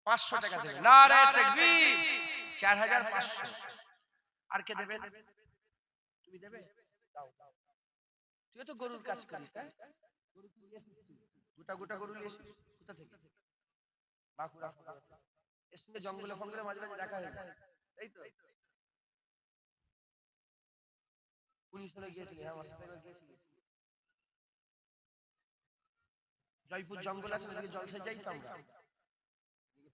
৫০০ টাকা দেবেন। নারে তাকবীর, ৪,৫০০। আর কে দেবেন? তুমি দেবে? দাও দাও। তুই তো গরুর কাজ করিস, হ্যাঁ? গরু কি নিয়ে আসিস তুই? গোটা গোটা গরু নিয়ে আসিস কোথা থেকে? বাঁকুড়া। এর সঙ্গে জঙ্গলে ফঙ্গলে মাঝে মাঝে দেখা হয়, তাই তো? ১৯ সালে গিয়েছিলি? হ্যাঁ, আমার সাথে একবার গিয়েছিলি। জয়পুর জঙ্গল আছে, ওদিকে জলসায় যাই তো আমরা।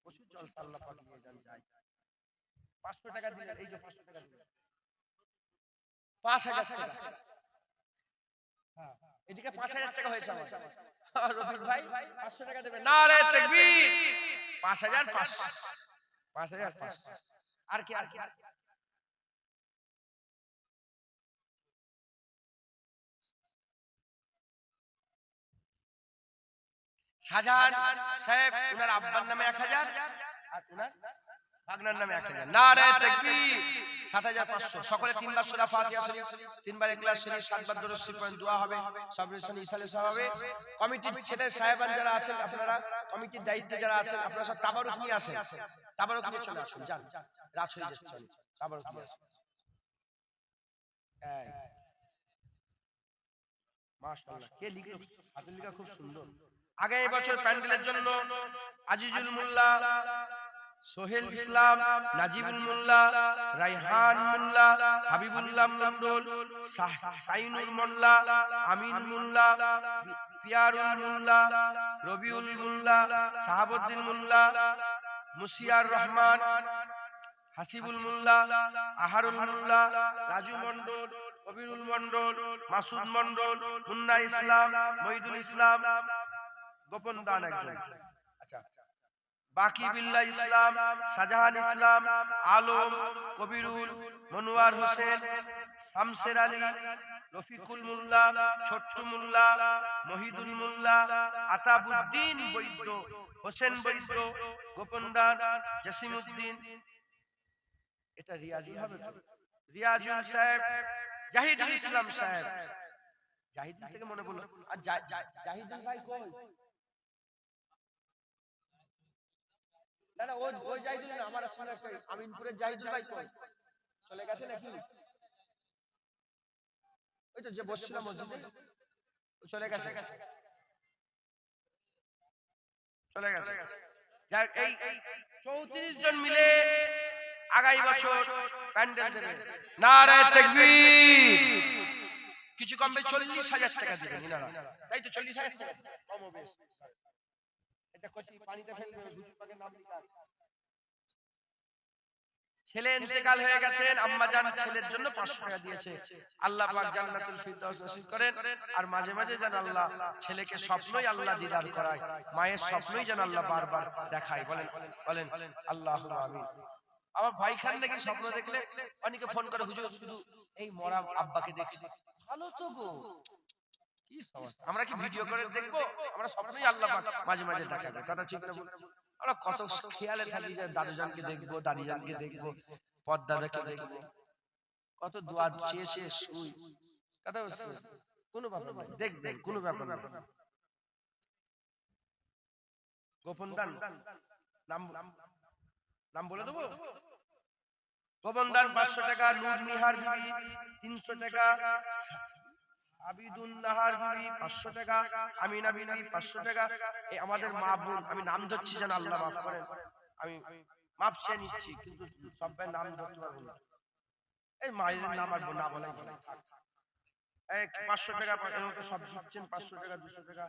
প্রচুর জলসা আল্লাহ পাক নিয়ে যান, যাই। ৫০০ টাকা দিলেন, এই যে ৫০০ টাকা দিলেন। ৫,০০০ টাকা। হ্যাঁ, এদিকে ৫,০০০ টাকা হয়েছে আমার। রফিক ভাই ৫০০ টাকা দেবেন। নারে তাকবীর, ৫,৫০০। ৫,৫০০। আর কি আছে? শাহজাহান সাহেব, ওনার আব্বার নামে ১,০০০ আর ওনার ভাগনার নামে ১,০০০। নারে তাকবীর, ৭,৫০০। সকলে ৩ বার সূরা ফাতিহা শরীফ, ৩ বার ইখলাস শরীফ, ৭ বার দরুদ শরীফ পড়েন, দোয়া হবে, সবরেশন ইসালে সব হবে। কমিটির ছেলে সাহেবান যারা আছেন, আপনারা কমিটির দায়িত্বে যারা আছেন, আপনারা সব তাবারুক নিয়ে আসেন। তাবারুক নিয়ে চলে আসেন, যান, রাত হয়ে যাচ্ছে, চলে তাবারুক নিয়ে আসেন। এই মাশাআল্লাহ, কে লিখলো? হাতের লেখা খুব সুন্দর। আগে এই বছর প্যান্ডেলের জন্য আজিজুল মোল্লা, সোহেল ইসলাম, নাজিবুল মোল্লা, রাইহান মোল্লা, হাবিবুল্লাহ মন্ডল, সাইনুর মোল্লা, আমিন মোল্লা, পিয়ারুল মোল্লা, রবিউল মোল্লা, সাহাবুদ্দিন মোল্লা, মুসিয়ার রহমান, হাসিবুল মোল্লা, আহারুল মোল্লা, রাজু মন্ডল, কবিরুল মন্ডল, মাসুদ মন্ডল, মুন্না ইসলাম, মহিদুল ইসলাম, গোপন দান একজন। আচ্ছা, বাকি বিল্লাহ ইসলাম, শাহজাহান ইসলাম, আলম, কবিরুল, মনোয়ার হোসেন, শামসের আলী, রফিকুল মোল্লা, ছোট্টু মোল্লা, মহিদুল মোল্লা, আতাবউদ্দিন বৈদ্য, হোসেন বৈদ্য, গোপন দান, জসিমউদ্দিন। এটা রিয়াজুল হবে তো? রিয়াজুল সাহেব, জাহিদুল ইসলাম সাহেব। জাহিদুল থেকে মনে পড়লো, আর জাহিদুল ভাই কই? না না, ওই জাহিদুল না, আমার সঙ্গে একটা আমিনপুরের জাহিদুল ভাই কই? চলে গেছে নাকি? ওই তো যে বসছিল মসজিদে, চলে গেছে, চলে গেছে। যাক, এই ৩৪ জন মিলে আগামী বছর প্যান্ডেল দেবে। নারে তাকবীর। কিছু কমবে, ৪০,০০০ টাকা দিবেন ইনারা, তাই তো? ৪০,০০০ টাকা কম হবে। এটা কচি পানিতে ফেলবে, হুজুর পাকের নাম লেখা আছে। ছেলে ইন্তেকাল হয়ে গেছেন, আম্মা জান ছেলের জন্য ৫০০ টাকা দিয়েছে। আল্লাহ পাক জান্নাতুল ফিরদাউস নসিব করেন। আর মাঝে মাঝে যেন আল্লাহ ছেলেকে স্বপ্নই আল্লাহ দিদার করায়, মায়ের স্বপ্নই যেন আল্লাহ বারবার দেখায়। বলেন বলেন আল্লাহুম্মা আমিন। আমার ভাইখান দেখি স্বপ্ন দেখলে অনেকে ফোন করে, হুজুর শুধু এই মরা আব্বাকে দেখছি। ভালো তো গো, কি সমস্যা? আমরা কি ভিডিও করে দেখবো? আমরা স্বপ্নই আল্লাহ পাক মাঝে মাঝে দেখাবে। কথা ঠিক না? আমরা কত খেয়ালে থাকি যে দাদুজানকে দেখবো, দাদিজানকে দেখবো, পদ্দাদাকে দেখবো, কত দোয়া চেয়েছে শুই। কথা বুঝছো? কোনো ব্যাপার না, দেখবেন, কোনো ব্যাপার না। গোপন দান নাম নাম বলে দেবো? গোবন্দান 500 টাকা, নূর নিহার বিবি 300 টাকা, আবিদুন নাহার বিবি 500 টাকা, আমিনা বিবি 500 টাকা। এই আমাদের মা বোন, আমি নাম ধরছি যেন আল্লাহ মাফ করেন, আমি মাপ চেয়ে নিচ্ছি, কিন্তু সবাই নাম ধরতে পারবো না। এই মায়ের নাম আর না বলাই ভালো। 500 টাকা সব দিচ্ছেন, 500 টাকা 200 টাকা।